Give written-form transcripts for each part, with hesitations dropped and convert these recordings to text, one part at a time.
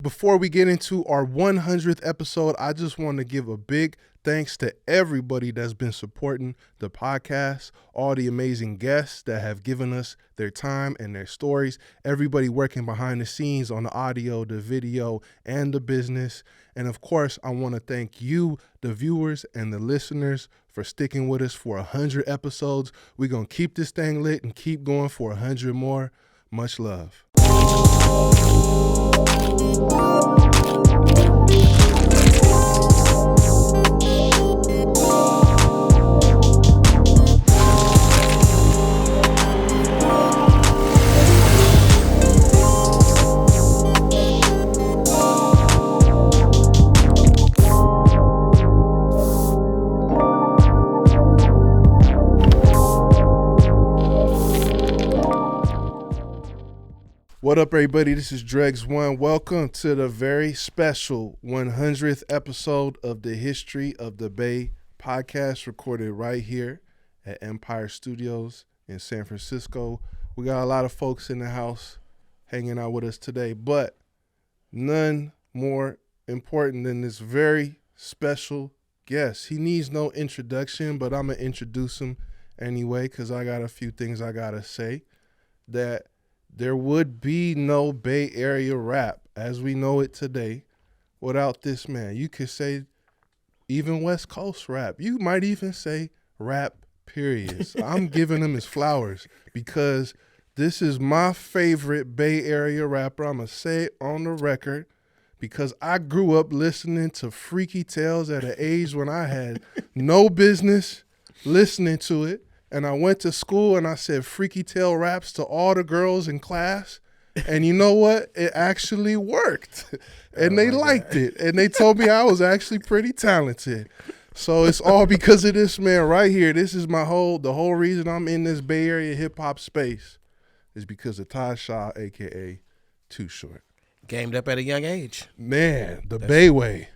Before we get into our 100th episode, I just want to give a big thanks to everybody that's been supporting the podcast, all the amazing guests that have given us their time and their stories, everybody working behind the scenes on the audio, the video, and the business. And of course, I want to thank you, the viewers and the listeners, for sticking with us for 100 episodes. We're going to keep this thing lit and keep going for 100 more. Much love. What up, everybody? This is Dregs One. Welcome to the very special 100th episode of the History of the Bay podcast, recorded right here at Empire Studios in San Francisco. We got a lot of folks in the house hanging out with us today, but none more important than this very special guest. He needs no introduction, but I'm going to introduce him anyway because I got a few things I got to say. That there would be no Bay Area rap as we know it today without this man. You could say even West Coast rap. You might even say rap, period. So I'm giving him his flowers because this is my favorite Bay Area rapper. I'm going to say it on the record because I grew up listening to Freaky Tales at an age when I had no business listening to it. And I went to school and I said Freaky Tale raps to all the girls in class. And you know what? It actually worked. And they liked it. And they told me I was actually pretty talented. So it's all because of this man right here. This is the whole reason I'm in this Bay Area hip hop space is because of Ty Shaw, AKA Too Short. Gamed up at a young age. Man, the Bay Way.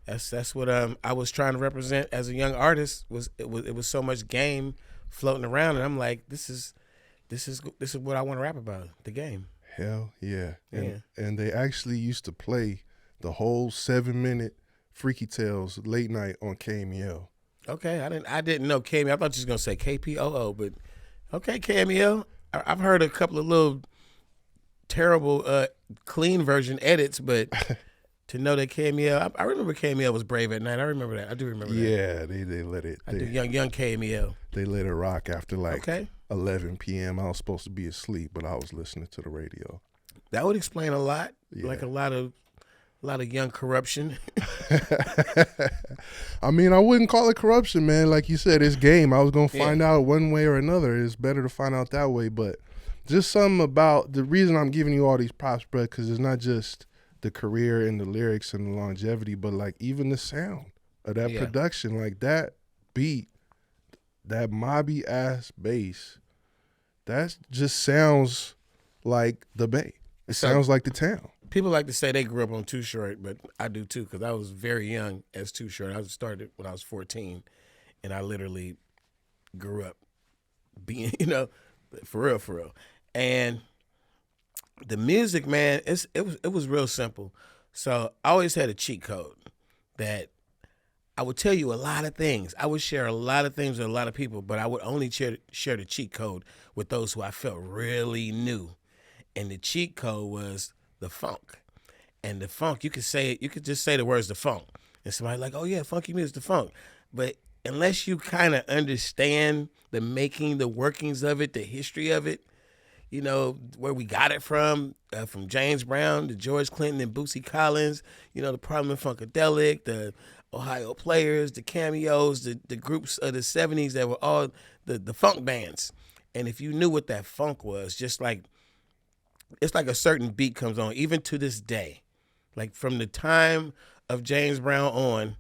That's what I was trying to represent as a young artist. It was so much game floating around, and I'm like, this is what I want to rap about, the game. Hell yeah. And they actually used to play the whole 7-minute Freaky Tales late night on KMEL. Okay, I didn't know KMEL. I thought you was gonna say KPOO, but okay, KMEL. I've heard a couple of little terrible clean version edits, but to know that KMEL, I remember KMEL was Brave at Night. I remember that. I do remember that. Yeah, they let it. I do young KMEL. They let it rock after 11 p.m. I was supposed to be asleep, but I was listening to the radio. That would explain a lot. Yeah. Like a lot of young corruption. I mean, I wouldn't call it corruption, man. Like you said, it's game. I was gonna find out one way or another. It's better to find out that way. But just something about the reason I'm giving you all these props, bro, because it's not just the career and the lyrics and the longevity, but like even the sound of that production, like that beat, that mobby ass bass, that just sounds like the Bay. It sounds like the town. People like to say they grew up on Too Short, but I do too, because I was very young as Too Short. I started when I was 14, and I literally grew up being, for real. And the music, man, it was real simple. So I always had a cheat code that I would tell you a lot of things. I would share a lot of things with a lot of people, but I would only share the cheat code with those who I felt really knew. And the cheat code was the funk. And the funk, you could just say the words the funk. And somebody like, oh yeah, funky music, the funk. But unless you kind of understand the making, the workings of it, the history of it, where we got it from James Brown to George Clinton and Bootsy Collins, the Parliament Funkadelic, the Ohio Players, the Cameos, the groups of the 70s that were all the funk bands. And if you knew what that funk was, just like, it's like a certain beat comes on, even to this day. Like from the time of James Brown on,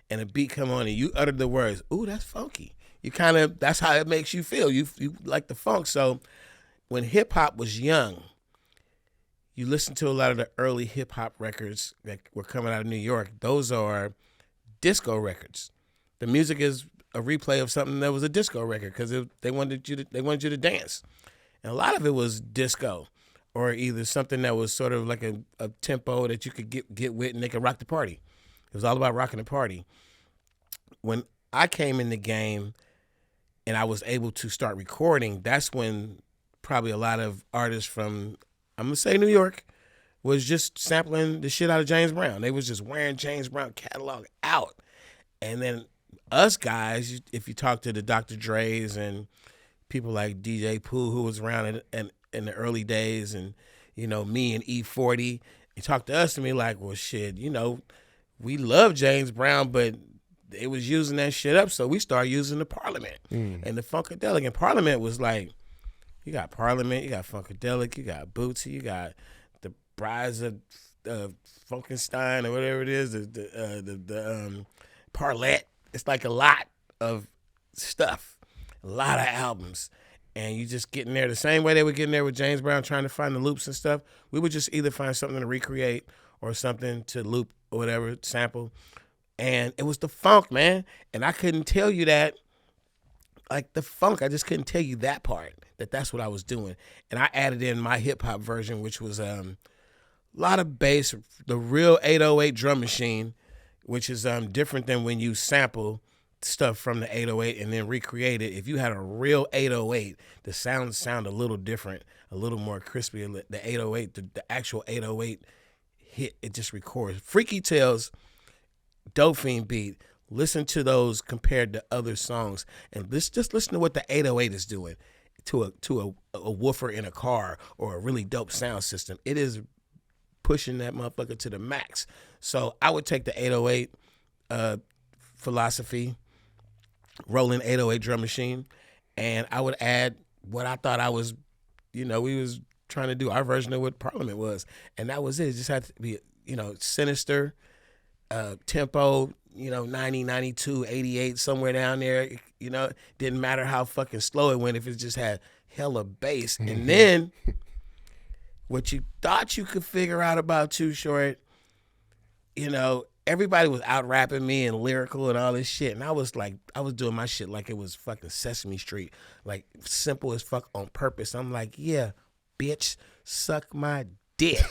and a beat come on and you utter the words, ooh, that's funky. That's how it makes you feel. You like the funk. So when hip hop was young, you listen to a lot of the early hip hop records that were coming out of New York. Those are disco records. The music is a replay of something that was a disco record because they wanted you to dance, and a lot of it was disco. or either something that was sort of like a tempo that you could get with and they could rock the party. It was all about rocking the party. When I came in the game and I was able to start recording, that's when probably a lot of artists from, I'm going to say New York, was just sampling the shit out of James Brown. They was just wearing James Brown catalog out. And then us guys, if you talk to the Dr. Dre's and people like DJ Pooh, who was around in the early days, and, you know, me and E-40, you talk to us and be like, well, shit, you know, we love James Brown, but they was using that shit up, so we started using the Parliament and the Funkadelic. And Parliament was like, you got Parliament, you got Funkadelic, you got Bootsy, you got the Brides of Funkenstein or whatever it is, the Parlette. It's like a lot of stuff, a lot of albums. And you just get in there the same way they would get in there with James Brown trying to find the loops and stuff. We would just either find something to recreate or something to loop or whatever, sample. And it was the funk, man. And I couldn't tell you that, like the funk, I just couldn't tell you that part, that's what I was doing. And I added in my hip-hop version, which was a lot of bass, the real 808 drum machine, which is different than when you sample stuff from the 808 and then recreate it. If you had a real 808, the sound a little different, a little more crispy. The 808, the actual 808 hit, it just records. Freaky Tales, Dope Fiend beat. Listen to those compared to other songs, and just listen to what the 808 is doing to a woofer in a car or a really dope sound system. It is pushing that motherfucker to the max. So I would take the 808 philosophy, rolling 808 drum machine, and I would add what I thought I was, you know, we was trying to do our version of what Parliament was, and that was it. It just had to be, you know, sinister, tempo, you know, 90, 92, 88, somewhere down there. You know, didn't matter how fucking slow it went if it just had hella bass. Mm-hmm. And then what you thought you could figure out about Too Short, you know, everybody was out rapping me and lyrical and all this shit. And I was like, I was doing my shit like it was fucking Sesame Street, like simple as fuck on purpose. I'm like, yeah, bitch, suck my dick.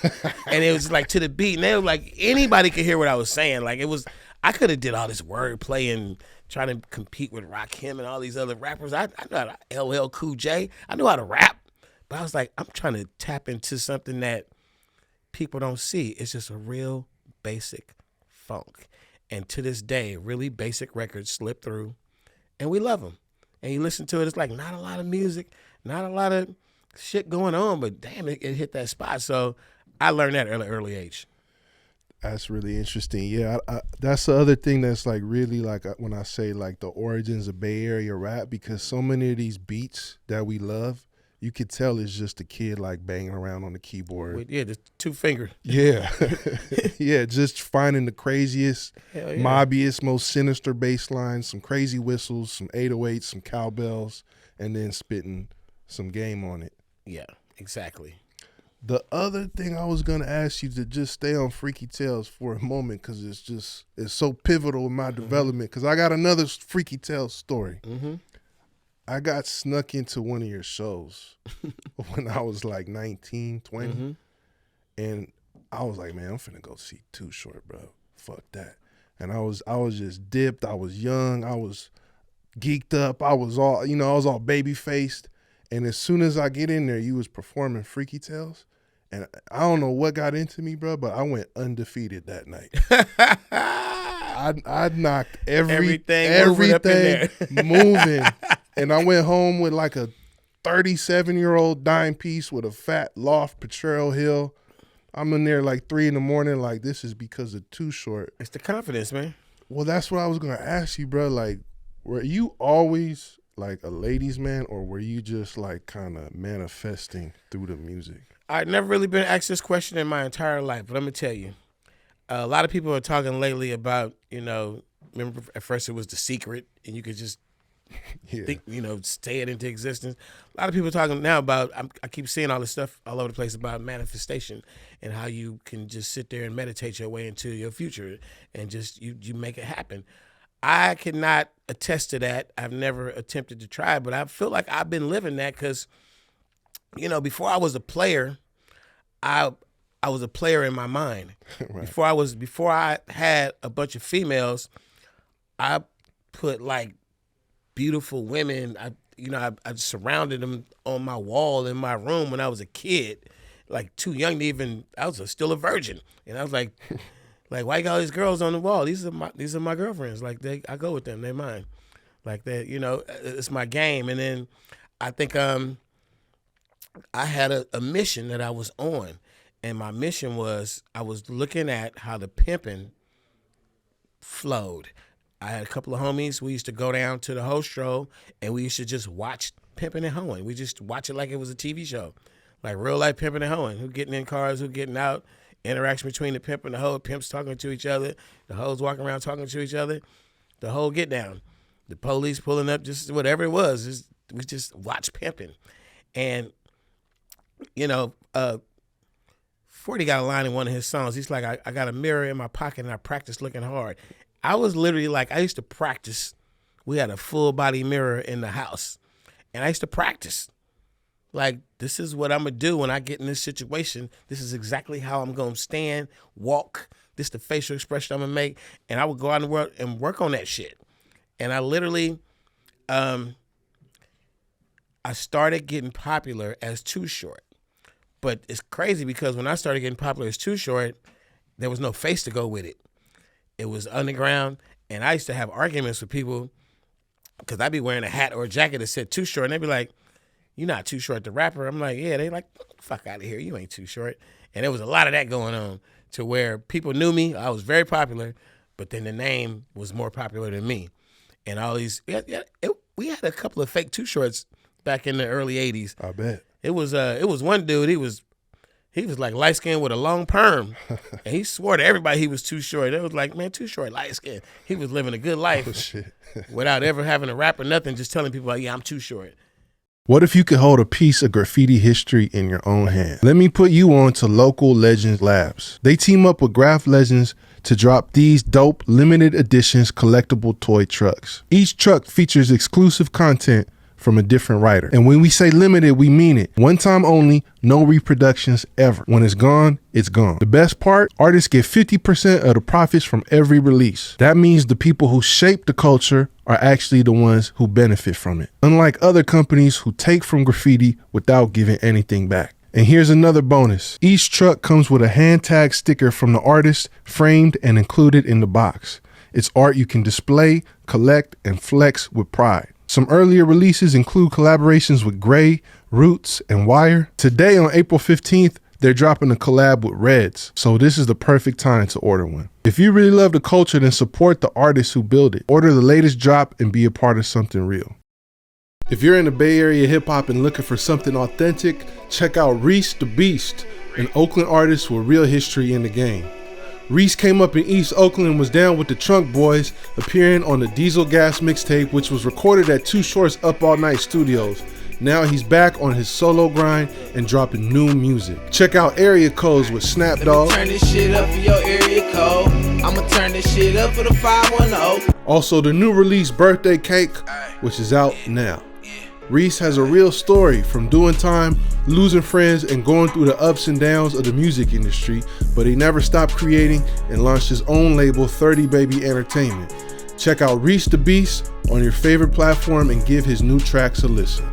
And it was like to the beat. And they were like, anybody could hear what I was saying. Like it was, I could have did all this wordplay and trying to compete with Rakim and all these other rappers. I know how to LL Cool J. I know how to rap. But I was like, I'm trying to tap into something that people don't see. It's just a real basic funk. And to this day, really basic records slip through, and we love them. And you listen to it, it's like not a lot of music, not a lot of shit going on, but damn, it hit that spot. So I learned that at an early age. That's really interesting. Yeah, that's the other thing that's like really like when I say like the origins of Bay Area rap, because so many of these beats that we love, you could tell it's just a kid like banging around on the keyboard. Yeah, the two finger. Yeah. Yeah, just finding the craziest, mobbiest, most sinister bass lines, some crazy whistles, some 808s, some cowbells, and then spitting some game on it. Yeah, exactly. The other thing I was going to ask you to just stay on Freaky Tales for a moment, because it's so pivotal in my development, because I got another Freaky Tales story. Mm-hmm. I got snuck into one of your shows when I was like 19, 20. Mm-hmm. And I was like, man, I'm finna go see Too Short, bro. Fuck that. And I was just dipped. I was young. I was geeked up. I was all baby faced. And as soon as I get in there, you was performing Freaky Tales. And I don't know what got into me, bro, but I went undefeated that night. I knocked everything moving. And I went home with like a 37-year-old dime piece with a fat loft Potrero Hill. I'm in there like 3 a.m, like, this is because of Too Short. It's the confidence, man. Well, that's what I was going to ask you, bro. Like, were you always like a ladies' man, or were you just like kind of manifesting through the music? I've never really been asked this question in my entire life, but let me tell you. A lot of people are talking lately about, remember at first it was The Secret, and you could just think, say it into existence. A lot of people are talking now about, I keep seeing all this stuff all over the place about manifestation and how you can just sit there and meditate your way into your future and just you make it happen. I cannot attest to that. I've never attempted to try, but I feel like I've been living that because, before I was a player, I was a player in my mind. Right. Before I had a bunch of females, I put like beautiful women. I surrounded them on my wall in my room when I was a kid, like too young to even. I was still a virgin, and I was like, why you got all these girls on the wall? These are my girlfriends. Like I go with them. They're mine. Like that, it's my game. And then I think I had a mission that I was on, and my mission was I was looking at how the pimping flowed. I had a couple of homies. We used to go down to the hostro, and we used to just watch pimping and hoeing. We just watch it like it was a TV show, like real life pimping and hoeing. Who getting in cars, who getting out, interaction between the pimp and the hoe, pimps talking to each other, the hoes walking around talking to each other, the whole get down, the police pulling up, just whatever it was. We just watch pimping. And, 40 got a line in one of his songs. He's like, I got a mirror in my pocket and I practice looking hard. I was literally like, I used to practice. We had a full body mirror in the house, and I used to practice. Like, this is what I'm going to do when I get in this situation. This is exactly how I'm going to stand, walk. This is the facial expression I'm going to make. And I would go out in the world and work on that shit. And I literally, I started getting popular as Too Short. But it's crazy because when I started getting popular as Too Short, there was no face to go with it. It was underground, and I used to have arguments with people because I'd be wearing a hat or a jacket that said Too Short, and they'd be like, "You're not Too Short, the rapper." I'm like, "Yeah." They like, "Fuck out of here, you ain't Too Short." And there was a lot of that going on to where people knew me. I was very popular, but then the name was more popular than me. And all these, we had a couple of fake Too Shorts back in the early '80s. I bet. It was one dude. He was like light skinned with a long perm, and he swore to everybody he was Too Short. It was like, man, Too Short, light skinned. He was living a good life without ever having to rap or nothing, just telling people like, yeah, I'm Too Short. What if you could hold a piece of graffiti history in your own hand? Let me put you on to Local Legends Labs. They team up with Graph Legends to drop these dope limited editions collectible toy trucks. Each truck features exclusive content from a different writer. And when we say limited, we mean it. One time only, no reproductions ever. When it's gone, it's gone. The best part, artists get 50% of the profits from every release. That means the people who shape the culture are actually the ones who benefit from it. Unlike other companies who take from graffiti without giving anything back. And here's another bonus. Each truck comes with a hand tag sticker from the artist, framed and included in the box. It's art you can display, collect, and flex with pride. Some earlier releases include collaborations with Gray, Roots, and Wire. Today on April 15th, they're dropping a collab with Reds, so this is the perfect time to order one. If you really love the culture, then support the artists who build it. Order the latest drop and be a part of something real. If you're in the Bay Area hip-hop and looking for something authentic, check out Reese the Beast, an Oakland artist with real history in the game. Reese came up in East Oakland and was down with the Trunk Boys, appearing on the Diesel Gas mixtape, which was recorded at Too Short's Up All Night Studios. Now he's back on his solo grind and dropping new music. Check out Area Codes with Snap Dogg. Turn this shit up for your area code. I'ma turn this shit up for the 510. Also the new release Birthday Cake, which is out now. Reese has a real story from doing time, losing friends, and going through the ups and downs of the music industry, but he never stopped creating and launched his own label, 30 Baby Entertainment. Check out Reese the Beast on your favorite platform and give his new tracks a listen.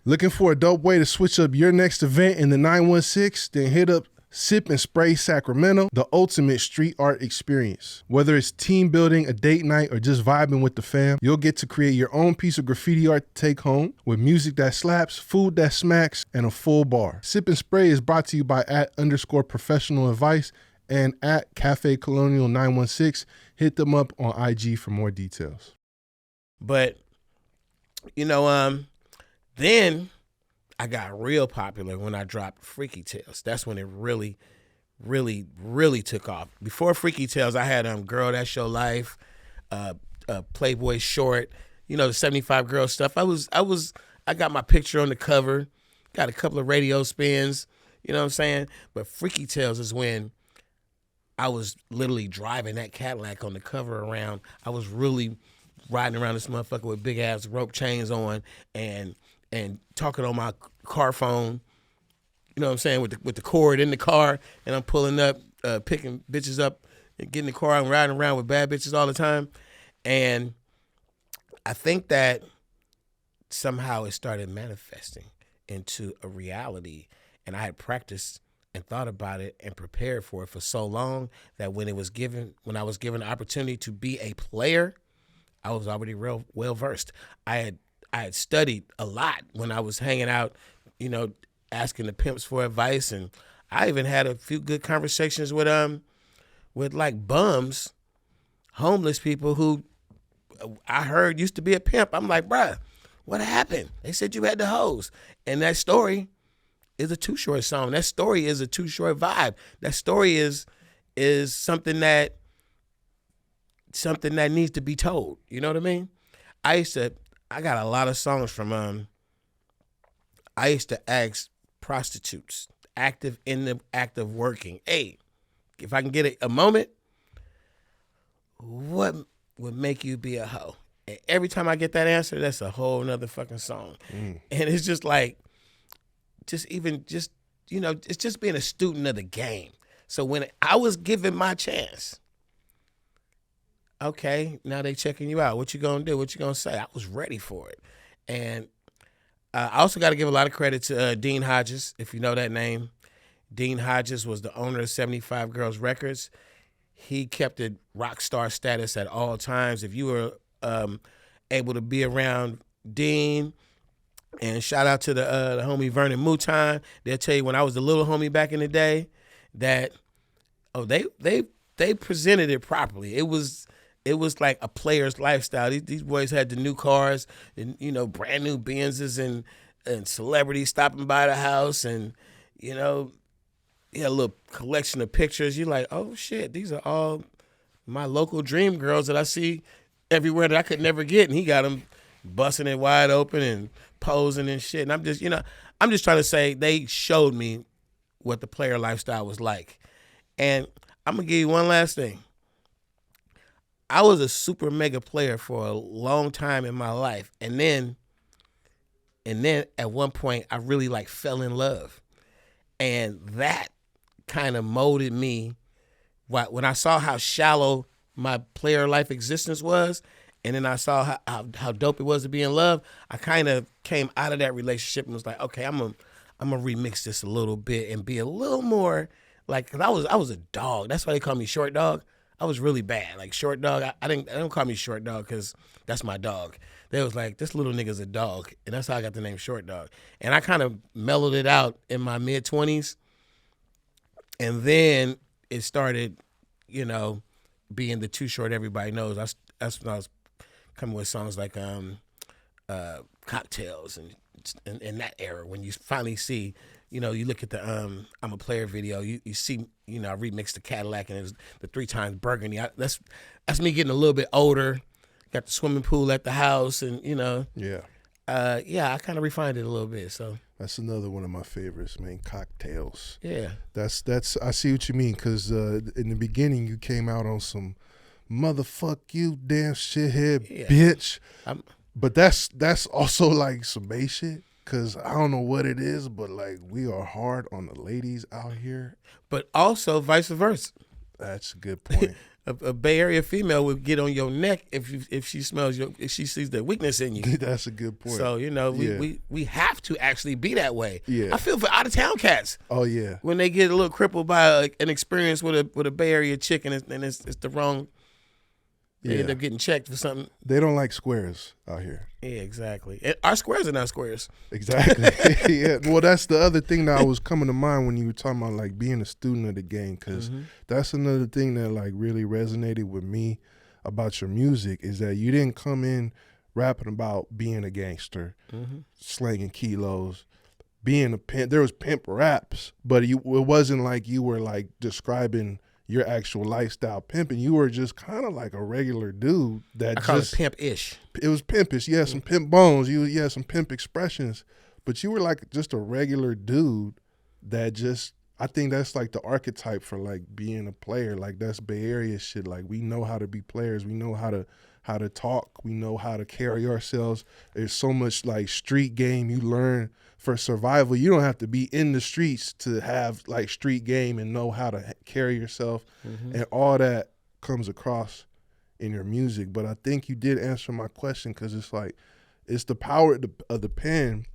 Looking for a dope way to switch up your next event in the 916? Then hit up Sip and Spray Sacramento, the ultimate street art experience. Whether it's team building, a date night, or just vibing with the fam, you'll get to create your own piece of graffiti art to take home with music that slaps, food that smacks, and a full bar. Sip and Spray is brought to you by @_professional advice and @Cafe Colonial 916. Hit them up on IG for more details. But, then I got real popular when I dropped Freaky Tales. That's when it really, really, really took off. Before Freaky Tales, I had Girl That's Your Life, Playboy Short, the 75 Girl stuff. I got my picture on the cover, got a couple of radio spins, you know what I'm saying? But Freaky Tales is when I was literally driving that Cadillac on the cover around. I was really riding around this motherfucker with big ass rope chains on and talking on my car phone. You know what I'm saying, with the cord in the car, and I'm pulling up, picking bitches up, and getting in the car and riding around with bad bitches all the time. And I think that somehow it started manifesting into a reality, and I had practiced and thought about it and prepared for it for so long that when I was given the opportunity to be a player, I was already real well versed. I had studied a lot when I was hanging out, you know, asking the pimps for advice, and I even had a few good conversations with like bums, homeless people who I heard used to be a pimp. I'm like, bruh, what happened? They said you had the hose. And that story is a Too Short song. That story is a Too Short vibe. That story is something that needs to be told. You know what I mean? I got a lot of songs from I used to ask prostitutes, in the act of working, hey, if I can get a moment, what would make you be a hoe? And every time I get that answer, that's a whole nother fucking song. And it's just like, it's just being a student of the game. So when I was given my chance, okay, now they checking you out. What you gonna do? What you gonna say? I was ready for it. And I also got to give a lot of credit to Dean Hodges, if you know that name. Dean Hodges was the owner of 75 Girls Records. He kept it rock star status at all times. If you were able to be around Dean, and shout out to the homie Vernon Mouton, they'll tell you when I was the little homie back in the day that they presented it properly. It was like a player's lifestyle. These boys had the new cars and, you know, brand new Benzes and celebrities stopping by the house, and, you know, he had a little collection of pictures. You're like, oh shit, these are all my local dream girls that I see everywhere that I could never get, and he got them busting it wide open and posing and shit. And I'm just trying to say they showed me what the player lifestyle was like. And I'm gonna give you one last thing. I was a super mega player for a long time in my life. And then at one point I really like fell in love. And that kind of molded me. When I saw how shallow my player life existence was, and then I saw how dope it was to be in love, I kind of came out of that relationship and was like, okay, I'm gonna remix this a little bit and be a little more like, cause I was a dog. That's why they call me Short Dog. I was really bad, like Short Dog. I don't call me Short Dog because that's my dog. They was like, this little nigga's a dog, and that's how I got the name Short Dog. And I kind of mellowed it out in my mid-20s, and then it started, you know, being the Too Short everybody knows. That's when I was coming with songs like Cocktails and in that era when you finally see, you know, you look at the I'm a Player video, you see, you know, I remixed the Cadillac and it was the 3 times burgundy. That's me getting a little bit older. Got the swimming pool at the house, and, you know. Yeah. I kind of refined it a little bit. So that's another one of my favorites, man. Cocktails. Yeah. That's I see what you mean, because in the beginning you came out on some motherfuck you damn shithead bitch. But that's also like some bass shit, because I don't know what it is, but like we are hard on the ladies out here. But also vice versa. That's a good point. A Bay Area female would get on your neck if she if she sees the weakness in you. That's a good point. So, you know, we have to actually be that way. Yeah. I feel for out of town cats. Oh yeah. When they get a little crippled by an experience with a Bay Area chick, and it's the wrong. They end up getting checked for something. They don't like squares out here. Yeah, exactly. And our squares are not squares. Exactly. Yeah. Well, that's the other thing that was coming to mind when you were talking about like being a student of the game, because that's another thing that like really resonated with me about your music, is that you didn't come in rapping about being a gangster, slanging kilos, being a pimp. There was pimp raps, but it wasn't like you were like describing your actual lifestyle pimping. You were just kind of like a regular dude that I call it pimp-ish. It was pimpish. You had some pimp bones. You had some pimp expressions, but you were like just a regular dude that just, I think that's like the archetype for like being a player. Like that's Bay Area shit. Like we know how to be players. We know how how to talk. We know how to carry ourselves. There's so much like street game you learn for survival. You don't have to be in the streets to have like street game and know how to carry yourself. And all that comes across in your music. But I think you did answer my question, because it's like, it's the power of the pen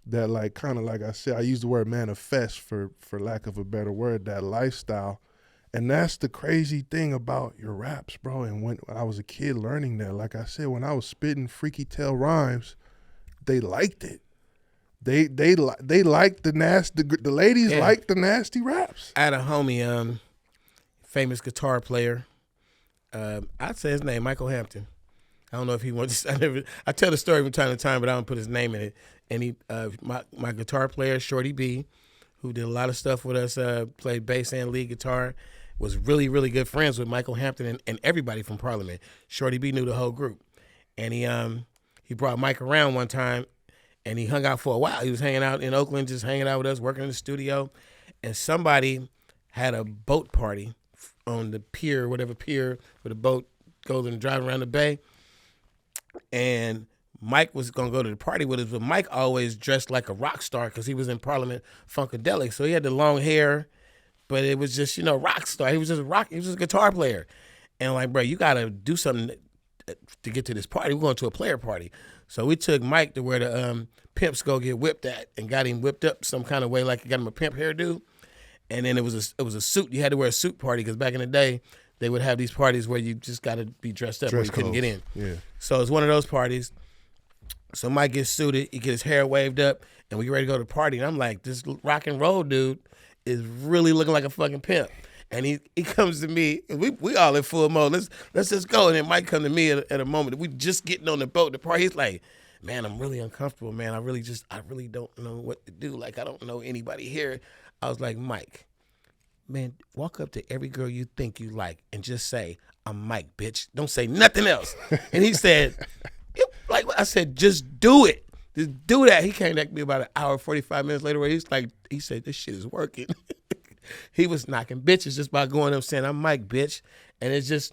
that, like, kind of like I said, I use the word manifest for lack of a better word, that lifestyle. And that's the crazy thing about your raps, bro. And when I was a kid learning that, like I said, when I was spitting freaky tail rhymes, they liked it. They liked the nasty. The ladies liked the nasty raps. I had a homie, famous guitar player. I'd say his name, Michael Hampton. I don't know if he wants. I tell the story from time to time, but I don't put his name in it. And he, my guitar player, Shorty B, who did a lot of stuff with us, played bass and lead guitar, was really, really good friends with Michael Hampton and everybody from Parliament. Shorty B knew the whole group. And he brought Mike around one time, and he hung out for a while. He was hanging out in Oakland, just hanging out with us, working in the studio. And somebody had a boat party on the pier, whatever pier, where the boat goes and drives around the bay. And Mike was going to go to the party with us, but Mike always dressed like a rock star because he was in Parliament Funkadelic. So he had the long hair, but it was just, rock star. He was just a guitar player. And like, bro, you got to do something to get to this party. We're going to a player party. So we took Mike to where the pimps go get whipped at and got him whipped up some kind of way, like got him a pimp hairdo. And then it was a suit. You had to wear a suit party because back in the day, they would have these parties where you just got to be dressed up or you couldn't get in. Yeah. So it's one of those parties. So Mike gets suited, he gets his hair waved up, and we get ready to go to the party. And I'm like, this rock and roll dude is really looking like a fucking pimp. And he comes to me, and we all in full mode. Let's just go. And then Mike come to me at a moment. We just getting on the boat, the party. He's like, man, I'm really uncomfortable, man. I really don't know what to do. Like, I don't know anybody here. I was like, Mike, man, walk up to every girl you think you like and just say, I'm Mike, bitch. Don't say nothing else. And he said, like I said, just do it. Just do that. He came back to me about an hour, 45 minutes later, where he said, this shit is working. He was knocking bitches just by going up saying, I'm Mike, bitch. And it's just,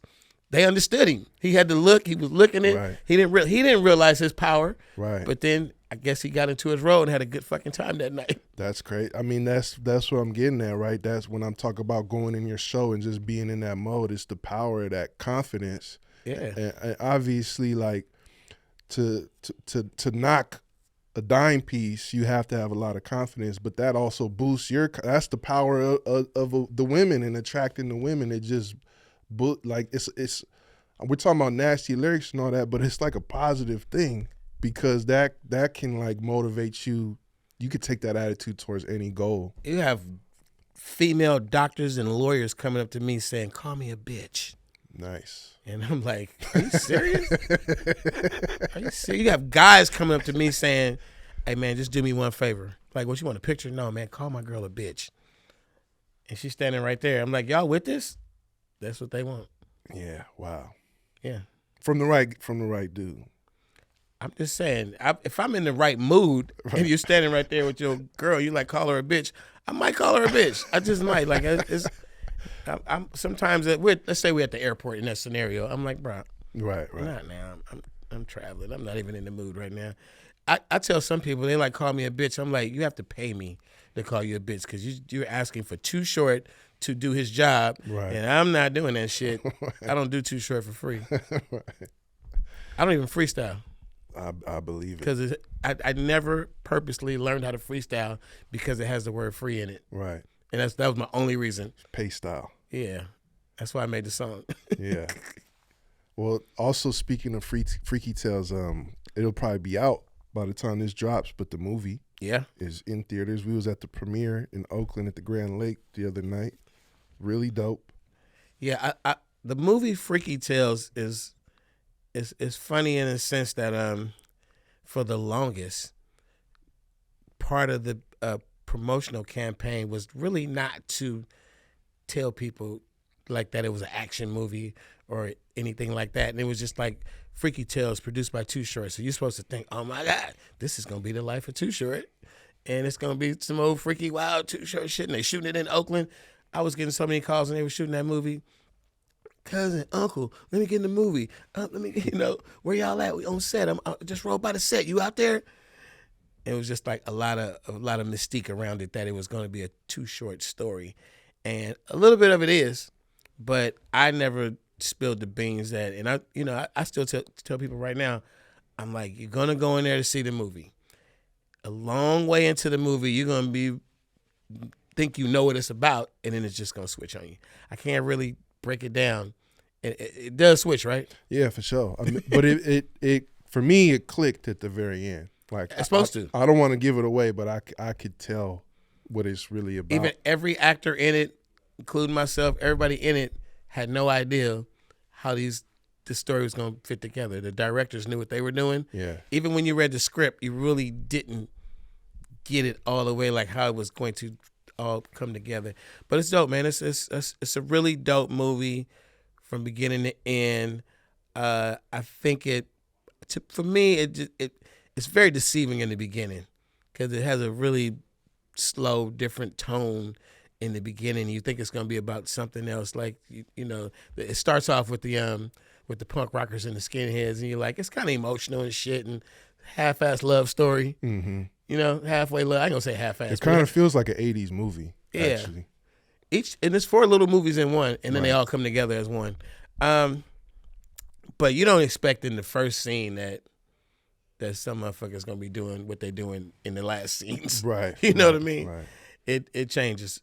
they understood him. He had to look. He was looking it. Right. He didn't realize his power. Right. But then I guess he got into his role and had a good fucking time that night. That's great. I mean, that's what I'm getting at, right? That's when I'm talking about going in your show and just being in that mode. It's the power of that confidence. Yeah. And obviously, like, to knock a dime piece, you have to have a lot of confidence, but that also boosts that's the power of the women and attracting the women. It just, like, it's we're talking about nasty lyrics and all that, but it's like a positive thing because that can like motivate you. You could take that attitude towards any goal. You have female doctors and lawyers coming up to me saying, call me a bitch. Nice. And I'm like, are you serious? Are you serious? You have guys coming up to me saying, hey, man, just do me one favor. Like, what, you want a picture? No, man, call my girl a bitch. And she's standing right there. I'm like, y'all with this? That's what they want. Yeah, wow. Yeah. From the right dude. I'm just saying, if I'm in the right mood and you're standing right there with your girl, you like, call her a bitch, I might call her a bitch. I just might. Like, I'm sometimes let's say we're at the airport in that scenario. I'm like, bro, right. Not now. I'm traveling. I'm not even in the mood right now. I tell some people they like call me a bitch. I'm like, you have to pay me to call you a bitch because you're asking for Too Short to do his job, right. And I'm not doing that shit. I don't do Too Short for free. Right. I don't even freestyle. I believe it because I never purposely learned how to freestyle because it has the word free in it. Right. And that was my only reason. Pay style. Yeah. That's why I made the song. Yeah. Well, also speaking of Freaky Tales, it'll probably be out by the time this drops, but the movie is in theaters. We was at the premiere in Oakland at the Grand Lake the other night. Really dope. Yeah, the movie Freaky Tales is funny in a sense that for the longest, part of the promotional campaign was really not to tell people like that it was an action movie or anything like that. And it was just like Freaky Tales produced by Too Short. So you're supposed to think, oh my God, this is going to be the life of Too Short. And it's going to be some old freaky, wild Too Short shit. And they shooting it in Oakland. I was getting so many calls when they were shooting that movie. cousin, uncle, let me get in the movie. Let me, where y'all at? We on set. I just rolled by the set. You out there? It was just like a lot of mystique around it, that it was going to be a Too Short story, and a little bit of it is, but I never spilled the beans that, and I still tell people right now, I'm like, you're gonna go in there to see the movie. A long way into the movie, you're gonna think you know what it's about, and then it's just gonna switch on you. I can't really break it down. It does switch, right? Yeah, for sure. I mean, but it for me, it clicked at the very end. Like it's supposed to. I don't want to give it away, but I could tell what it's really about. Even every actor in it, including myself, everybody in it had no idea how this story was going to fit together. The directors knew what they were doing. Yeah. Even when you read the script, you really didn't get it all the way, like how it was going to all come together. But it's dope, man. It's a really dope movie from beginning to end. I think for me, it's very deceiving in the beginning because it has a really slow, different tone in the beginning. You think it's going to be about something else. Like, it starts off with the punk rockers and the skinheads, and you're like, it's kind of emotional and shit, and half-ass love story. Mm-hmm. Halfway love. I ain't going to say half-ass. It kind of feels like an 80s movie, yeah. actually. And it's 4 little movies in one, and then Right. they all come together as one. But you don't expect in the first scene that some motherfucker's gonna be doing what they're doing in the last scenes. Right. You know what I mean? Right. It changes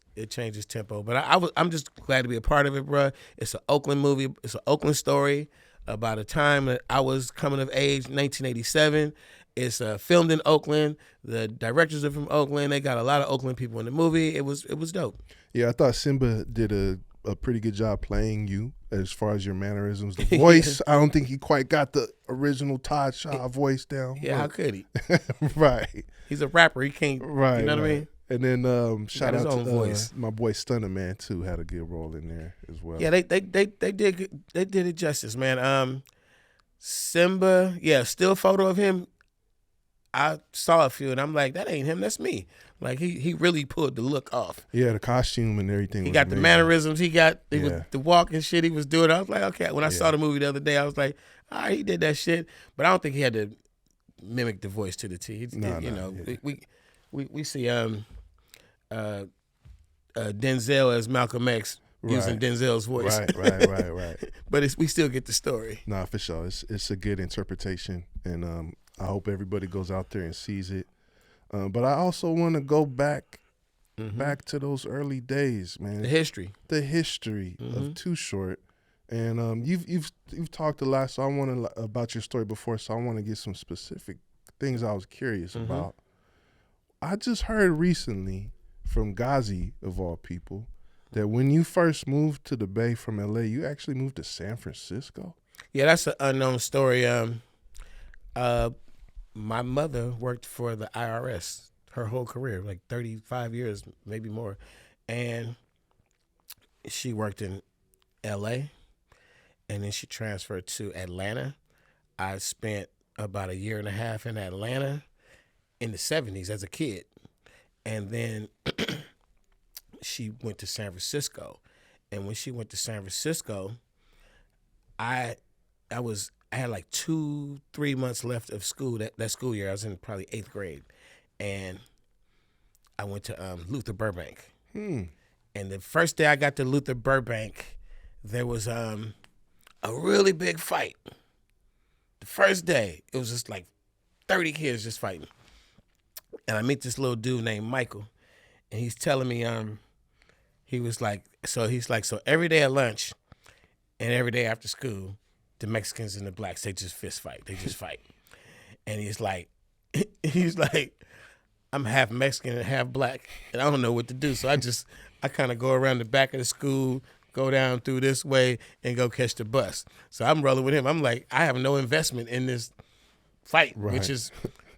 tempo. But I'm just glad to be a part of it, bro. It's an Oakland movie. It's an Oakland story about a time that I was coming of age, 1987. It's filmed in Oakland. The directors are from Oakland. They got a lot of Oakland people in the movie. It was dope. Yeah, I thought Simba did a pretty good job playing you as far as your mannerisms. The voice, I don't think he quite got the original Todd Shaw voice down. Yeah, how could he? Right. He's a rapper. He can't. Right. You know what I mean? And then shout his out own to voice. my boy Stunner Man too, had a good role in there as well. Yeah, they did it justice, man. Simba, yeah, still photo of him. I saw a few, and I'm like, that ain't him. That's me. Like he really pulled the look off. Yeah, the costume and everything. He was got the amazing. mannerisms. He was Yeah. the walk and shit he was doing. I was like, okay. When I saw the movie the other day, I was like, all right, he did that shit. But I don't think he had to mimic the voice to the T. We see Denzel as Malcolm X using Denzel's voice. Right. But we still get the story. Nah, for sure. It's a good interpretation, and I hope everybody goes out there and sees it. But I also want to go back to those early days, man. The history of Too Short, and you've talked a lot. So I want to about your story before. So I want to get some specific things I was curious about. I just heard recently from Ghazi, of all people, that when you first moved to the Bay from LA, you actually moved to San Francisco. Yeah, that's an unknown story. My mother worked for the IRS her whole career, like 35 years, maybe more. And she worked in LA, and then she transferred to Atlanta. I spent about 1.5 years in Atlanta in the 70s as a kid. And then she went to San Francisco. And when she went to San Francisco, I had like 2-3 months left of school that school year. I was in probably 8th grade, and I went to Luther Burbank. And the first day I got to Luther Burbank, there was a really big fight. The first day, it was just like 30 kids just fighting, and I meet this little dude named Michael, and he's telling me so every day at lunch and every day after school, the Mexicans and the blacks, they just fist fight. They just fight. And he's like, I'm half Mexican and half black, and I don't know what to do. So I kind of go around the back of the school, go down through this way, and go catch the bus. So I'm rolling with him. I'm like, I have no investment in this fight, which is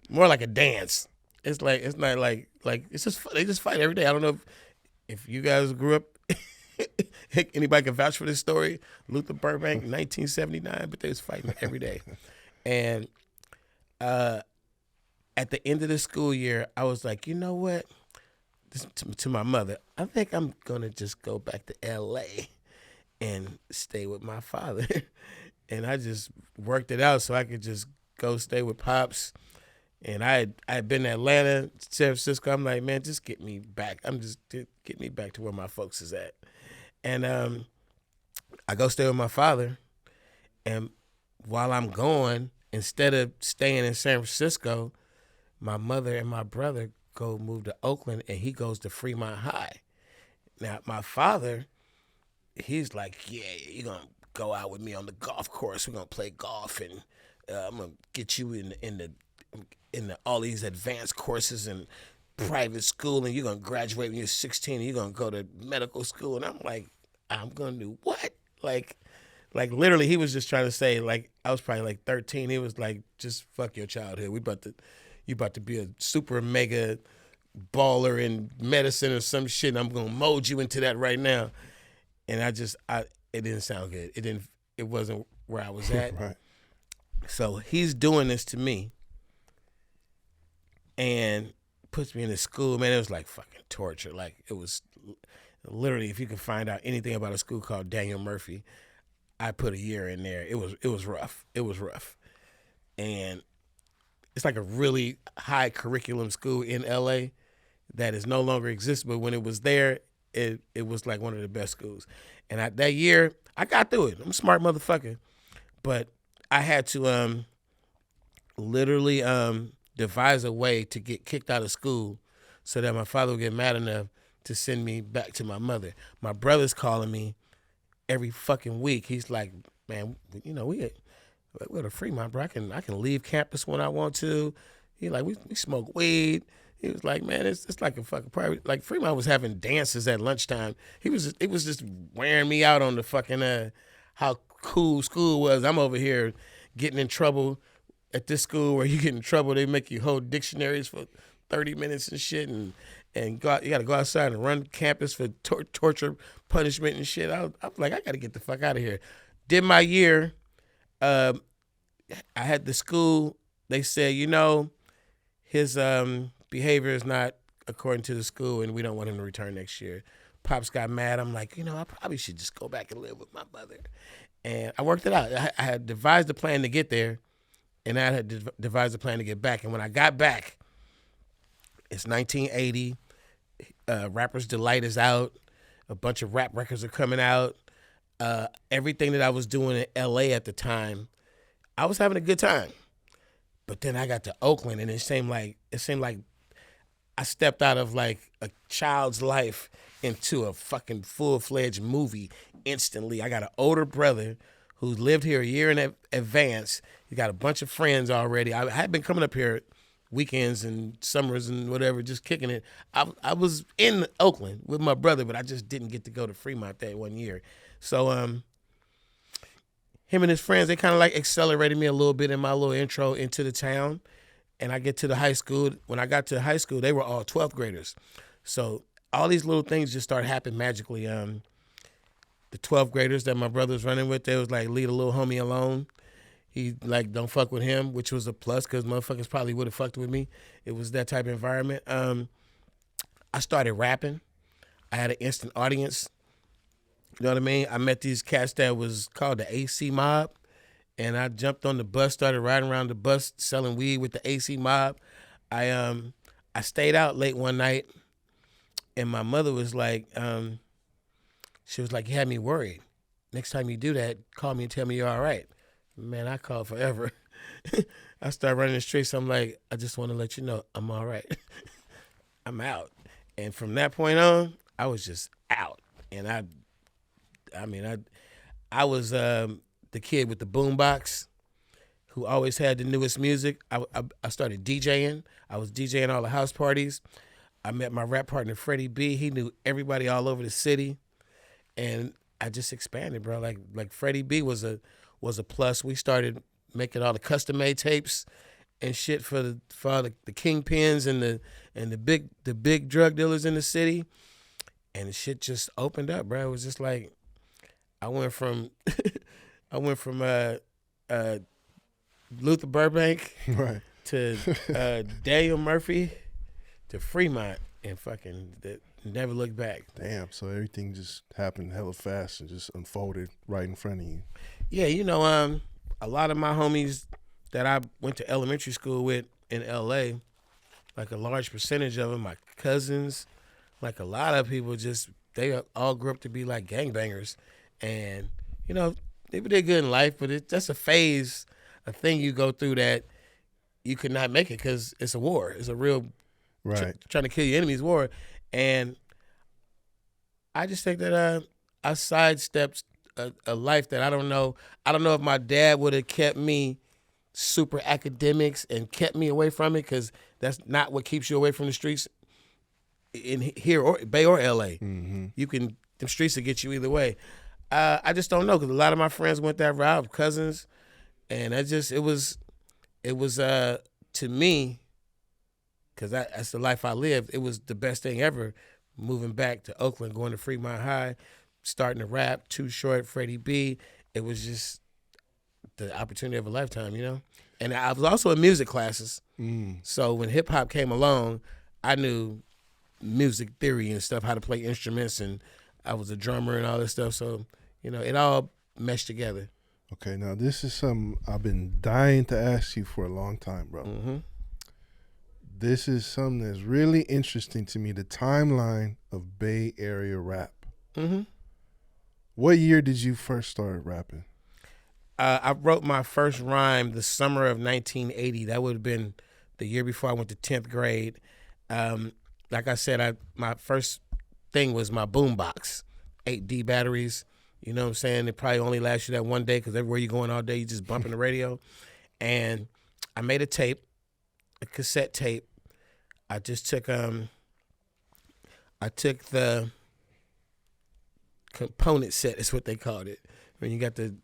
more like a dance. It's not like it's just they just fight every day. I don't know if you guys grew up. Anybody can vouch for this story. Luther Burbank, 1979, but they was fighting every day. And at the end of the school year, I was like, you know what? To my mother, I think I'm going to just go back to L.A. and stay with my father. And I just worked it out so I could just go stay with Pops. And I had been to Atlanta, San Francisco. I'm like, man, just get me back. Get me back to where my folks is at. And I go stay with my father. And while I'm going, instead of staying in San Francisco, my mother and my brother go move to Oakland, and he goes to Fremont High. Now, my father, he's like, yeah, you're going to go out with me on the golf course. We're going to play golf, and I'm going to get you in the all these advanced courses and private school, and you're going to graduate when you're 16, and you're going to go to medical school. And I'm like, I'm going to do what? Like literally, he was just trying to say, like, I was probably like 13. He was like, just fuck your childhood. You about to be a super mega baller in medicine or some shit, and I'm going to mold you into that right now. And it didn't sound good. It wasn't where I was at. Right. So he's doing this to me and puts me in the school. Man, it was like fucking torture. Like, it was literally, if you can find out anything about a school called Daniel Murphy, I put a year in there. It was rough. It was rough. And it's like a really high curriculum school in LA that is no longer exists, but when it was there, it was like one of the best schools. And that year, I got through it. I'm a smart motherfucker. But I had to literally devise a way to get kicked out of school so that my father would get mad enough to send me back to my mother. My brother's calling me every fucking week. He's like, man, you know, we're to Fremont, bro. I can leave campus when I want to. He like, we smoke weed. He was like, man, it's like a fucking private. Like, Fremont was having dances at lunchtime. It was just wearing me out on the fucking how cool school was. I'm over here getting in trouble at this school where you get in trouble. They make you hold dictionaries for 30 minutes and shit, and you got to go outside and run campus for torture, punishment and shit. I was like, I got to get the fuck out of here. Did my year. I had the school. They said, you know, his behavior is not according to the school, and we don't want him to return next year. Pops got mad. I'm like, you know, I probably should just go back and live with my mother. And I worked it out. I had devised a plan to get there, and I had devised a plan to get back. And when I got back, it's 1980. Rapper's Delight is out. A bunch of rap records are coming out. Everything that I was doing in L.A. at the time, I was having a good time. But then I got to Oakland, and it seemed like I stepped out of like a child's life into a fucking full-fledged movie instantly. I got an older brother who lived here a year in advance. He got a bunch of friends already. I had been coming up here weekends and summers and whatever, just kicking it. I was in Oakland with my brother, but I just didn't get to go to Fremont that one year. So him and his friends, they kind of like accelerated me a little bit in my little intro into the town. And I get to the high school. When I got to high school, they were all 12th graders. So all these little things just started happening magically. The 12th graders that my brother was running with, they was like, leave a little homie alone. He like, don't fuck with him, which was a plus because motherfuckers probably would have fucked with me. It was that type of environment. I started rapping. I had an instant audience. You know what I mean? I met these cats that was called the AC Mob. And I jumped on the bus, started riding around the bus, selling weed with the AC Mob. I stayed out late one night, and my mother was like, she was like, you had me worried. Next time you do that, call me and tell me you're all right. Man, I called forever. I started running the streets. I'm like, I just want to let you know I'm all right. I'm out. And from that point on, I was just out. And I was the kid with the boombox who always had the newest music. I started DJing. I was DJing all the house parties. I met my rap partner, Freddie B. He knew everybody all over the city. And I just expanded, bro. Like Freddie B was a plus. We started making all the custom-made tapes and shit for all the kingpins and the big drug dealers in the city. And the shit just opened up, bro. It was just like I went from Luther Burbank Right. to Daniel Murphy to Fremont and fucking never looked back. Damn, so everything just happened hella fast and just unfolded right in front of you. Yeah, a lot of my homies that I went to elementary school with in L.A., like a large percentage of them, my cousins, like a lot of people they all grew up to be like gangbangers. And, they did good in life, but that's a phase, a thing you go through that you could not make it because it's a war. It's a real right trying to kill your enemy's war. And I just think that I sidestepped a life that I don't know. I don't know if my dad would have kept me super academics and kept me away from it, because that's not what keeps you away from the streets in here or Bay or LA. Mm-hmm. The streets will get you either way. I just don't know, because a lot of my friends went that route, cousins, and it was to me, because that's the life I lived. It was the best thing ever, moving back to Oakland, going to Fremont High, starting to rap, Too Short, Freddie B. It was just the opportunity of a lifetime, And I was also in music classes. So when hip hop came along, I knew music theory and stuff, how to play instruments, and I was a drummer and all this stuff. So, it all meshed together. Okay, now this is something I've been dying to ask you for a long time, bro. Mm-hmm. This is something that's really interesting to me, the timeline of Bay Area rap. Mm-hmm. What year did you first start rapping? I wrote my first rhyme the summer of 1980. That would have been the year before I went to 10th grade. Like I said, my first thing was my boombox, 8D batteries. You know what I'm saying? It probably only lasts you that one day, because everywhere you're going all day, you just bumping the radio. And I made a tape, a cassette tape. I just took the component set, is what they called it. When you got the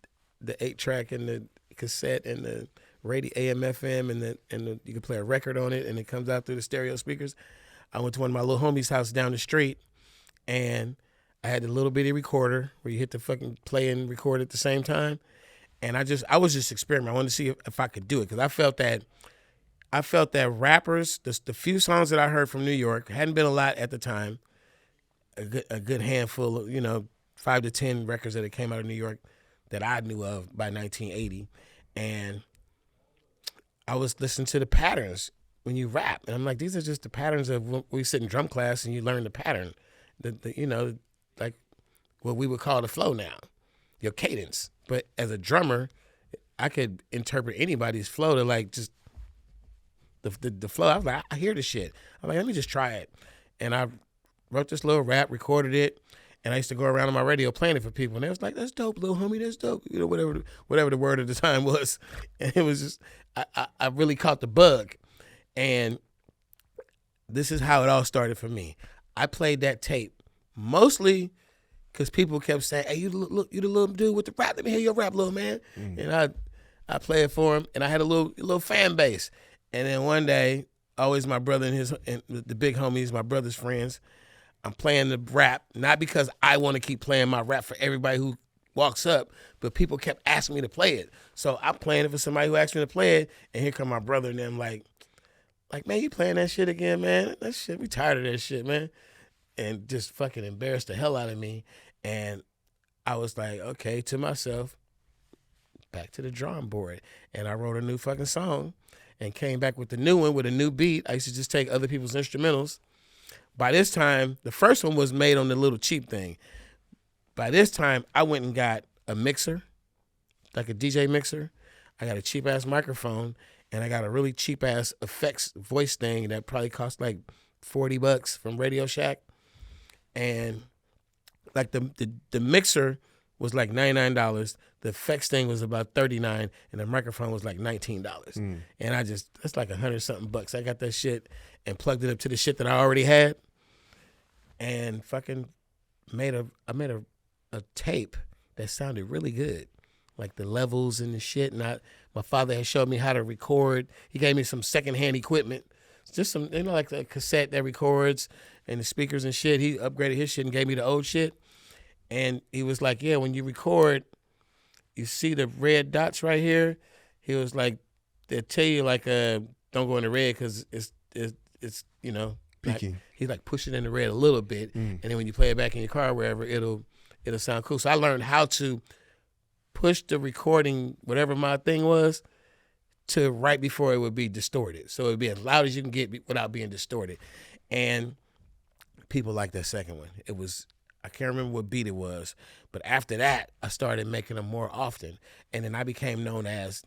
8-track and the cassette and the radio, AM, FM, and you can play a record on it, and it comes out through the stereo speakers. I went to one of my little homie's house down the street, and I had the little bitty recorder where you hit the fucking play and record at the same time. And I was just experimenting. I wanted to see if I could do it, because I felt that rappers, the few songs that I heard from New York, hadn't been a lot at the time, a good handful of, 5 to 10 records that came out of New York that I knew of by 1980. And I was listening to the patterns when you rap. And I'm like, these are just the patterns of when we sit in drum class and you learn the pattern, like what we would call the flow now, your cadence. But as a drummer, I could interpret anybody's flow to like just the flow. I was like, I hear this shit. I'm like, let me just try it. And I wrote this little rap, recorded it, and I used to go around on my radio playing it for people. And they was like, that's dope, little homie, that's dope. Whatever the word of the time was. And it was just, I really caught the bug. And this is how it all started for me. I played that tape mostly because people kept saying, hey, you the little dude with the rap. Let me hear your rap, little man. And I play it for him, and I had a little fan base. And then one day, always my brother and the big homies, my brother's friends, I'm playing the rap, not because I want to keep playing my rap for everybody who walks up, but people kept asking me to play it. So I'm playing it for somebody who asked me to play it, and here come my brother and them like, man, you playing that shit again, man? That shit, we tired of that shit, man. And just fucking embarrassed the hell out of me. And I was like, okay, to myself, back to the drawing board. And I wrote a new fucking song and came back with the new one with a new beat. I used to just take other people's instrumentals. By this time, the first one was made on the little cheap thing. By this time, I went and got a mixer, like a DJ mixer. I got a cheap-ass microphone, and I got a really cheap-ass effects voice thing that probably cost like $40 from Radio Shack. And like the mixer was like $99. The effects thing was about $39, and the microphone was like $19. And that's like $100-something bucks. I got that shit and plugged it up to the shit that I already had, and fucking I made a tape that sounded really good, like the levels and the shit. And my father had showed me how to record. He gave me some secondhand equipment, just some, like a cassette that records and the speakers and shit. He upgraded his shit and gave me the old shit. And he was like, yeah, when you record, you see the red dots right here. He was like, they'll tell you like, don't go in the red because it's Peaking. He's like pushing in the red a little bit, and then when you play it back in your car or wherever, it'll sound cool. So I learned how to push the recording, whatever my thing was, to right before it would be distorted. So it would be as loud as you can get without being distorted. And people like that second one. It was, I can't remember what beat it was, but after that, I started making them more often. And then I became known as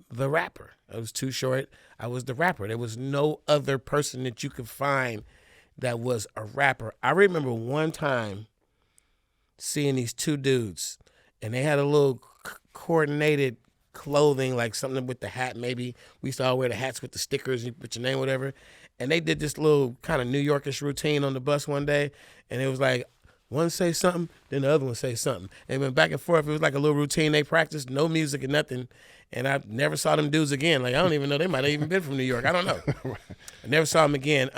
the rapper. I was Too Short. I was the rapper. There was no other person that you could find that was a rapper. I remember one time seeing these two dudes, and they had a little coordinated clothing, like something with the hat maybe. We used to all wear the hats with the stickers, you put your name, whatever. And they did this little kind of New Yorkish routine on the bus one day, and it was like, one say something, then the other one say something. And went back and forth. It was like a little routine they practiced, no music and nothing. And I never saw them dudes again. Like, I don't even know. They might have even been from New York. I don't know. I never saw them again.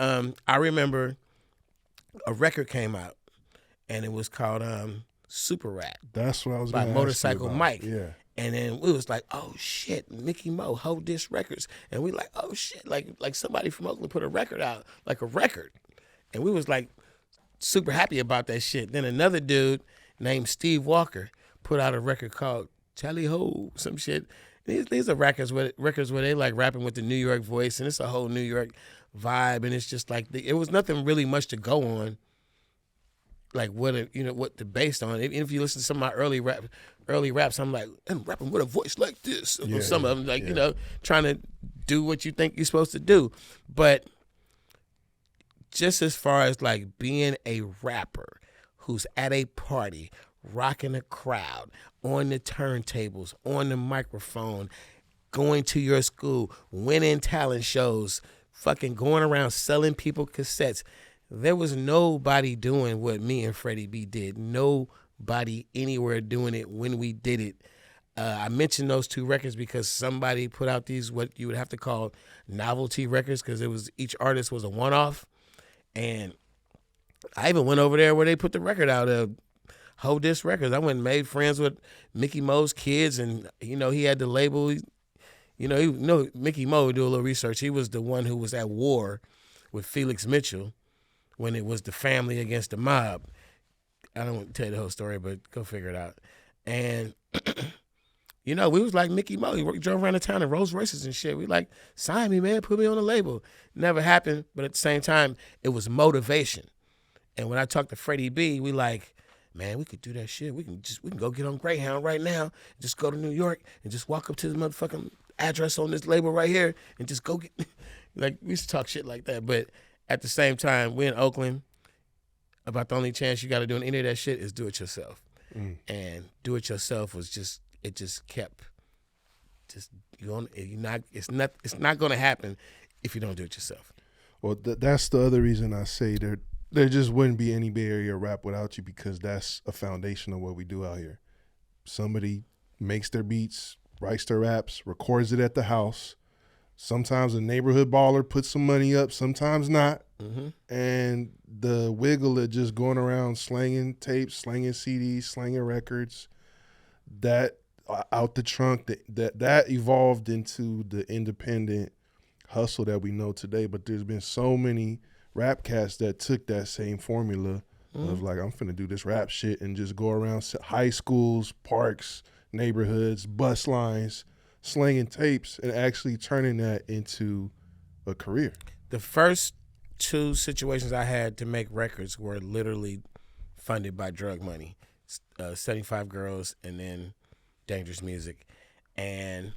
I remember a record came out, and it was called Super Rap. That's what I was by going to Motorcycle Mike. Yeah. And then we was like, oh shit, Mickey Mo, Hold This Records. And we like, oh shit, like somebody from Oakland put a record out, like a record. And we was like super happy about that shit. Then another dude named Steve Walker put out a record called Tally Ho, some shit. These are records where they like rapping with the New York voice, and it's a whole New York vibe, and it's just like it was nothing really much to go on. Like what the based on. Even if you listen to some of my early raps, I'm like, I'm rapping with a voice like this. Or some of them, like trying to do what you think you're supposed to do. But just as far as like being a rapper who's at a party, rocking a crowd, on the turntables, on the microphone, going to your school, winning talent shows, fucking going around selling people cassettes. There was nobody doing what me and Freddie B did. Nobody anywhere doing it when we did it. I mentioned those two records because somebody put out these, what you would have to call novelty records, because it was each artist was a one-off. And I even went over there where they put the record out of Hold This Records. I went and made friends with Mickey Mo's kids, and he had the label. Mickey Mo would do a little research. He was the one who was at war with Felix Mitchell when it was the family against the mob. I don't want to tell you the whole story, but go figure it out. And we was like Mickey Mo. He drove around the town in Rolls Royces and shit. We like, sign me, man, put me on the label. Never happened, but at the same time, it was motivation. And when I talked to Freddie B, we like, man, we could do that shit. We can go get on Greyhound right now, just go to New York and just walk up to the motherfucking address on this label right here and just go get, like, we used to talk shit like that. But at the same time, we in Oakland, about the only chance you got to do any of that shit is do it yourself. And do it yourself was just, it just kept, just, it's not going to happen if you don't do it yourself. Well, that's the other reason I say there just wouldn't be any Bay Area rap without you, because that's a foundation of what we do out here. Somebody makes their beats, writes their raps, records it at the house. Sometimes a neighborhood baller puts some money up, sometimes not. And the wiggle of just going around slanging tapes, slanging CDs, slanging records, that out the trunk, that evolved into the independent hustle that we know today. But there's been so many rap cats that took that same formula of like, I'm finna do this rap shit and just go around high schools, parks, neighborhoods, bus lines, slinging tapes and actually turning that into a career. The first two situations I had to make records were literally funded by drug money, 75 Girls and then Dangerous Music. And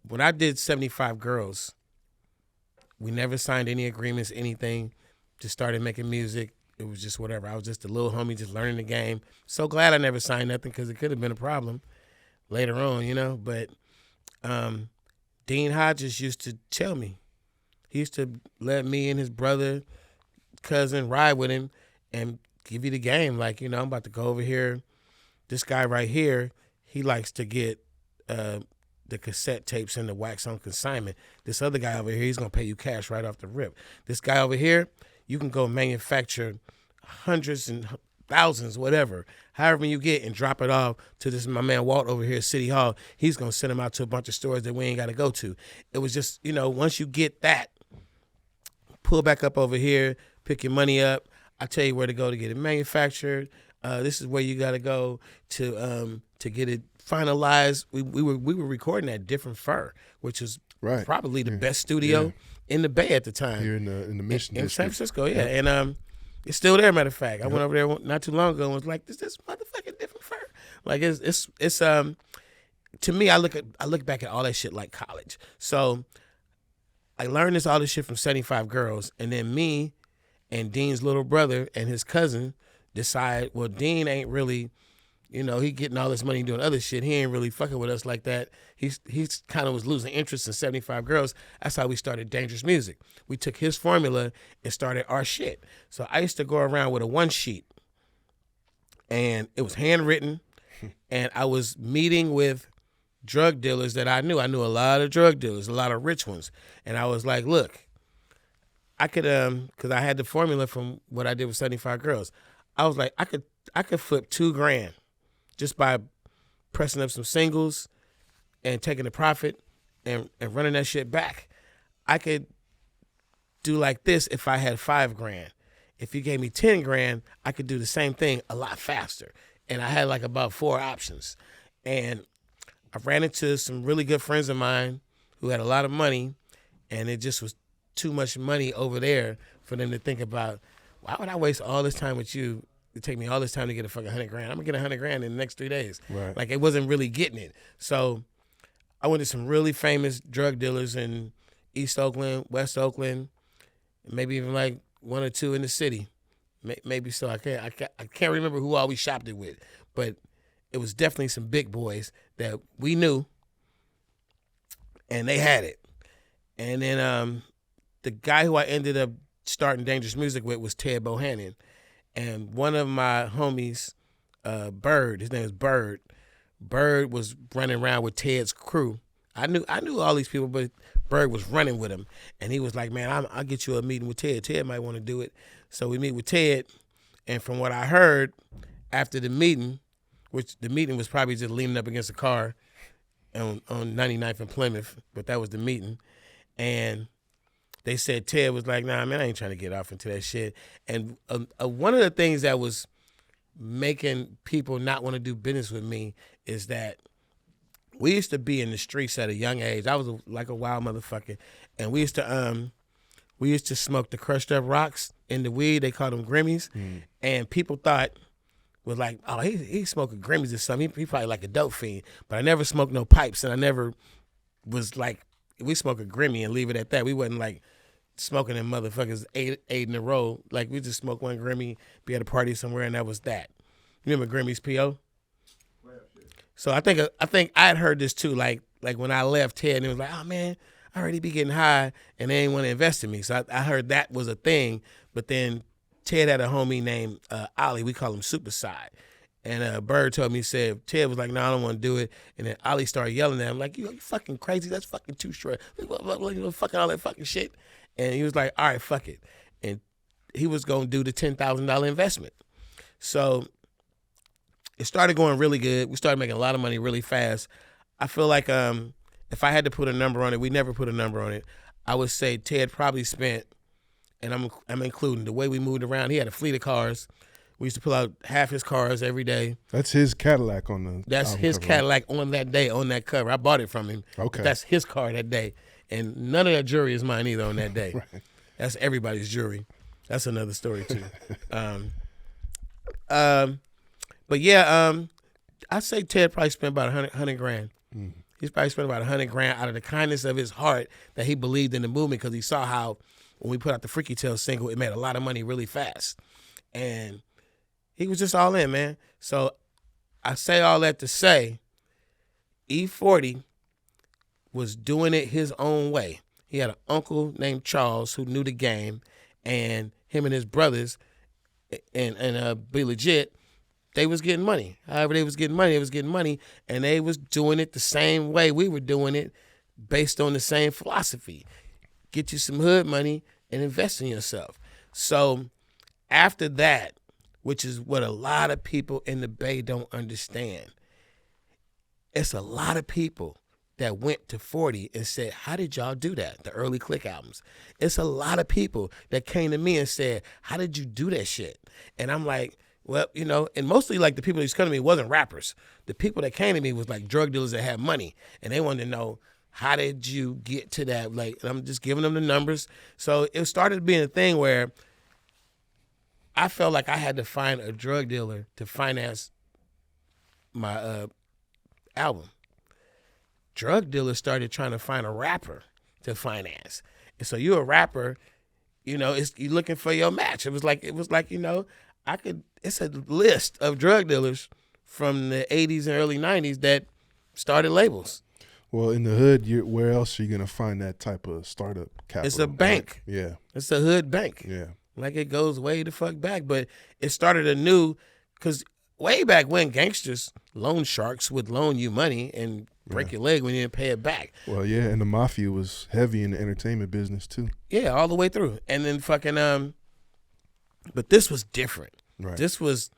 when I did 75 Girls, we never signed any agreements, anything, just started making music. It was just whatever. I was just a little homie just learning the game. So glad I never signed nothing, because it could have been a problem later on, But Dean Hodges used to tell me. He used to let me and his brother, cousin, ride with him and give you the game. Like, I'm about to go over here. This guy right here, he likes to get the cassette tapes and the wax on consignment. This other guy over here, he's going to pay you cash right off the rip. This guy over here, you can go manufacture hundreds and thousands, whatever, however you get, and drop it off to this my man Walt over here at City Hall. He's gonna send them out to a bunch of stores that we ain't gotta go to. It was just, once you get that, pull back up over here, pick your money up. I tell you where to go to get it manufactured. This is where you gotta go to get it finalized. We were recording at Different Fur, which is probably the best studio in the Bay at the time. Here in the Mission in San District. Francisco, yeah. And it's still there, matter of fact. I went over there not too long ago and was like, this motherfucking Different Fur. Like it's to me, I look back at all that shit like college. So I learned all this shit from 75 Girls, and then me and Dean's little brother and his cousin decide, well, Dean ain't really, he getting all this money doing other shit. He ain't really fucking with us like that. He's kind of was losing interest in 75 Girls. That's how we started Dangerous Music. We took his formula and started our shit. So I used to go around with a one sheet, and it was handwritten, and I was meeting with drug dealers that I knew. I knew a lot of drug dealers, a lot of rich ones. And I was like, look, I could, because I had the formula from what I did with 75 Girls. I was like, I could flip $2,000 just by pressing up some singles and taking the profit and running that shit back. I could do like this if I had $5,000. If you gave me $10,000, I could do the same thing a lot faster. And I had like about 4 options. And I ran into some really good friends of mine who had a lot of money, and it just was too much money over there for them to think about, why would I waste all this time with you? It take me all this time to get a fucking $100,000. I'm gonna get $100,000 in the next 3 days. Right. Like, it wasn't really getting it. So I went to some really famous drug dealers in East Oakland, West Oakland, maybe even like 1 or 2 in the city. Maybe so. I can't remember who all we shopped it with, but it was definitely some big boys that we knew, and they had it. And then the guy who I ended up starting Dangerous Music with was Ted Bohannon. And one of my homies, Bird, his name is Bird. Bird was running around with Ted's crew. I knew all these people, but Bird was running with him. And he was like, man, I'll get you a meeting with Ted. Ted might want to do it. So we meet with Ted. And from what I heard after the meeting, which the meeting was probably just leaning up against a car on 99th and Plymouth, but that was the meeting. And they said Ted was like, nah, man, I ain't trying to get off into that shit. And one of the things that was making people not want to do business with me is that we used to be in the streets at a young age. I was like a wild motherfucker. And we used to smoke the crushed up rocks in the weed. They called them Grimmies. And people thought, was like, oh, he's smoking Grimmies or something. He probably like a dope fiend. But I never smoked no pipes, and I never was like, we smoke a Grimmy and leave it at that. We wasn't like smoking them motherfuckers eight in a row. Like, we just smoked one Grimmy, be at a party somewhere, and that was that. You remember Grimmy's P.O.? So I think I had heard this too. Like when I left Ted, and it was like, oh man, I already be getting high, and they ain't want to invest in me. So I heard that was a thing. But then Ted had a homie named Ollie. We call him Superside. And Bird told me, said, Ted was like, no, I don't want to do it. And then Ollie started yelling at him, like, you fucking crazy. That's fucking too short. Fucking all that fucking shit. And he was like, all right, fuck it. And he was going to do the $10,000 investment. So it started going really good. We started making a lot of money really fast. I feel like if I had to put a number on it, we never put a number on it, I would say Ted probably spent, and I'm including the way we moved around. He had a fleet of cars. We used to pull out half his cars every day. That's his Cadillac on the That's his cover. Cadillac on that day, on that cover. I bought it from him. Okay. That's his car that day. And none of that jewelry is mine either on that day. Right. That's everybody's jewelry. That's another story too. But yeah, I say Ted probably spent about $100,000. He's probably spent about $100,000 out of the kindness of his heart that he believed in the movement, because he saw how when we put out the Freaky Tale single, it made a lot of money really fast. And he was just all in, man. So I say all that to say E-40 was doing it his own way. He had an uncle named Charles who knew the game, and him and his brothers and Be Legit, they was getting money. However they was getting money, and they was doing it the same way we were doing it, based on the same philosophy. Get you some hood money and invest in yourself. So after that, which is what a lot of people in the Bay don't understand. It's a lot of people that went to 40 and said, how did y'all do that? The early Click albums. It's a lot of people that came to me and said, how did you do that shit? And I'm like, well, you know, and mostly like the people that used to come to me wasn't rappers. The people that came to me was like drug dealers that had money, and they wanted to know, how did you get to that? Like, and I'm just giving them the numbers. So it started being a thing where I felt like I had to find a drug dealer to finance my album. Drug dealers started trying to find a rapper to finance. And so you're a rapper, you know, you're looking for your match. It was like, you know, it's a list of drug dealers from the 80s and early 90s that started labels. Well, in the hood, where else are you going to find that type of startup capital? It's a bank. Right? Yeah. It's a hood bank. Yeah. Like it goes way the fuck back. But it started anew because way back when gangsters, loan sharks would loan you money and break your leg when you didn't pay it back. Well, yeah, and the mafia was heavy in the entertainment business too. Yeah, all the way through. And then fucking, but this was different. Right. This was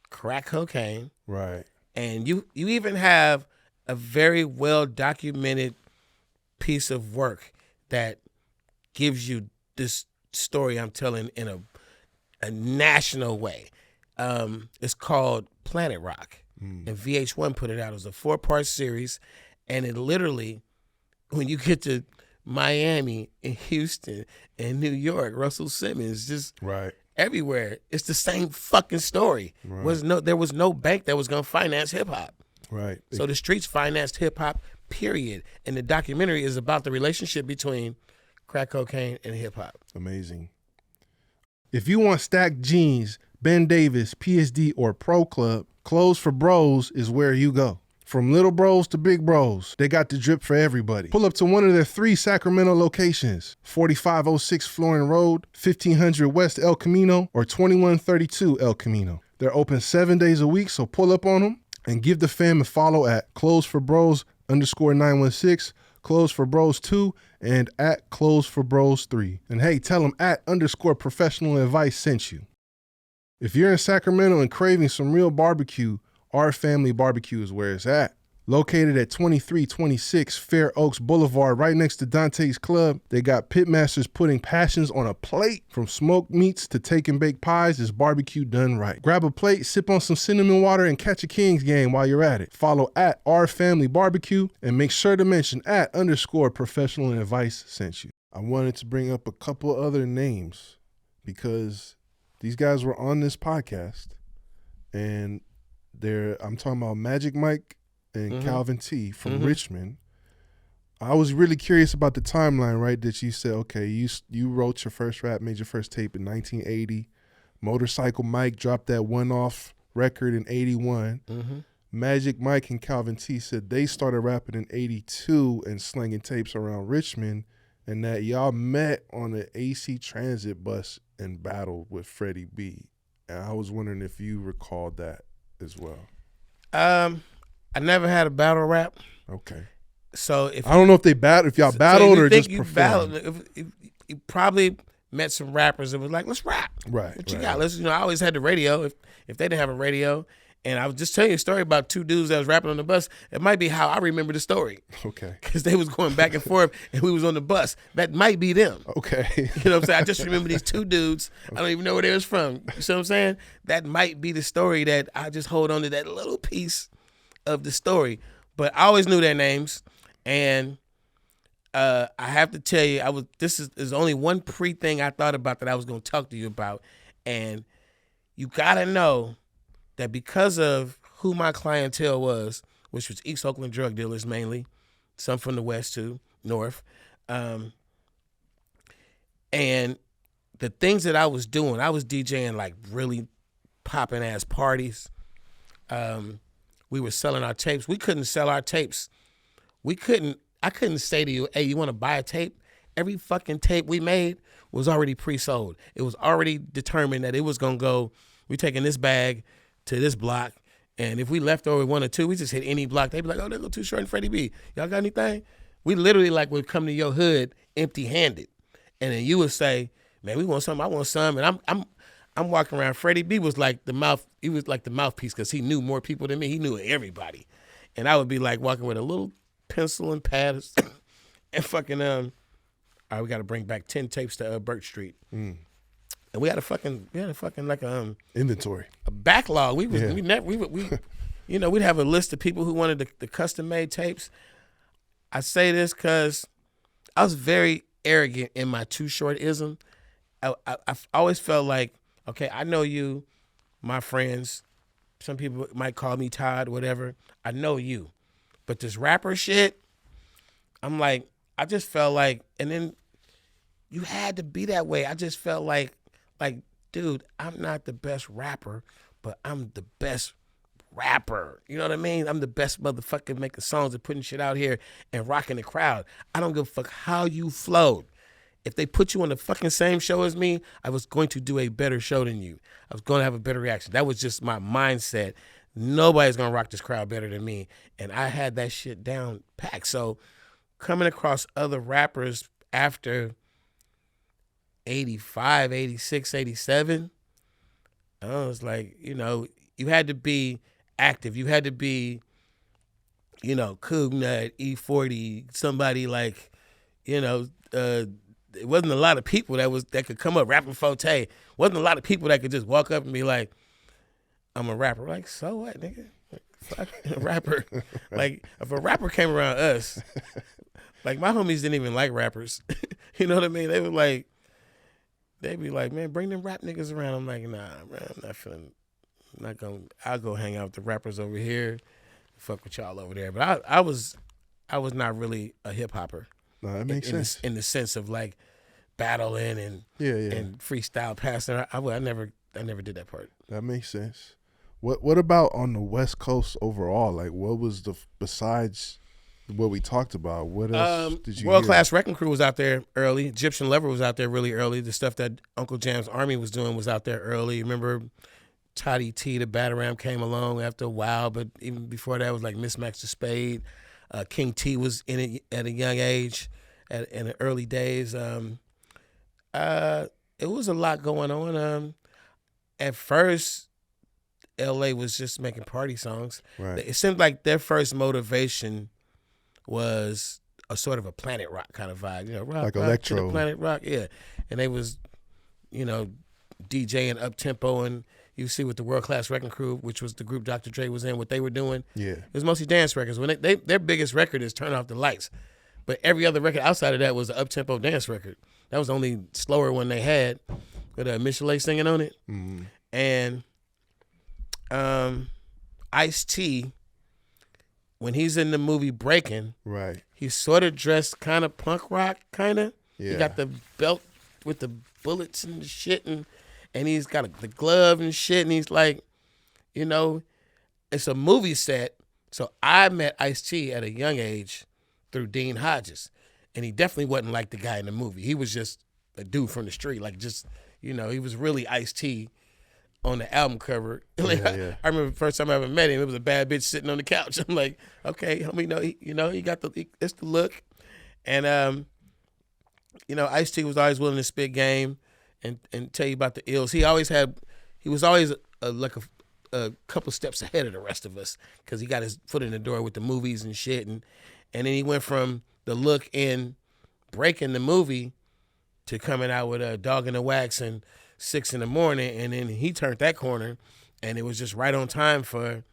crack cocaine. Right. And you even have a very well documented piece of work that gives you this story I'm telling in a national way. It's called Planet Rock. And VH1 put it out. It was a 4-part series. And it literally, when you get to Miami and Houston and New York, Russell Simmons, just everywhere, it's the same fucking story. Right. There was no bank that was going to finance hip-hop. Right. So the streets financed hip-hop, period. And the documentary is about the relationship between crack cocaine and hip-hop. Amazing. If you want stacked jeans, Ben Davis, PSD, or Pro Club, Clothes for Bros is where you go. From little bros to big bros, they got the drip for everybody. Pull up to one of their 3 Sacramento locations, 4506 Florin Road, 1500 West El Camino, or 2132 El Camino. They're open 7 days a week, so pull up on them and give the fam a follow at Clothes for Bros _916, Clothes for Bros 2, and at Clothes for Bros 3. And hey, tell them at _professional advice sent you. If you're in Sacramento and craving some real barbecue, Our Family Barbecue is where it's at. Located at 2326 Fair Oaks Boulevard, right next to Dante's Club, they got pitmasters putting passions on a plate. From smoked meats to take and bake pies, it's barbecue done right. Grab a plate, sip on some cinnamon water, and catch a Kings game while you're at it. Follow at Our Family Barbecue and make sure to mention at _professional advice sent you. I wanted to bring up a couple other names because these guys were on this podcast, and I'm talking about Magic Mike and Calvin T from Richmond. I was really curious about the timeline, right? That you said, okay, you wrote your first rap, made your first tape in 1980. Motorcycle Mike dropped that one-off record in 81. Magic Mike and Calvin T said they started rapping in 82 and slinging tapes around Richmond, and that y'all met on the AC Transit bus and battled with Freddie B. And I was wondering if you recalled that as well. I never had a battle rap. Okay. So if I don't know if y'all battled or just performed. You probably met some rappers that was like, let's rap. Right. What you got? Let's, I always had the radio. If they didn't have a radio, and I was just telling you a story about 2 dudes that was rapping on the bus. It might be how I remember the story. Okay. Because they was going back and forth, and we was on the bus. That might be them. Okay. You know what I'm saying? I just remember these 2 dudes. I don't even know where they was from. You see what I'm saying? That might be the story that I just hold on to, that little piece of the story. But I always knew their names, and I have to tell you, there's only one thing I thought about that I was going to talk to you about, and you gotta know that because of who my clientele was, which was East Oakland drug dealers mainly, some from the West too, North, and the things that I was doing, I was DJing like really popping ass parties. We were selling our tapes. We couldn't sell our tapes. I couldn't say to you, hey, you want to buy a tape? Every fucking tape we made was already pre-sold. It was already determined that it was going to go, we taking this bag to this block, and if we left over 1 or 2, we just hit any block. They'd be like, oh, they go Too Short and Freddie B. Y'all got anything? We literally would come to your hood empty-handed, and then you would say, man, we want something, I want some, and I'm walking around. Freddie B was like the mouth. He was like the mouthpiece because he knew more people than me. He knew everybody, and I would be like walking with a little pencil and pad and fucking all right, we got to bring back 10 tapes to Birch Street, and we had a fucking like inventory, a backlog. We you know, we'd have a list of people who wanted the custom made tapes. I say this because I was very arrogant in my Too Short-ism. I've always felt like, okay, I know you, my friends. Some people might call me Todd, whatever. I know you. But this rapper shit, I'm like, I just felt like, and then you had to be that way. I just felt like, dude, I'm not the best rapper, but I'm the best rapper. You know what I mean? I'm the best motherfucker making songs and putting shit out here and rocking the crowd. I don't give a fuck how you flowed. If they put you on the fucking same show as me, I was going to do a better show than you. I was going to have a better reaction. That was just my mindset. Nobody's going to rock this crowd better than me. And I had that shit down packed. So coming across other rappers after 85, 86, 87, I was like, you know, you had to be active. You had to be, you know, Coog Nut, E-40, somebody like, you know, it wasn't a lot of people that could come up rapping Forte. Wasn't a lot of people that could just walk up and be like, I'm a rapper. Like, so what, nigga? Fuck a rapper. Like, if a rapper came around us, like my homies didn't even like rappers. You know what I mean? They'd be like, man, bring them rap niggas around. I'm like, nah, man, I'm not feeling, I'll go hang out with the rappers over here, fuck with y'all over there. But I was not really a hip hopper. No, that makes sense. In the sense of like battling and and freestyle passing. I never did that part. That makes sense. What about on the West Coast overall? Like, what was besides what we talked about? What else did you World Class Wrecking Crew was out there early. Egyptian Lover was out there really early. The stuff that Uncle Jam's Army was doing was out there early. Remember, Toddy T, the Bataram came along after a while, but even before that was like Mismatch the Spade. King T was in it at a young age, in the early days. It was a lot going on. At first, L.A. was just making party songs. Right. It seemed like their first motivation was a sort of a Planet Rock kind of vibe, you know, rock, like rock electro, to the Planet Rock, yeah. And they was, you know, DJing up tempo, and you see with the World Class Wrecking Crew, which was the group Dr. Dre was in, what they were doing. Yeah, it was mostly dance records. When their biggest record is Turn Off the Lights, but every other record outside of that was an up tempo dance record. That was the only slower one they had, with Michelet singing on it. Mm-hmm. And Ice-T, when he's in the movie Breaking, right, he's sort of dressed kind of punk rock, kind of. Yeah. He got the belt with the bullets and the shit, and he's got the glove and shit, and he's like, you know, it's a movie set. So I met Ice-T at a young age through Dean Hodges, and he definitely wasn't like the guy in the movie. He was just a dude from the street, like just, you know, he was really Ice-T on the album cover. Like, yeah. I remember the first time I ever met him, it was a bad bitch sitting on the couch. I'm like, okay, homie, he got it's the look. And, you know, Ice-T was always willing to spit game and tell you about the ills. He was always like a couple steps ahead of the rest of us because he got his foot in the door with the movies and shit. And then he went from the look in Breaking the movie to coming out with a Dog in the Wax and 6 in the Morning, and then he turned that corner, and it was just right on time for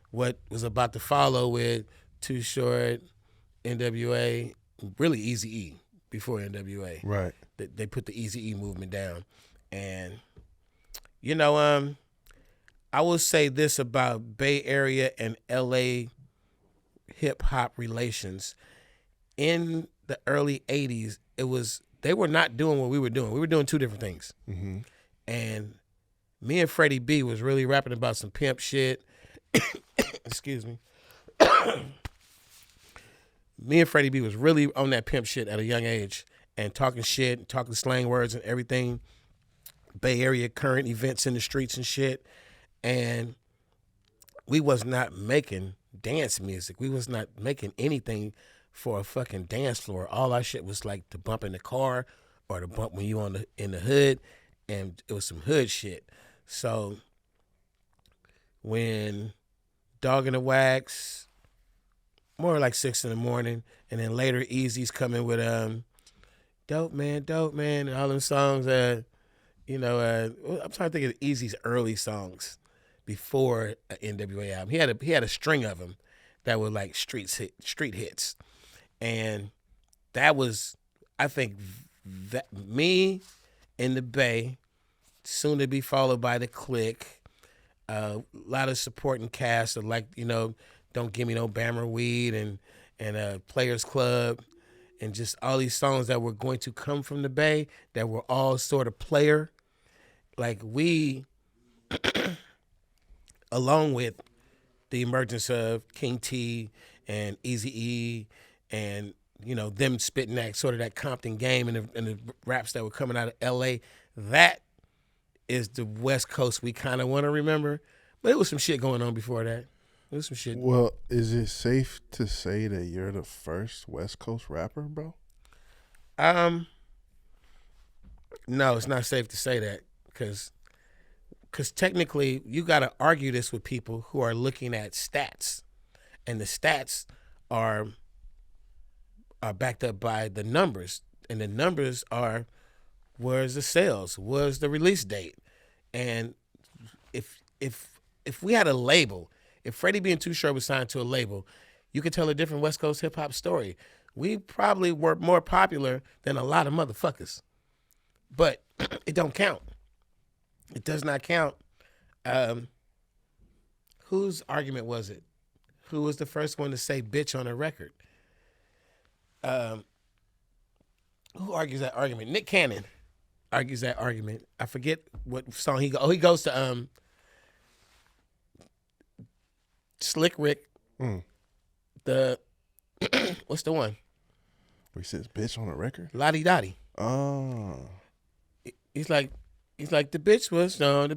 what was about to follow with Too Short, NWA, really Eazy-E before NWA. Right. They put the Eazy-E movement down. And, you know, I will say this about Bay Area and LA hip-hop relations. In the early 80s, they were not doing what we were doing. We were doing two different things. Mm-hmm. And me and Freddie B was really rapping about some pimp shit. Excuse me. Me and Freddie B was really on that pimp shit at a young age and talking shit, talking slang words and everything. Bay Area current events in the streets and shit. And we was not making dance music. We was not making anything for a fucking dance floor. All our shit was like to bump in the car or to bump when you in the hood. and it was some hood shit. So when Dog in the Wax, more like 6 in the morning, and then later Easy's coming with Dope Man, and all them songs. I'm trying to think of Easy's early songs before NWA album. He had a string of them that were like street hits, and that was, I think, that me in the Bay, soon to be followed by the Click. A lot of supporting cast of Don't Give Me No Bammer Weed and Players Club, and just all these songs that were going to come from the Bay that were all sort of player. Like we, along with the emergence of King T and Eazy-E and, them spitting that sort of that Compton game and the raps that were coming out of L.A., that is the West Coast we kind of want to remember. But it was some shit going on before that. It was some shit. Well, is it safe to say that you're the first West Coast rapper, bro? No, it's not safe to say that because technically you got to argue this with people who are looking at stats, and the stats are backed up by the numbers, and the numbers are where's the sales, where's the release date, and if we had a label, if Freddie B and Too Short was signed to a label, you could tell a different West Coast hip hop story. We probably were more popular than a lot of motherfuckers. But it don't count. It does not count. Whose argument was it? Who was the first one to say bitch on a record? Who argues that argument? Nick Cannon argues that argument. I forget what song he goes. Oh, he goes to Slick Rick. The what's the one? Where he says bitch on a record? Lottie Dottie. Oh. He's like the bitch was on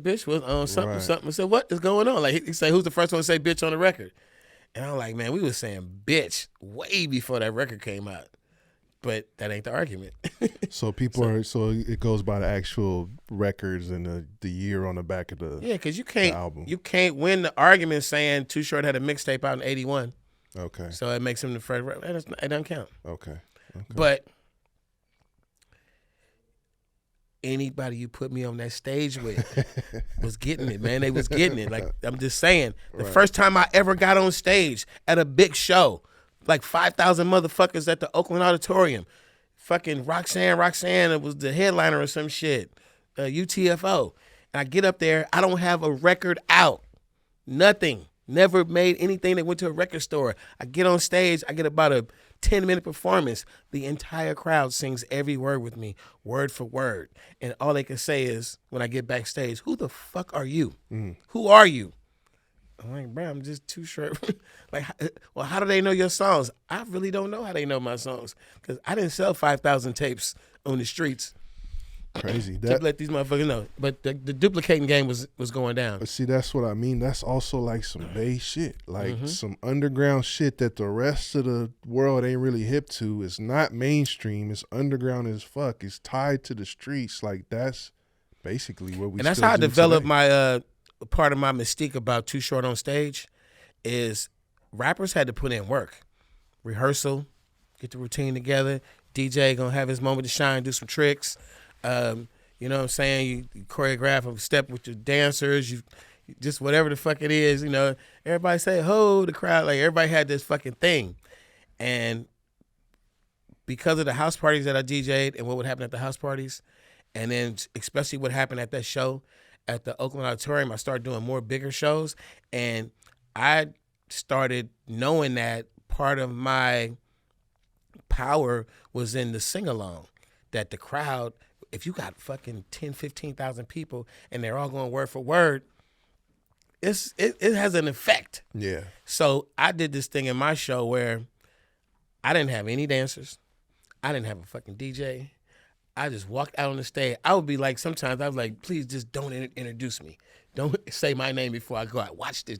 something, Right. something. I said, what is going on? Like he say, who's the first one to say bitch on the record? And I'm like, man, we was saying bitch way before that record came out. But that ain't the argument. So it goes by the actual records and the year on the back of the because you album. can't win the argument saying Too Short had a mixtape out in 81. Okay. So it makes him the first. It doesn't count. Okay. But anybody you put me on that stage with was getting it, man. They was getting it. Like, I'm just saying, the first time I ever got on stage at a big show, like 5,000 motherfuckers at the Oakland Auditorium, fucking Roxanne, it was the headliner or some shit, UTFO. And I get up there, I don't have a record out, nothing. Never made anything that went to a record store. I get on stage, I get about a 10-minute performance. The entire crowd sings every word with me, word for word. And all they can say is, when I get backstage, who the fuck are you? Who are you? I'm like, bro, I'm just Too Short. Like, well, how do they know your songs? I really don't know how they know my songs because I didn't sell 5,000 tapes on the streets. Crazy. To let these motherfuckers know. But the duplicating game was going down. But see, that's what I mean. That's also like some Bay shit. Like some underground shit that the rest of the world ain't really hip to. It's not mainstream. It's underground as fuck. It's tied to the streets. Like, that's basically what we And that's still how I do developed today. my part of my mystique about Too Short on stage is rappers had to put in work. Rehearsal, get the routine together. DJ gonna have his moment to shine, do some tricks. You know what I'm saying? You choreograph a step with your dancers, you just whatever the fuck it is, everybody say, ho, the crowd, like everybody had this fucking thing. And because of the house parties that I DJ'd and what would happen at the house parties, and then especially what happened at that show at the Oakland Auditorium, I started doing more bigger shows, and I started knowing that part of my power was in the sing-along, that the crowd, if you got fucking 10, 15,000 people and they're all going word for word, it has an effect. Yeah. So I did this thing in my show where I didn't have any dancers. I didn't have a fucking DJ. I just walked out on the stage. I would be like, sometimes I was like, please just don't introduce me. Don't say my name before I go out. Watch this.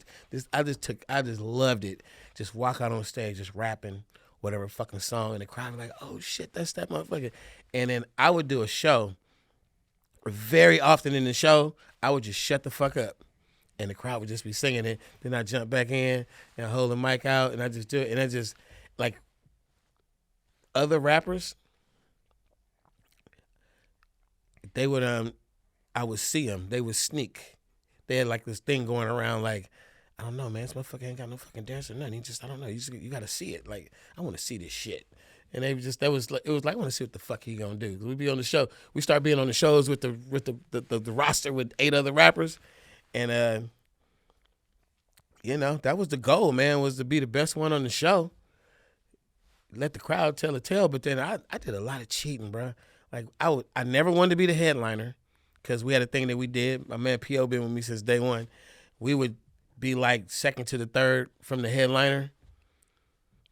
I just loved it. Just walk out on stage, just rapping whatever fucking song, and the crowd was like, oh shit, that's that motherfucker. And then I would do a show very often in the show, I would just shut the fuck up. And the crowd would just be singing it. Then I jump back in and I hold the mic out and I just do it. And I just, like, other rappers, they would, I would see them. They would sneak. They had like this thing going around like, I don't know, man, this motherfucker ain't got no fucking dance or nothing. He just, I don't know, you got to see it. Like, I want to see this shit. And they just, it was like, I want to see what the fuck he gonna do. We'd be on the show. We start being on the shows with the roster with 8 other rappers. And, you know, that was the goal, man, was to be the best one on the show. Let the crowd tell a tale. But then I did a lot of cheating, bro. Like, I never wanted to be the headliner because we had a thing that we did. My man P.O. been with me since day one. We would be like second to the third from the headliner,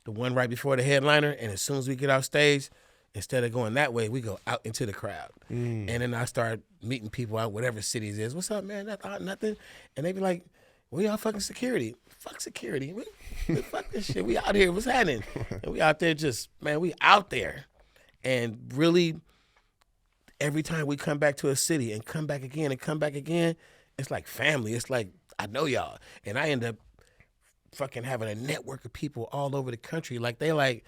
the one right before the headliner. And as soon as we get off stage, instead of going that way, we go out into the crowd. And then I start meeting people out, whatever cities is. What's up, man? Nothing. And they be like, we all fucking security. Fuck security. Fuck this shit. We out here. What's happening? And we out there just, man, we out there. And really, every time we come back to a city and come back again and come back again, it's like family. It's like, I know y'all. And I end up fucking having a network of people all over the country. Like, they like,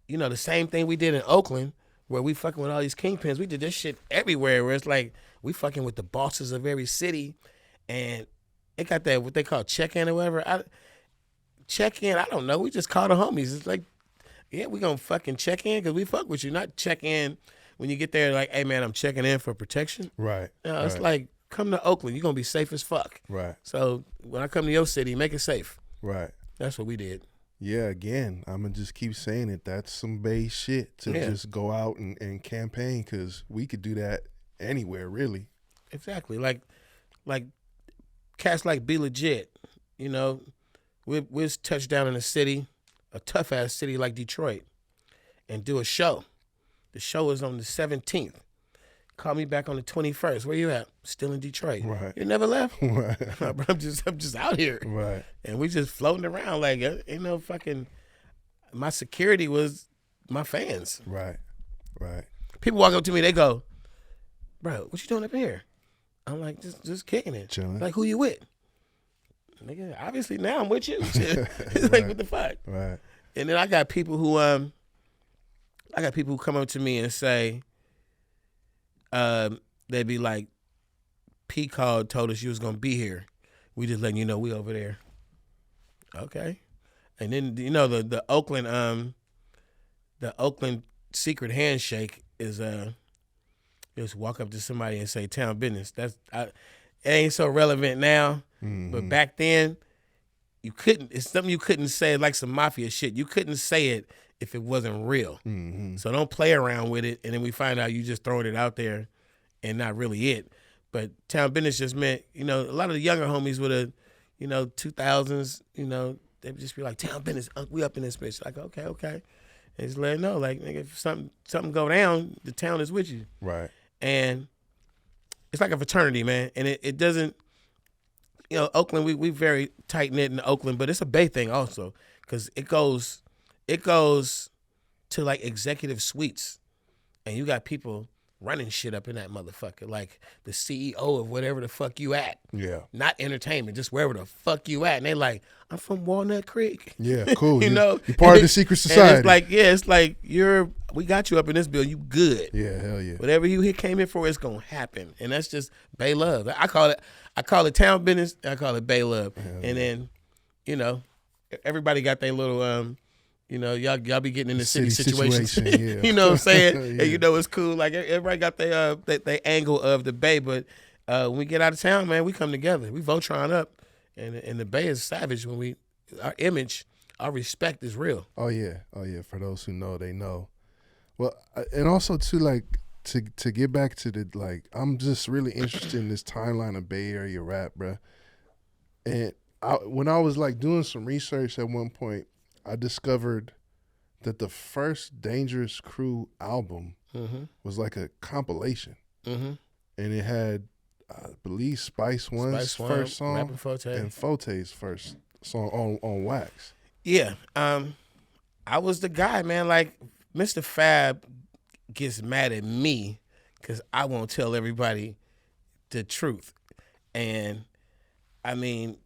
you know, the same thing we did in Oakland where we fucking with all these kingpins. We did this shit everywhere where it's like we fucking with the bosses of every city. And it got that, what they call check-in or whatever. Check-in, I don't know. We just call the homies. It's like, yeah, we gonna fucking check in because we fuck with you. Not check in when you get there like, hey, man, I'm checking in for protection. Right. No, it's like, come to Oakland. You're going to be safe as fuck. Right. So when I come to your city, make it safe. Right. That's what we did. Yeah, again, I'm going to just keep saying it. That's some Bay shit to just go out and campaign because we could do that anywhere, really. Exactly. Like cats like Be Legit, you know, we'll touch down in a city, a tough-ass city like Detroit, and do a show. The show is on the 17th. Call me back on the 21st. Where you at? Still in Detroit. Right. You never left? Right. I'm just out here. Right. And we just floating around like, ain't no fucking, my security was my fans. Right. Right. People walk up to me, they go, bro, what you doing up here? I'm like, just kicking it. Chilling. Like, who you with? Nigga, obviously now I'm with you. It's like, what the fuck? Right. And then I got people who come up to me and say, they'd be like, P called, told us you was gonna be here. We just letting you know we over there. Okay. And then, you know, the Oakland secret handshake is just walk up to somebody and say town business. It ain't so relevant now, but back then it's something you couldn't say, like some mafia shit. You couldn't say it if it wasn't real. So don't play around with it, and then we find out you just throwing it out there and not really it. But town business just meant, you know, a lot of the younger homies would have, you know, 2000s, you know, they'd just be like, town business, we up in this bitch. Like, okay. And just let it know, like, nigga, if something go down, the town is with you. Right. And it's like a fraternity, man. And it doesn't, you know, Oakland, we very tight-knit in Oakland, but it's a Bay thing also, because it goes to like executive suites, and you got people running shit up in that motherfucker, like the CEO of whatever the fuck you at. Yeah. Not entertainment, just wherever the fuck you at. And they like, I'm from Walnut Creek. Yeah, cool. you know, you're part of the secret society. And it's like we got you up in this building. You good. Yeah, hell yeah. Whatever you came in for, it's gonna happen, and that's just Bay love. I call it town business. I call it Bay love. Hell and then, you know, everybody got their little you know, y'all be getting in the city situations. Yeah. You know what I'm saying? Yeah. And you know it's cool. Like everybody got their angle of the Bay, but when we get out of town, man, we come together. We Voltron up, and the Bay is savage. When our image, our respect is real. Oh yeah. For those who know, they know. Well, and also too, like to get back to the, like, I'm just really interested in this timeline of Bay Area rap, bruh. And when I was like doing some research at one point, I discovered that the first Dangerous Crew album was like a compilation. And it had, I believe, Spice One's first song and Fote's first song on Wax. Yeah. I was the guy, man. Like, Mr. Fab gets mad at me because I won't tell everybody the truth. And I mean,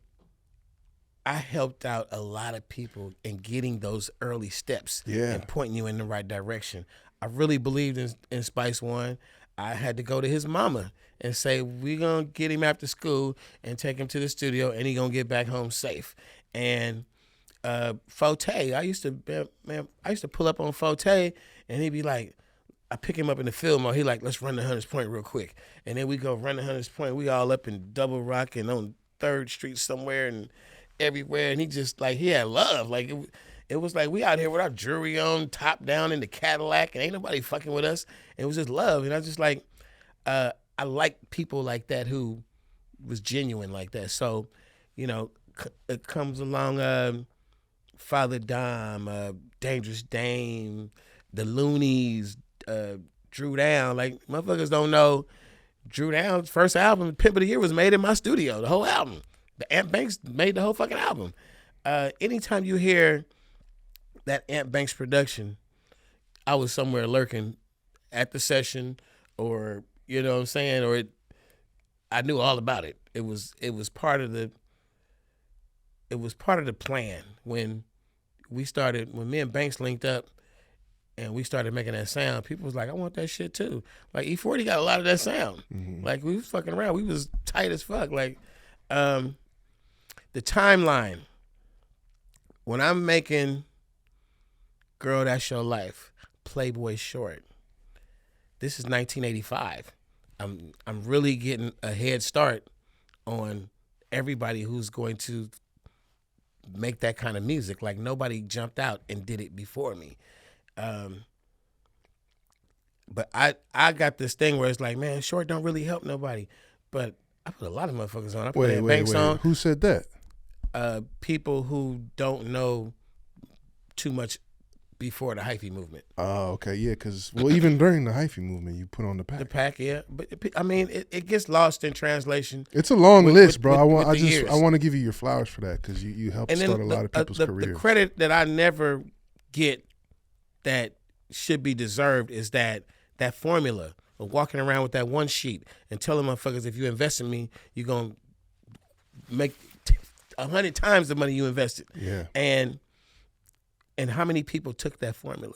I helped out a lot of people in getting those early steps and pointing you in the right direction. I really believed in Spice One. I had to go to his mama and say, we're going to get him after school and take him to the studio, and he going to get back home safe. And Forte, I used to pull up on Forte, and he'd be like, I pick him up in the field mode. He like, let's run to Hunters Point real quick. And then we go run to Hunters Point. We all up in Double Rock and on 3rd Street somewhere and everywhere. And he just like, he had love. Like it was like we out here with our jewelry on, top down in the Cadillac, and ain't nobody fucking with us. It was just love. And I just like, I like people like that who was genuine like that. So, you know, it comes along Father Dom, Dangerous Dame, the Luniz, Drew Down. Like, motherfuckers don't know Drew Down's first album, Pimp of the Year, was made in my studio, the whole album. The Ant Banks made the whole fucking album. Anytime you hear that Ant Banks production, I was somewhere lurking at the session, or, you know what I'm saying, or I knew all about it. It was part of the plan when me and Banks linked up and we started making that sound. People was like, I want that shit too. Like, E-40 got a lot of that sound. Mm-hmm. Like, we was fucking around. We was tight as fuck. Like, the timeline, when I'm making Girl, That's Your Life, Playboy Short, this is 1985. I'm really getting a head start on everybody who's going to make that kind of music. Like, nobody jumped out and did it before me. But I got this thing where it's like, man, Short don't really help nobody. But I put a lot of motherfuckers on. I put that Banks on. Who said that? People who don't know too much before the hyphy movement. Oh, okay, yeah, because, well, even during the hyphy movement, you put on the pack. The pack, yeah. But, I mean, it gets lost in translation. It's a long list, bro. I want to give you your flowers for that, because you helped start a lot of people's careers. The credit that I never get that should be deserved is that formula of walking around with that one sheet and telling motherfuckers, if you invest in me, you're going to make 100 times the money you invested. Yeah. And how many people took that formula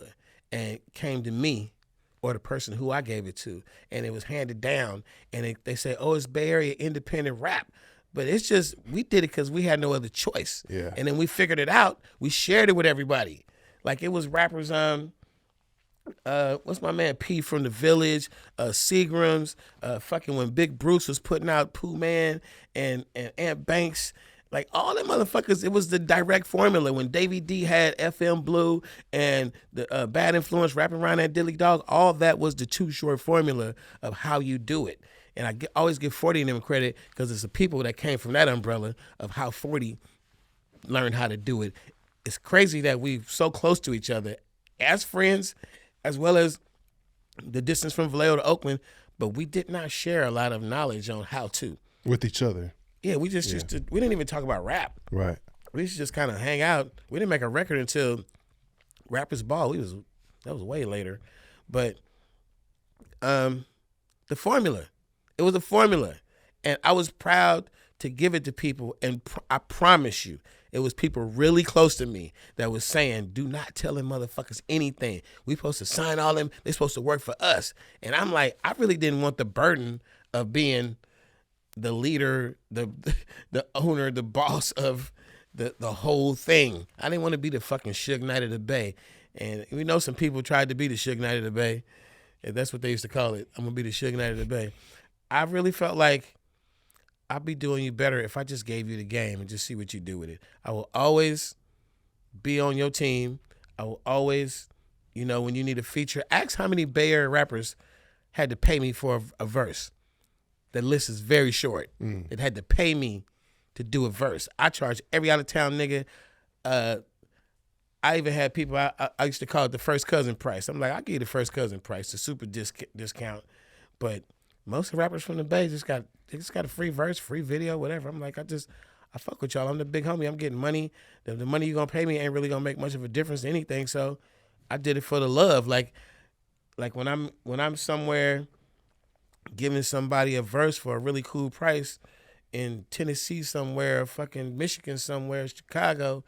and came to me or the person who I gave it to, and it was handed down, and they say, oh, it's Bay Area independent rap. But it's just, we did it because we had no other choice. Yeah. And then we figured it out. We shared it with everybody. Like, it was rappers, what's my man P from the Village, Seagrams, fucking when Big Bruce was putting out Pooh Man and Ant Banks. Like, all them motherfuckers, it was the direct formula. When Davey D had FM Blue and the Bad Influence rapping around that Dilly Dog, all that was the Too Short formula of how you do it. And I always give 40 and them credit because it's the people that came from that umbrella of how 40 learned how to do it. It's crazy that we're so close to each other as friends, as well as the distance from Vallejo to Oakland, but we did not share a lot of knowledge on how to. With each other. Yeah, we just used to, we didn't even talk about rap. Right. We used to just kind of hang out. We didn't make a record until Rappers Ball. That was way later. But the formula, it was a formula. And I was proud to give it to people. And I promise you, it was people really close to me that was saying, do not tell them motherfuckers anything. We supposed to sign all them. They're supposed to work for us. And I'm like, I really didn't want the burden of being the leader, the owner, the boss of the whole thing. I didn't want to be the fucking Suge Knight of the Bay. And we know some people tried to be the Suge Knight of the Bay. And that's what they used to call it. I'm going to be the Suge Knight of the Bay. I really felt like I'd be doing you better if I just gave you the game and just see what you do with it. I will always be on your team. I will always, you know, when you need a feature, ask how many Bay Area rappers had to pay me for a verse. The list is very short. It had to pay me to do a verse. I charge every out-of-town nigga. I even had people, I used to call it the first cousin price. I'm like, I'll give you the first cousin price, the super discount. But most rappers from the Bay just got a free verse, free video, whatever. I'm like, I fuck with y'all. I'm the big homie. I'm getting money. The money you're going to pay me ain't really going to make much of a difference to anything. So I did it for the love. Like when I'm somewhere giving somebody a verse for a really cool price in Tennessee somewhere, fucking Michigan somewhere, Chicago,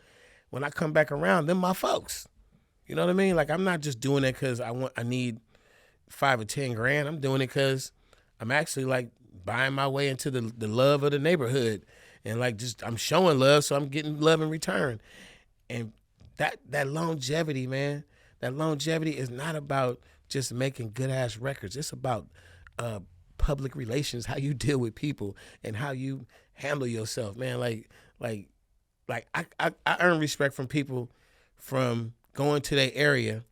when I come back around, them my folks. You know what I mean? Like, I'm not just doing it because I need $5 or $10 grand. I'm doing it because I'm actually like buying my way into the love of the neighborhood, and like just I'm showing love, so I'm getting love in return. And that longevity, man, that longevity is not about just making good ass records. It's about public relations, how you deal with people and how you handle yourself, man. Like I earn respect from people from going to their area,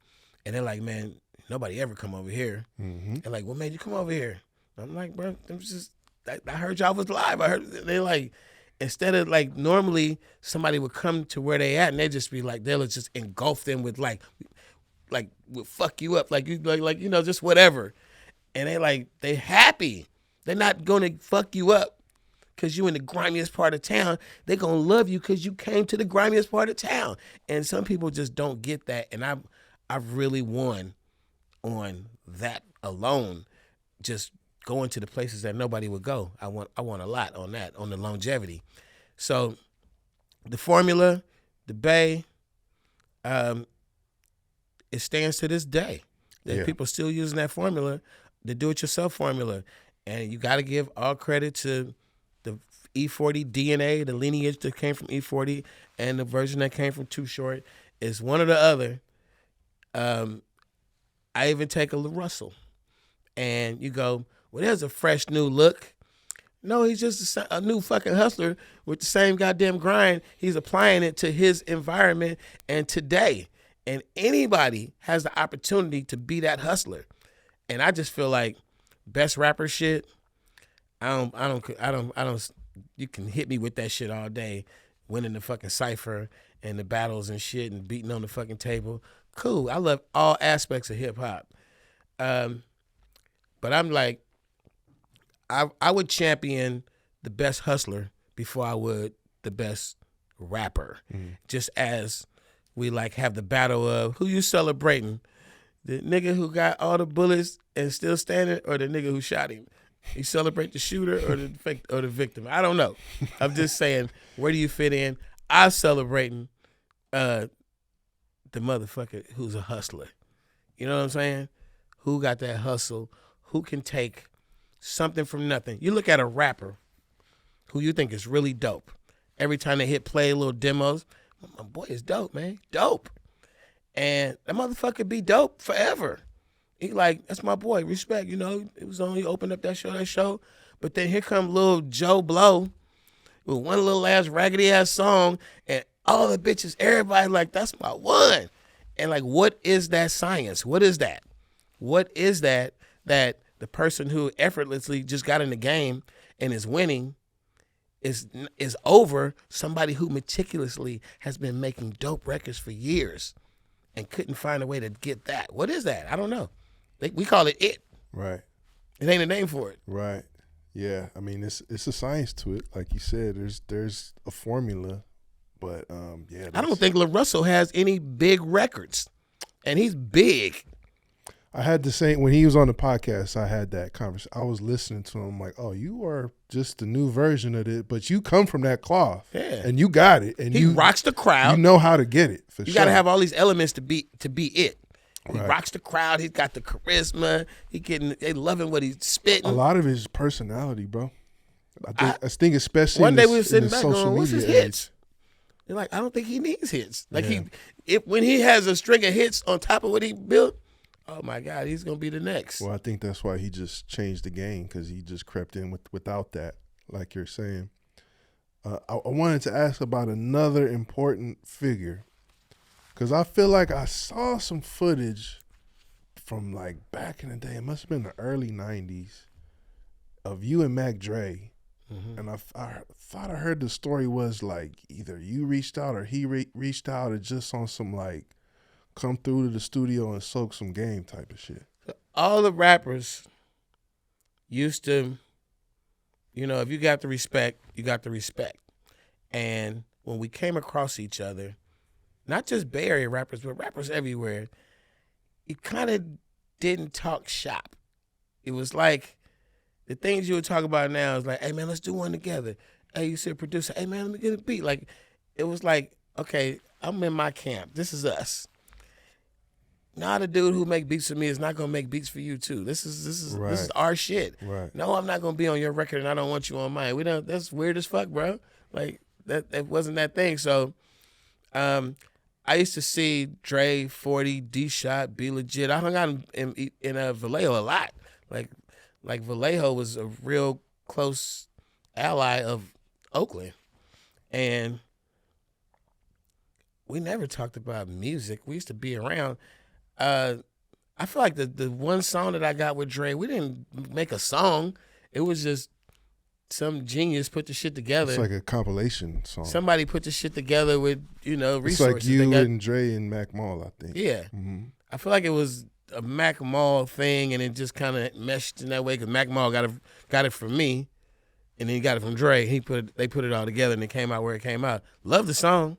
and they're like, man, nobody ever come over here. Mm-hmm. And like, what made you come over here? I'm like, bro, I heard y'all was live. I heard they like, instead of like normally somebody would come to where they at and they just be like, they'll just engulf them with like would fuck you up, like you like you know, just whatever. And they happy. They're not gonna fuck you up because you in the grimiest part of town. They're gonna love you because you came to the grimiest part of town. And some people just don't get that. And I've really won on that alone, just going to the places that nobody would go. I want a lot on that, on the longevity. So the formula, the Bay, it stands to this day. There's people still using that formula, the do-it-yourself formula. And you got to give all credit to the E-40 DNA, the lineage that came from E-40, and the version that came from Too Short. It's one or the other. I even take a Russell, and you go, well, there's a fresh new look. No, he's just a new fucking hustler with the same goddamn grind. He's applying it to his environment and today. And anybody has the opportunity to be that hustler. And I just feel like best rapper shit, I don't, you can hit me with that shit all day, winning the fucking cypher and the battles and shit and beating on the fucking table. Cool. I love all aspects of hip hop. But I'm like, I would champion the best hustler before I would the best rapper. Just as we like have the battle of who you celebrating, the nigga who got all the bullets and still standing, or the nigga who shot him. You celebrate the shooter or the victim. I don't know. I'm just saying, where do you fit in? I'm celebrating the motherfucker who's a hustler. You know what I'm saying? Who got that hustle? Who can take something from nothing? You look at a rapper who you think is really dope. Every time they hit play little demos, my boy is dope, man. Dope. And that motherfucker be dope forever. He like, that's my boy, respect, you know. It was only opened up that show. But then here come little Joe Blow with one little ass raggedy ass song, and all the bitches, everybody like, that's my one. And like, what is that science? What is that? What is that the person who effortlessly just got in the game and is winning is over somebody who meticulously has been making dope records for years and couldn't find a way to get that? What is that? I don't know. We call it. Right. It ain't a name for it. Right. Yeah. I mean, it's a science to it. Like you said, there's a formula, but yeah. I don't think LaRussell has any big records, and he's big. I had the same when he was on the podcast. I had that conversation. I was listening to him. I'm like, oh, you are just the new version of it, but you come from that cloth, and you got it, and he rocks the crowd. You know how to get it for sure. You got to have all these elements to be it. He Right. rocks the crowd. He's got the charisma. They loving what he's spitting. A lot of his personality, bro. I think especially one day this, we were sitting back social going, "What's his media hits?" They're like, "I don't think he needs hits. Like when he has a string of hits on top of what he built, oh my God, he's gonna be the next." Well, I think that's why he just changed the game, because he just crept in without that, like you're saying. I wanted to ask about another important figure, because I feel like I saw some footage from like back in the day. It must have been the early 90s of you and Mac Dre. Mm-hmm. And I thought I heard the story was like either you reached out or he reached out, or just on some like come through to the studio and soak some game type of shit. All the rappers used to, you know, if you got the respect, you got the respect. And when we came across each other, not just Bay Area rappers, but rappers everywhere, you kind of didn't talk shop. It was like the things you would talk about now is like, hey man, let's do one together. Hey, you see a producer, hey man, let me get a beat. Like, it was like, okay, I'm in my camp. This is us. Now the dude who make beats for me is not gonna make beats for you too. This is our shit. Right. No, I'm not gonna be on your record and I don't want you on mine. We don't. That's weird as fuck, bro. Like that wasn't that thing. So, I used to see Dre, 40, D Shot, Be Legit. I hung out in Vallejo a lot. Like Vallejo was a real close ally of Oakland, and we never talked about music. We used to be around. I feel like the one song that I got with Dre, we didn't make a song. It was just some genius put the shit together. It's like a compilation song. Somebody put the shit together with, resources. It's like you and Dre and Mac Mall, I think. Yeah. Mm-hmm. I feel like it was a Mac Mall thing, and it just kind of meshed in that way because Mac Mall got it from me, and then he got it from Dre. They put it all together, and it came out where it came out. Love the song.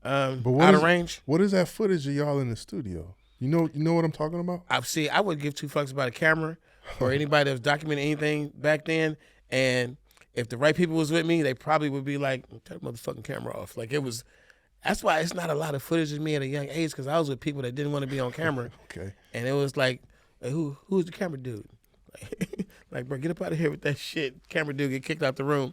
But Out of Range. What is that footage of y'all in the studio? You know what I'm talking about? I would give two fucks about a camera or anybody that was documenting anything back then. And if the right people was with me, they probably would be like, turn the motherfucking camera off. Like, it was, that's why it's not a lot of footage of me at a young age, because I was with people that didn't want to be on camera. Okay. And it was like, who's the camera dude? Like, bro, get up out of here with that shit. Camera dude get kicked out the room.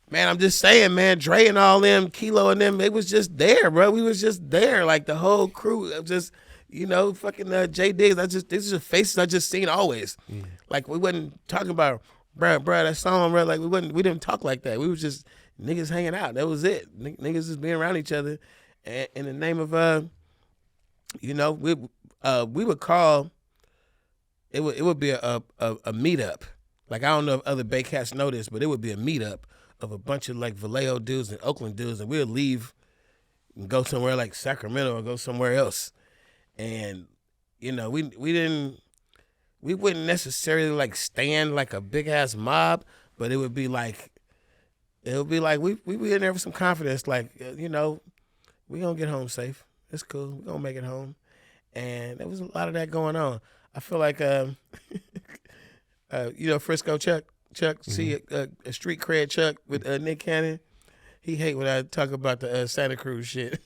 Man, I'm just saying, man, Dre and all them, Kilo and them, it was just there, bro. We was just there. Like, the whole crew, just, fucking J Diggs. These are faces I just seen always. Mm. Like, we wasn't talking about, bro, that song, bro. Like, we didn't talk like that. We was just niggas hanging out. That was it. Niggas just being around each other. And in the name of, we would call, it would be a meetup. Like, I don't know if other Bay cats know this, but it would be a meetup of a bunch of like Vallejo dudes and Oakland dudes, and we'd leave and go somewhere like Sacramento or go somewhere else. And, we wouldn't necessarily like stand like a big ass mob, but it would be like we be in there with some confidence, like, we gonna get home safe. It's cool. We gonna make it home. And there was a lot of that going on. I feel like, Frisco Chuck, mm-hmm. See a street cred Chuck with Nick Cannon. He hate when I talk about the Santa Cruz shit.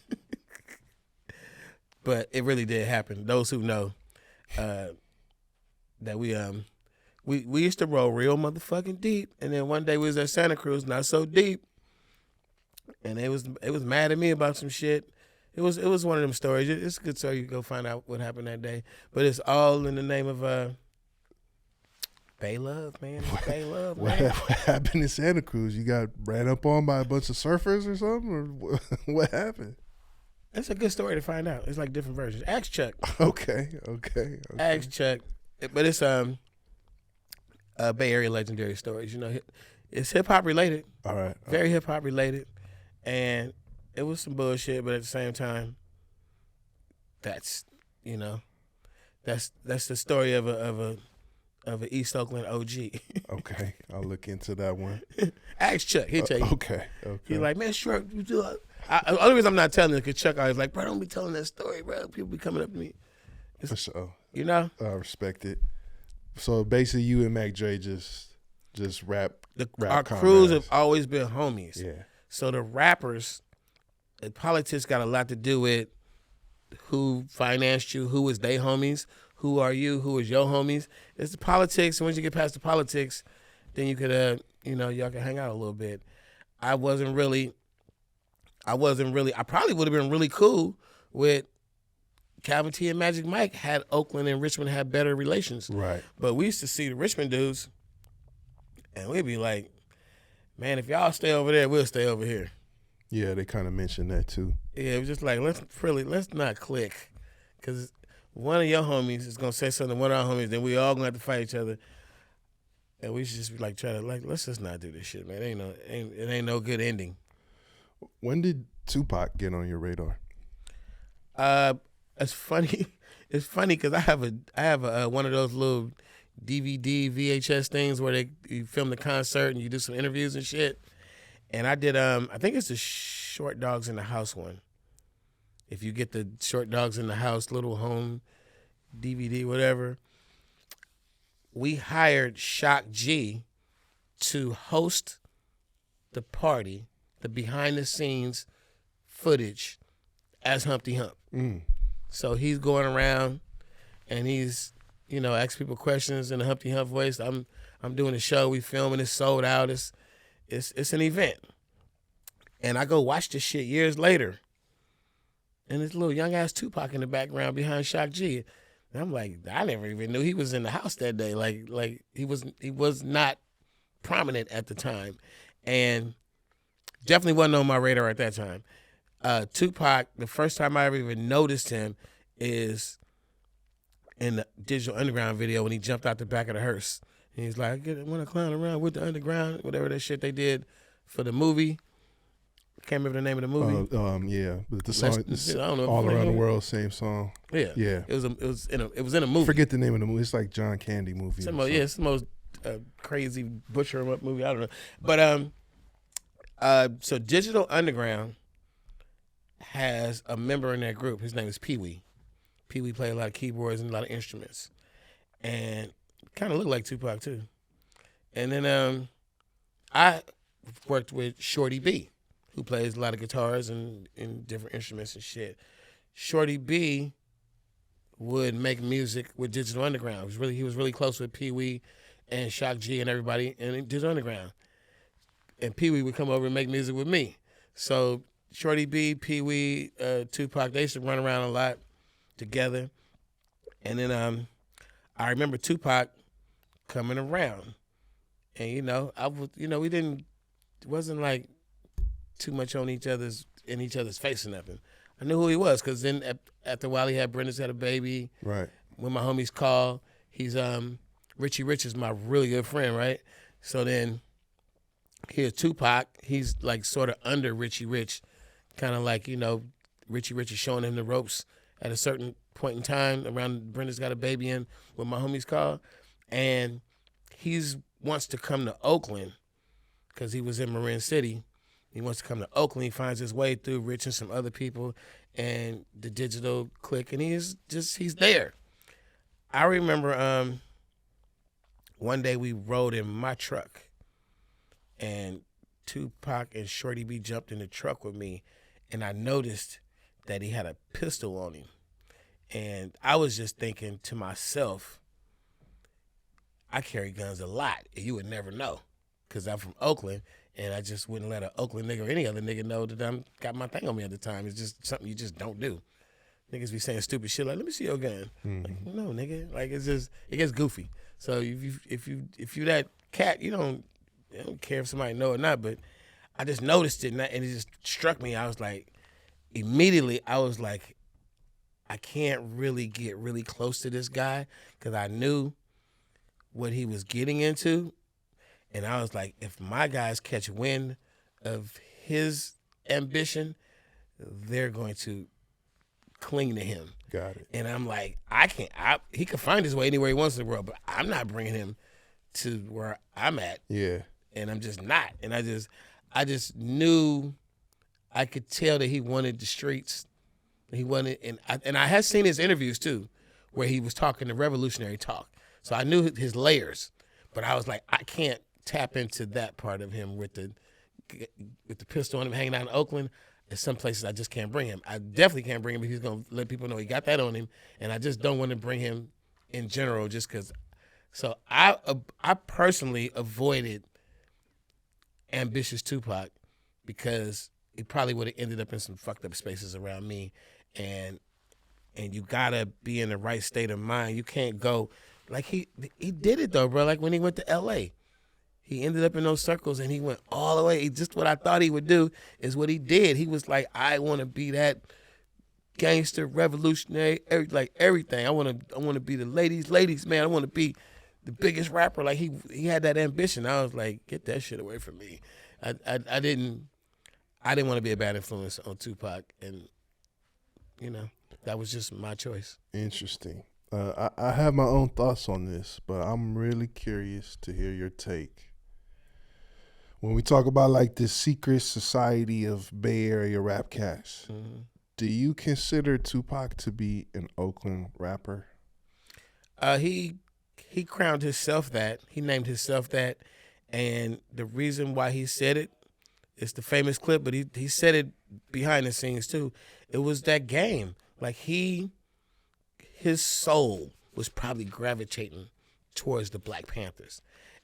But it really did happen. Those who know that we used to roll real motherfucking deep, and then one day we was at Santa Cruz, not so deep, and it was mad at me about some shit. It was one of them stories. It's a good story. You go find out what happened that day. But it's all in the name of Bay love, man. Bay love, man. What happened in Santa Cruz? You got ran up on by a bunch of surfers or something, or what happened? That's a good story to find out. It's like different versions. Ask Chuck. Okay. Ask Chuck. But it's Bay Area legendary stories. It's hip hop related. All right. Very hip hop related, and it was some bullshit. But at the same time, that's the story of a East Oakland OG. Okay, I'll look into that one. Ask Chuck. He'll tell you. Okay. He's like, man, sure. The only reason I'm not telling it because Chuck always like, bro, don't be telling that story, bro. People be coming up to me. For sure. I respect it. So basically, you and Mac Dre just rap. Our crews have always been homies. Yeah. So the rappers, the politics got a lot to do with who financed you, who was they homies, who are you, who is your homies. It's the politics, and once you get past the politics, then you could, y'all can hang out a little bit. I probably would have been really cool with Calvin T and Magic Mike had Oakland and Richmond had better relations. Right. But we used to see the Richmond dudes, and we'd be like, man, if y'all stay over there, we'll stay over here. Yeah, they kind of mentioned that too. Yeah, it was just like, let's not click. Because one of your homies is going to say something to one of our homies, then we all going to have to fight each other. And we should just be like, let's just not do this shit, man. It ain't no good ending. When did Tupac get on your radar? It's funny. It's funny because I have a one of those little DVD VHS things where you film the concert and you do some interviews and shit. And I did I think it's the Short Dogs in the House one. If you get the Short Dogs in the House little home DVD, whatever. we hired Shock G to host the party, the behind the scenes footage as Humpty Hump. So he's going around and he's, asking people questions in the Humpty Hump voice. I'm doing a show, we filming, it's sold out, it's an event. And I go watch this shit years later. And this little young ass Tupac in the background behind Shock G. And I'm like, I never even knew he was in the house that day. Like he was not prominent at the time. And definitely wasn't on my radar at that time. Tupac, the first time I ever even noticed him is in the Digital Underground video when he jumped out the back of the hearse. And he's like, I want to clown around with the underground, whatever that shit they did for the movie. Can't remember the name of the movie. Yeah, but the song I don't know, All Around the World, same song. Yeah. It was in a movie. Forget the name of the movie. It's like John Candy movie. It's the most crazy butcher 'em up movie. I don't know, but so Digital Underground has a member in that group. His name is Pee Wee. Pee Wee played a lot of keyboards and a lot of instruments, and kind of looked like Tupac too. And then I worked with Shorty B, who plays a lot of guitars and different instruments and shit. Shorty B would make music with Digital Underground. He was really close with Pee Wee and Shock G and everybody in Digital Underground. And Pee Wee would come over and make music with me. So Shorty B, Pee Wee, Tupac, they used to run around a lot together. And then I remember Tupac coming around. And it wasn't like too much in each other's face or nothing. I knew who he was because then after a while he had Brenda's had a baby. Right. When my homies call, he's Richie Rich is my really good friend, right? So then here's Tupac. He's like sort of under Richie Rich, kind of like Richie Rich is showing him the ropes at a certain point in time around Brenda's got a baby in when my homies call, and he's wants to come to Oakland because he was in Marin City. He wants to come to Oakland. He finds his way through Rich and some other people and the Digital clique, and he's there. I remember one day we rode in my truck, and Tupac and Shorty B jumped in the truck with me, and I noticed that he had a pistol on him. And I was just thinking to myself, I carry guns a lot, and you would never know because I'm from Oakland. And I just wouldn't let an Oakland nigga or any other nigga know that I got my thing on me at the time. It's just something you just don't do. Niggas be saying stupid shit like, "Let me see your gun." Like, no, nigga. Like it gets goofy. So if you that cat, you don't care if somebody know or not. But I just noticed it, and it just struck me. I was like, immediately, I can't really get really close to this guy because I knew what he was getting into. And I was like, if my guys catch wind of his ambition, they're going to cling to him. Got it. And I'm like, he could find his way anywhere he wants in the world, but I'm not bringing him to where I'm at. Yeah. And I'm just not. And I just knew, I could tell that he wanted the streets. He wanted, and I had seen his interviews too, where he was talking the revolutionary talk. So I knew his layers, but I was like, I can't tap into that part of him with the pistol on him hanging out in Oakland. There's some places I just can't bring him. I definitely can't bring him if he's going to let people know he got that on him. And I just don't want to bring him in general just because. So I personally avoided ambitious Tupac because he probably would have ended up in some fucked up spaces around me. And you got to be in the right state of mind. You can't go. Like he did it though, bro. Like when he went to L.A., he ended up in those circles and he went all the way. Just what I thought he would do is what he did. He was like, I want to be that gangster, revolutionary, like everything. I want to be the ladies man. I want to be the biggest rapper. Like he had that ambition. I was like, get that shit away from me. I didn't want to be a bad influence on Tupac, and that was just my choice. Interesting. I have my own thoughts on this, but I'm really curious to hear your take. When we talk about like this secret society of Bay Area rap cats, do you consider Tupac to be an Oakland rapper? He he crowned himself that. He named himself that. And the reason why he said it, it's the famous clip, but he said it behind the scenes too. It was that game. Like his soul was probably gravitating towards the Black Panthers.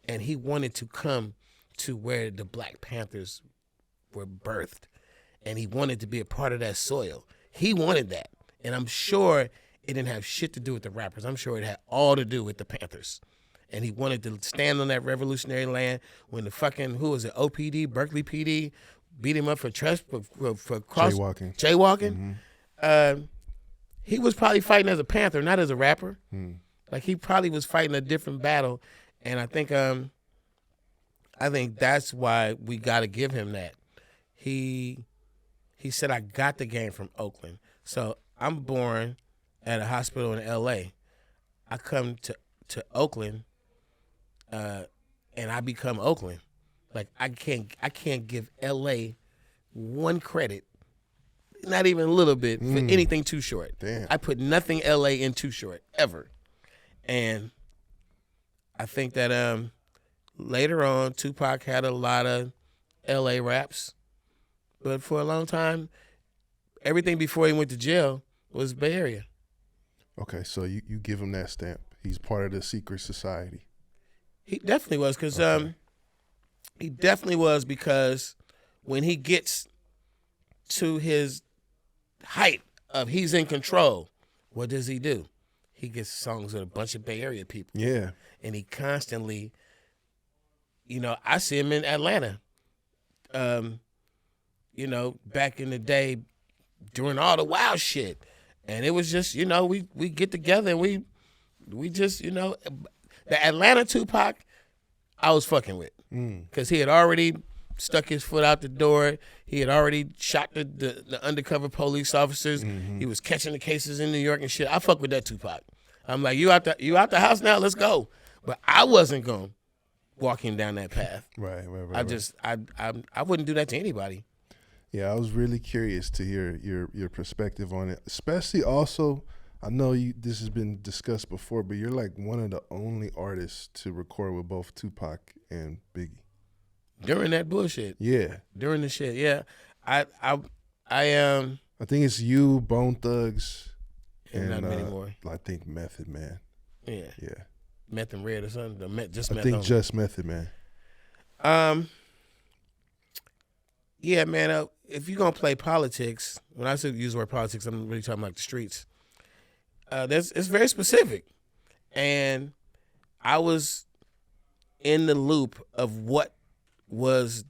And he wanted to come to where the Black Panthers were birthed. And he wanted to be a part of that soil. He wanted that. And I'm sure it didn't have shit to do with the rappers. I'm sure it had all to do with the Panthers. And he wanted to stand on that revolutionary land when the fucking, who was it, OPD, Berkeley PD, beat him up for jaywalking. Jaywalking. He was probably fighting as a Panther, not as a rapper. Like he probably was fighting a different battle. And I think that's why we got to give him that. He said, I got the game from Oakland. So I'm born at a hospital in L.A. I come to Oakland, and I become Oakland. Like I can't give L.A. one credit, not even a little bit, for anything Too Short. Damn. I put nothing L.A. in Too Short ever, and I think that later on Tupac had a lot of L.A. raps, but for a long time, everything before he went to jail was Bay Area. Okay, so you give him that stamp. He's part of the secret society. He definitely was, because when he gets to his height of he's in control, what does he do? He gets songs with a bunch of Bay Area people. Yeah. And he constantly, I see him in Atlanta. Back in the day during all the wild shit. And it was just, we get together and we just, the Atlanta Tupac, I was fucking with. Because he had already stuck his foot out the door. He had already shot the undercover police officers. He was catching the cases in New York and shit. I fuck with that Tupac. I'm like, you out the house now? Let's go. But I wasn't going to walk him down that path. Right. I wouldn't do that to anybody. Yeah, I was really curious to hear your perspective on it, especially also, I know this has been discussed before, but you're like one of the only artists to record with both Tupac and Biggie. During that bullshit. Yeah. During the shit, yeah. I think it's you, Bone Thugs, and not many more. I think Method Man. Yeah. Yeah. Meth and Red or something. Just I Meth think only. just Method Man. Yeah, man. If you're gonna play politics, when I say use the word politics, I'm really talking about the streets. It's very specific, and I was in the loop of what was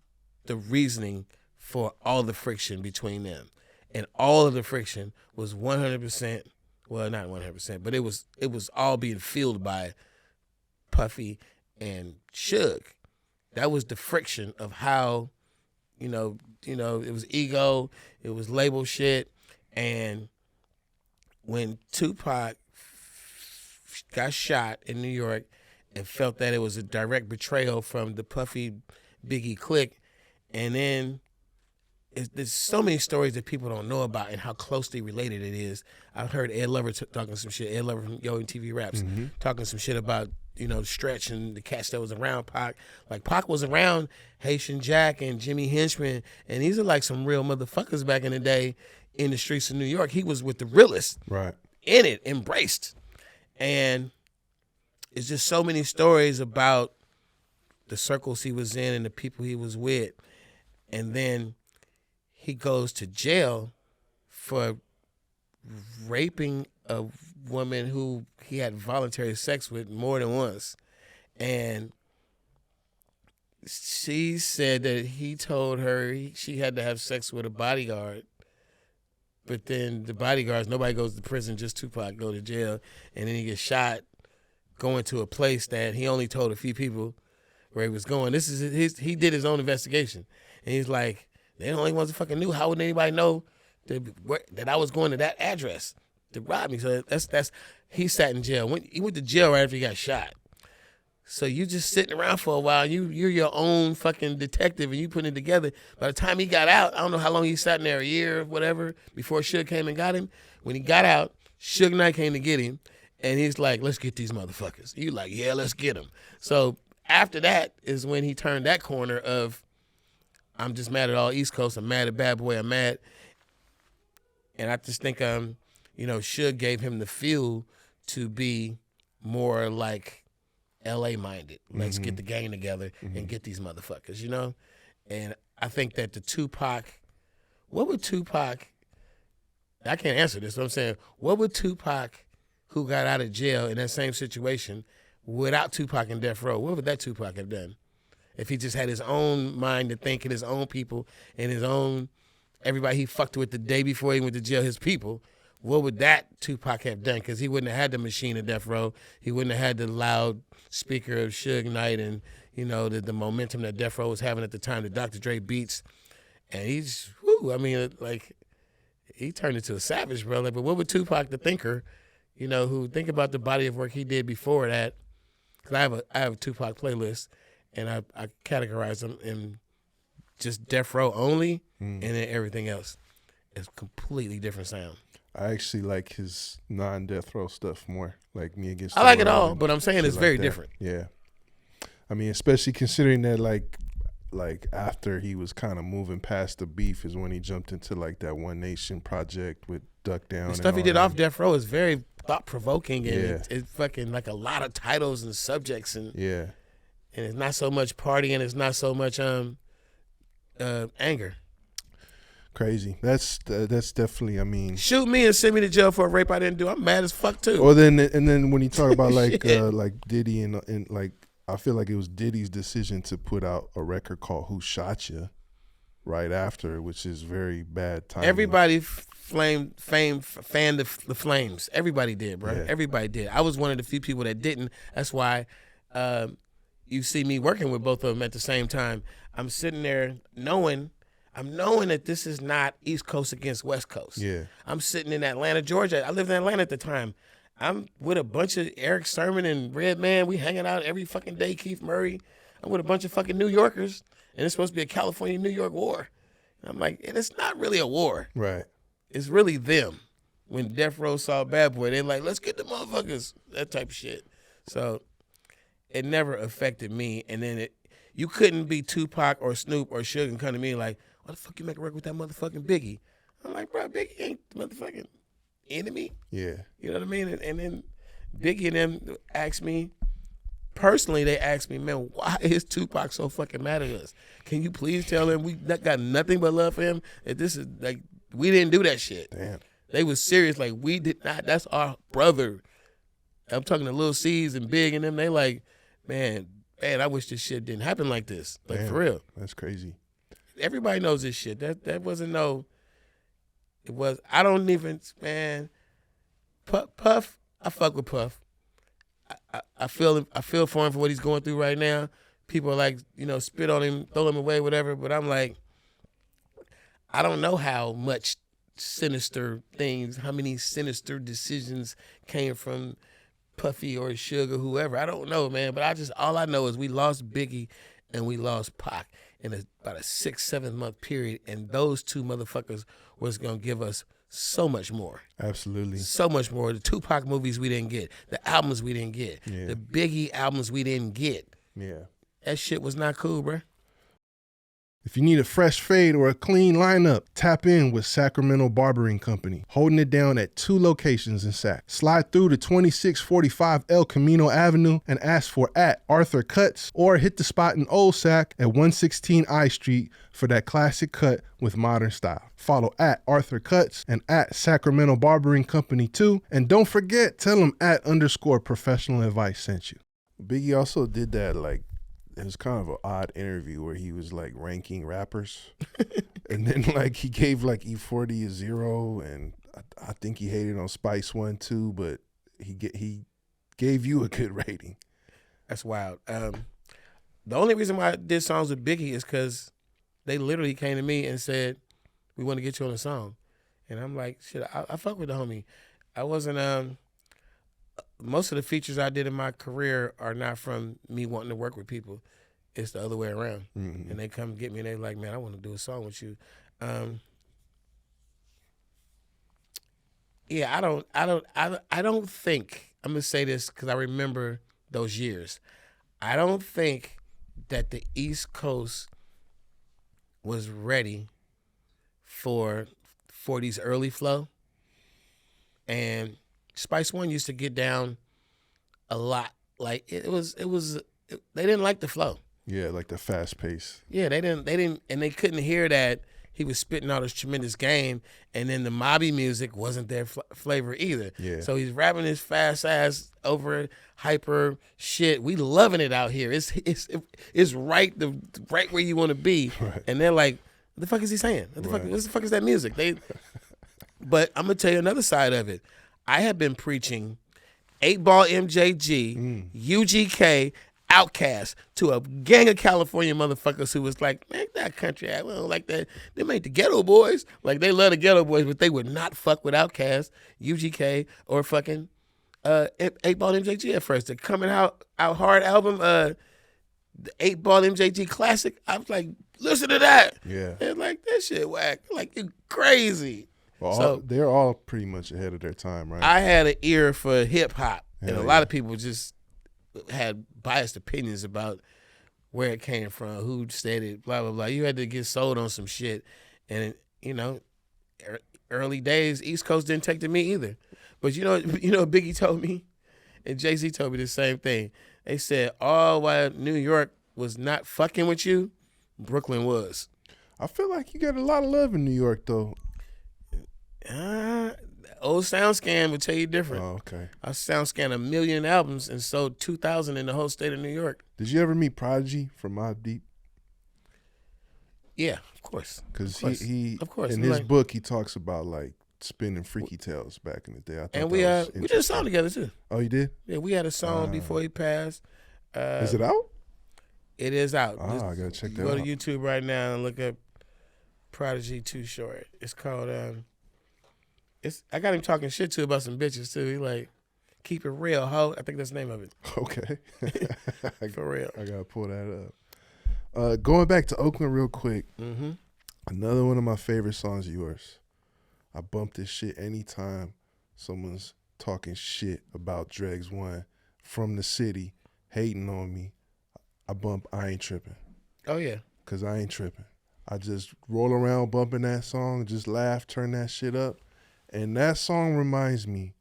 the reasoning for all the friction between them, and all of the friction was 100%. Well, not 100%, but it was all being fueled by Puffy and Suge. That was the friction of how. It was ego, it was label shit, and when Tupac got shot in New York and felt that it was a direct betrayal from the Puffy Biggie clique, and then there's so many stories that people don't know about and how closely related it is. I've heard Ed Lover talking some shit, Ed Lover from Yo MTV Raps, talking some shit about Stretch and the cats that was around Pac. Like, Pac was around Haitian Jack and Jimmy Henchman, and these are like some real motherfuckers back in the day in the streets of New York. He was with the realest. Right. In it, embraced. And it's just so many stories about the circles he was in and the people he was with. And then he goes to jail for raping a woman who he had voluntary sex with more than once. And she said that he told her she had to have sex with a bodyguard. But then the bodyguards, nobody goes to prison, just Tupac go to jail. And then he gets shot going to a place that he only told a few people where he was going. This is he did his own investigation. And he's like, they're the only ones that fucking knew. How would anybody know that I was going to that address to rob me? So that's he sat in jail. He went to jail right after he got shot. So you just sitting around for a while. You're your own fucking detective, and you putting it together. By the time he got out, I don't know how long he sat in there, a year or whatever, before Suge came and got him. When he got out, Suge Knight came to get him, And he's like, let's get these motherfuckers. You like, yeah, let's get them. So after that is when he turned that corner of, I'm just mad at all East Coast. I'm mad at Bad Boy. I'm mad. And I just think, Suge gave him the fuel to be more like L.A. minded. Let's get the gang together and get these motherfuckers, you know? And I think that what would Tupac, I can't answer this, but I'm saying, what would Tupac, who got out of jail in that same situation, without Tupac and Death Row, what would that Tupac have done? If he just had his own mind to think and his own people and his own, everybody he fucked with the day before he went to jail, his people, what would that Tupac have done? Because he wouldn't have had the machine of Death Row. He wouldn't have had the loud speaker of Suge Knight and, the momentum that Death Row was having at the time, the Dr. Dre beats. And he's, he turned into a savage, bro. But what would Tupac, the thinker, who think about the body of work he did before that? Because I have a Tupac playlist, and I categorize them in just Death Row only, and then everything else. It's completely different sound. I actually like his non-Death Row stuff more, like Me Against the I like it World all, and but I'm saying it's shit very like that. different. Yeah. I mean, especially considering that, like after he was kind of moving past the beef is when he jumped into like that One Nation project with Duck Down. The stuff he did off Death Row is very thought-provoking, and Yeah. it's fucking like a lot of titles and subjects, and Yeah. and it's not so much partying, it's not so much anger. Crazy. That's definitely, I mean. Shoot me and send me to jail for a rape I didn't do. I'm mad as fuck too. Or then when you talk about like like Diddy and like, I feel like it was Diddy's decision to put out a record called Who Shot Ya right after, which is very bad timing. Everybody fanned the flames. Everybody did, bro. Yeah. Everybody did. I was one of the few people that didn't. That's why you see me working with both of them at the same time. I'm sitting there knowing that this is not East Coast against West Coast. Yeah. I'm sitting in Atlanta, Georgia. I lived in Atlanta at the time. I'm with a bunch of Eric Sermon and Redman. We hanging out every fucking day, Keith Murray. I'm with a bunch of fucking New Yorkers, and it's supposed to be a California-New York war. And I'm like, and it's not really a war. Right. It's really them. When Death Row saw Bad Boy, they're like, let's get the motherfuckers, that type of shit. So it never affected me. And then you couldn't be Tupac or Snoop or Suge and come to me like, why the fuck you make a record with that motherfucking Biggie? I'm like, bro, Biggie ain't the motherfucking enemy. Yeah. You know what I mean? And then Biggie and them asked me, personally, they asked me, man, why is Tupac so fucking mad at us? Can you please tell him we got nothing but love for him? That this is like, we didn't do that shit. Damn. They was serious, like, we did not, that's our brother. I'm talking to Lil C's and Big and them, they like, man, I wish this shit didn't happen like this. Like, Damn. for real. That's crazy. Everybody knows this shit. That wasn't it was, I don't even, man, Puff, I fuck with Puff. I feel for him for what he's going through right now. People are like, spit on him, throw him away, whatever. But I'm like, I don't know how much sinister things, how many sinister decisions came from Puffy or Suge or whoever. I don't know, man. But all I know is we lost Biggie and we lost Pac in about a 6-7 month period. And those two motherfuckers was going to give us so much more. Absolutely. So much more. The Tupac movies we didn't get. The albums we didn't get. Yeah. The Biggie albums we didn't get. Yeah. That shit was not cool, bro. If you need a fresh fade or a clean lineup, tap in with Sacramento Barbering Company, holding it down at 2 locations in Sac. Slide through to 2645 El Camino Avenue and ask for @Arthur Cuts, or hit the spot in Old Sac at 116 I Street for that classic cut with modern style. Follow @Arthur Cuts and @Sacramento Barbering Company too. And don't forget, tell them @_professional advice sent you. Biggie also did that, like, it was kind of an odd interview where he was like ranking rappers. And then like he gave like E-40 a 0, and I think he hated on Spice One too, but he gave you a good rating. That's wild. The only reason why I did songs with Biggie is because they literally came to me and said, we want to get you on a song. And I'm like, shit, I fuck with the homie. I wasn't, most of the features I did in my career are not from me wanting to work with people. It's the other way around. Mm-hmm. And they come get me and they're like, man, I want to do a song with you. Yeah, I don't think I'm gonna say this because I remember those years. I don't think that the East Coast was ready for 40's early flow. And Spice One used to get down a lot. Like they didn't like the flow. Yeah, like the fast pace. Yeah, they didn't, and they couldn't hear that he was spitting all this tremendous game, and then the mobby music wasn't their flavor either. Yeah. So he's rapping his fast ass over hyper shit. We loving it out here. It's right where you want to be. Right. And they're like, what the fuck is he saying? What the fuck is that music? But I'm gonna tell you another side of it. I have been preaching 8-Ball MJG, UGK, Outkast to a gang of California motherfuckers who was like, man, that country act, we don't like that. Them ain't the Ghetto Boys. Like, they love the Ghetto Boys, but they would not fuck with Outkast, UGK, or fucking 8-Ball MJG at first. The Coming Out Hard album, the 8-Ball MJG Classic, I was like, listen to that. Yeah. And like, that shit whack. Like, you crazy. Well, they're all pretty much ahead of their time, right? I had an ear for hip-hop, and a Hell lot of people just had biased opinions about where it came from, who said it, blah, blah, blah. You had to get sold on some shit. And, early days, East Coast didn't take to me either. But you know what Biggie told me? And Jay-Z told me the same thing. They said, while New York was not fucking with you, Brooklyn was. I feel like you got a lot of love in New York, though. Old SoundScan would tell you different. Oh, okay. I SoundScan 1 million albums and sold 2,000 in the whole state of New York. Did you ever meet Prodigy from Mobb Deep? Yeah, of course. Because he of course, in his book, he talks about like spinning freaky tales back in the day. I thought and we did a song together too. Oh, you did? Yeah, we had a song before he passed. Is it out? It is out. Oh, I gotta check that out. out. Go to YouTube right now and look up Prodigy Too Short. It's called I got him talking shit too about some bitches too. He like, keep it real, ho. I think that's the name of it. Okay. For real. I gotta pull that up. Going back to Oakland real quick. Mm-hmm. Another one of my favorite songs of yours. I bump this shit anytime someone's talking shit about Dregs One from the city, hating on me. I bump I Ain't Trippin'. Oh yeah. Cause I ain't tripping. I just roll around bumping that song, just laugh, turn that shit up. And that song reminds me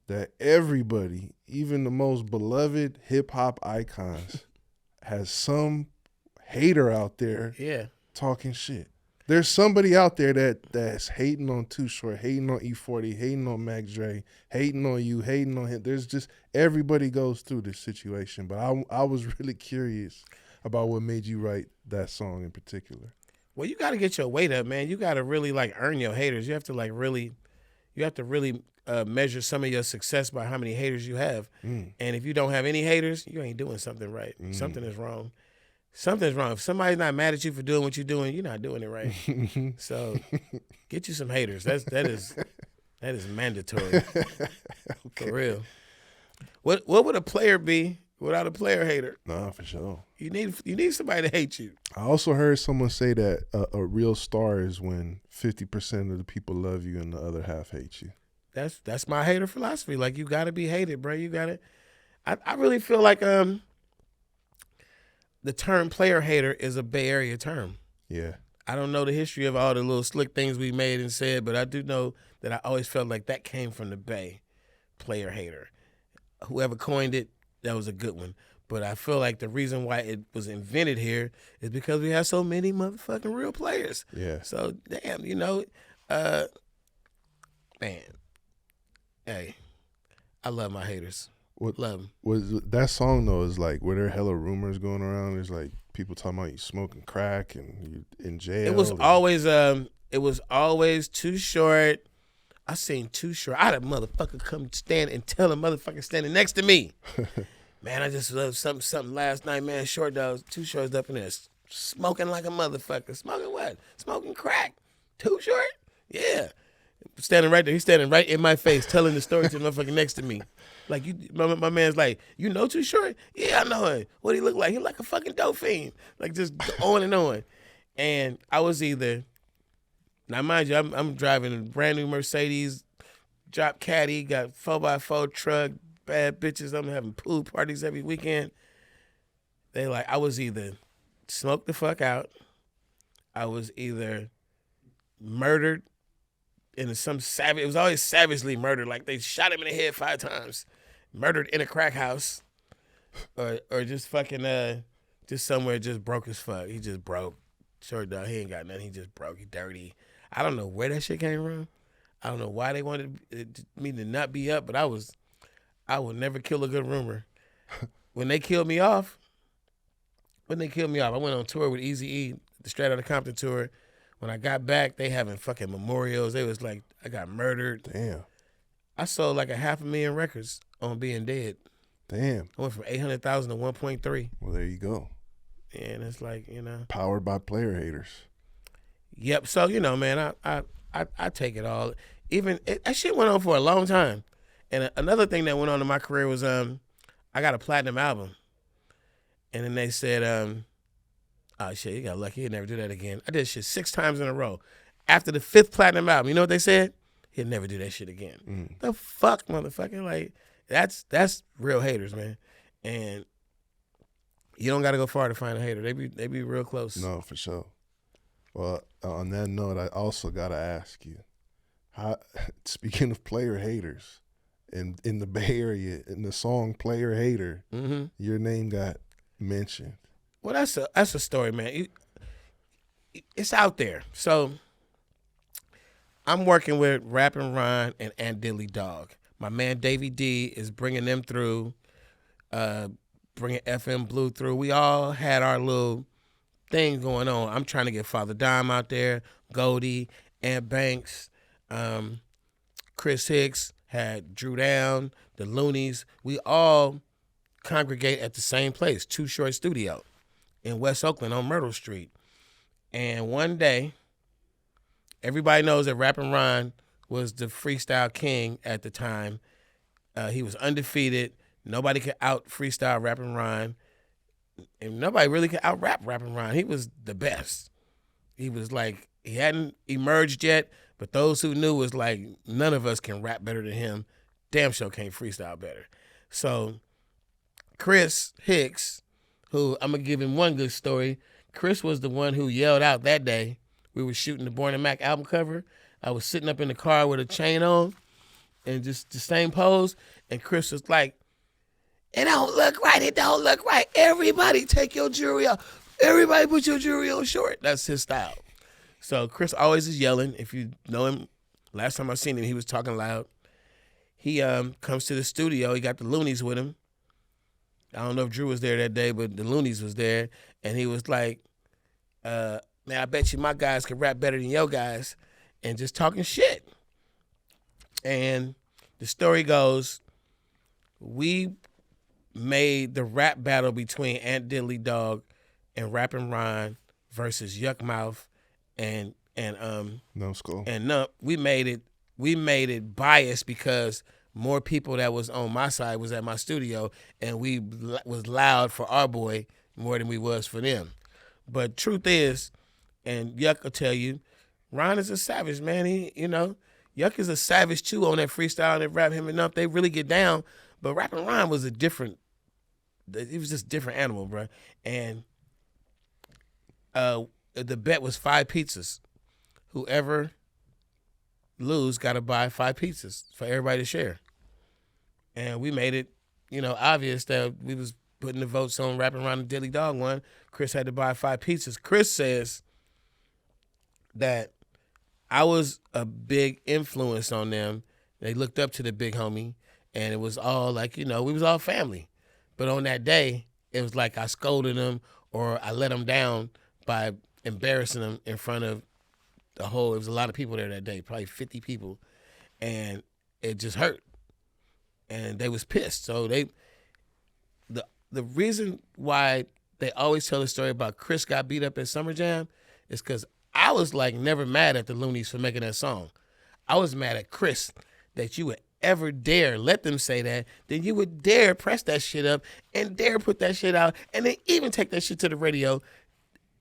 that everybody, even the most beloved hip-hop icons, has some hater out there talking shit. There's somebody out there that's hating on Too Short, hating on E-40, hating on Mac Dre, hating on you, hating on him. There's just, everybody goes through this situation. But I was really curious about what made you write that song in particular. Well, you got to get your weight up, man. You got to really like earn your haters. You have to really measure some of your success by how many haters you have. And if you don't have any haters, you ain't doing something right. Something is wrong. Something's wrong. If somebody's not mad at you for doing what you're doing, you're not doing it right. So get you some haters. That is mandatory. Okay. For real. What would a player be without a player hater? Nah, for sure. You need somebody to hate you. I also heard someone say that a real star is when 50% of the people love you and the other half hate you. That's my hater philosophy. Like, you gotta be hated, bro. You gotta. I really feel like the term player hater is a Bay Area term. Yeah. I don't know the history of all the little slick things we made and said, but I do know that I always felt like that came from the Bay, player hater. Whoever coined it, that was a good one. But I feel like the reason why it was invented here is because we have so many motherfucking real players. Yeah. So, damn, man, hey, I love my haters. Love them. Was that song though? Is like, were there hella rumors going around? There's like people talking about you smoking crack and you in jail. It was always Too Short. I seen Too Short. I had a motherfucker come stand and tell a motherfucker standing next to me. Man, I just love something last night, man. Short dogs, Too Short's up in there smoking like a motherfucker. Smoking what? Smoking crack. Too Short? Yeah. Standing right there. He's standing right in my face telling the story to the motherfucker next to me. Like, my man's like, you know Too Short? Yeah, I know him. What he look like? He like a fucking dope fiend. Like, just on and on. And I was either, now mind you, I'm driving a brand new Mercedes, drop caddy, got 4x4 truck, bad bitches. I'm having pool parties every weekend. They like, I was either smoked the fuck out, I was either murdered in some savage, it was always savagely murdered, like they shot him in the head 5 times, murdered in a crack house, or just fucking, just somewhere just broke as fuck. He just broke. Short dog, he ain't got nothing, he just broke, he dirty. I don't know where that shit came from. I don't know why they wanted me to not be up, but I would never kill a good rumor. When they killed me off, I went on tour with Eazy-E, the Straight Outta Compton tour. When I got back, they having fucking memorials. They was like, I got murdered. Damn. I sold like 500,000 records on being dead. Damn. I went from 800,000 to 1.3. Well, there you go. And it's like, Powered by player haters. Yep. So, man, I take it all. Even that shit went on for a long time. And another thing that went on in my career was I got a platinum album. And then they said, oh shit, you got lucky, he'd never do that again. I did shit 6 times in a row. After the 5th platinum album, you know what they said? He'd never do that shit again. The fuck, motherfucker? Like, that's real haters, man. And you don't gotta go far to find a hater. They be real close. No, for sure. Well, on that note, I also gotta ask you, how, speaking of player haters, in the Bay Area, in the song "Player Hater," your name got mentioned. Well, that's a story, man. It's out there. So I'm working with Rappin' Ron and Ant Diddley Dog. My man Davey D is bringing them through, bringing FM Blue through. We all had our little thing going on. I'm trying to get Father Dime out there, Goldie, Ant Banks, Chris Hicks, had Drew Down, the Luniz. We all congregate at the same place, Too Short Studio in West Oakland on Myrtle Street. And one day, everybody knows that Rappin' Ron was the freestyle king at the time. He was undefeated. Nobody could out freestyle Rappin' Ron. And nobody really could out rap Rappin' Ron. He was the best. He was like, he hadn't emerged yet, but those who knew was like, none of us can rap better than him. Damn sure can't freestyle better. So Chris Hicks, who I'm going to give him one good story. Chris was the one who yelled out that day. We were shooting the Born and Mac album cover. I was sitting up in the car with a chain on and just the same pose. And Chris was like, it don't look right. It don't look right. Everybody take your jewelry off. Everybody put your jewelry on short. That's his style. So Chris always is yelling. If you know him, last time I seen him, he was talking loud. He comes to the studio. He got the Luniz with him. I don't know if Drew was there that day, but the Luniz was there. And he was like, man, I bet you my guys could rap better than your guys. And just talking shit. And the story goes, we made the rap battle between Ant Diddley Dog and Rappin' Ron versus Yuck Mouth and Numbskull. And Nump. We made it biased because more people that was on my side was at my studio, and we was loud for our boy more than we was for them. But truth is, and Yuck will tell you, Ron is a savage, man. Yuck is a savage too on that freestyle and rap. Him and Nump, they really get down. But Rappin' Ron was he was just a different animal, bro. And the bet was 5 pizzas. Whoever lose got to buy 5 pizzas for everybody to share. And we made it, obvious that we was putting the votes on Rappin' Ron and Diddley Dog one. Chris had to buy 5 pizzas. Chris says that I was a big influence on them. They looked up to the big homie, and it was all like, we was all family. But on that day, it was like I scolded them or I let them down by embarrassing them in front of it was a lot of people there that day, probably 50 people, and it just hurt. And they was pissed. So the reason why they always tell the story about Chris got beat up at Summer Jam is because I was like never mad at the Luniz for making that song. I was mad at Chris that you would ever dare let them say that, then you would dare press that shit up and dare put that shit out and then even take that shit to the radio.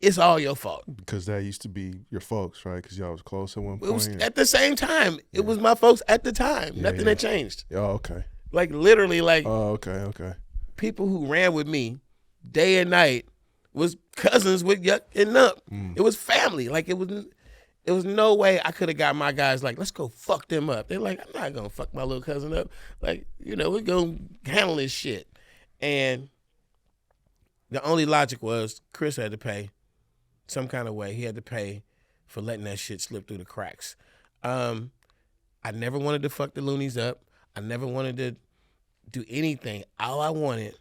It's all your fault. Because that used to be your folks, right? Because y'all was close at one point. It was at the same time. It was my folks at the time. Nothing had changed. Oh, okay. Like literally, like okay. people who ran with me day and night was cousins with Yuck and Nup. It was family. Like it was no way I could have got my guys like, let's go fuck them up. They're like, I'm not gonna fuck my little cousin up. Like, we're gonna handle this shit. And the only logic was Chris had to pay some kind of way. He had to pay for letting that shit slip through the cracks. I never wanted to fuck the Luniz up. I never wanted to do anything. All I wanted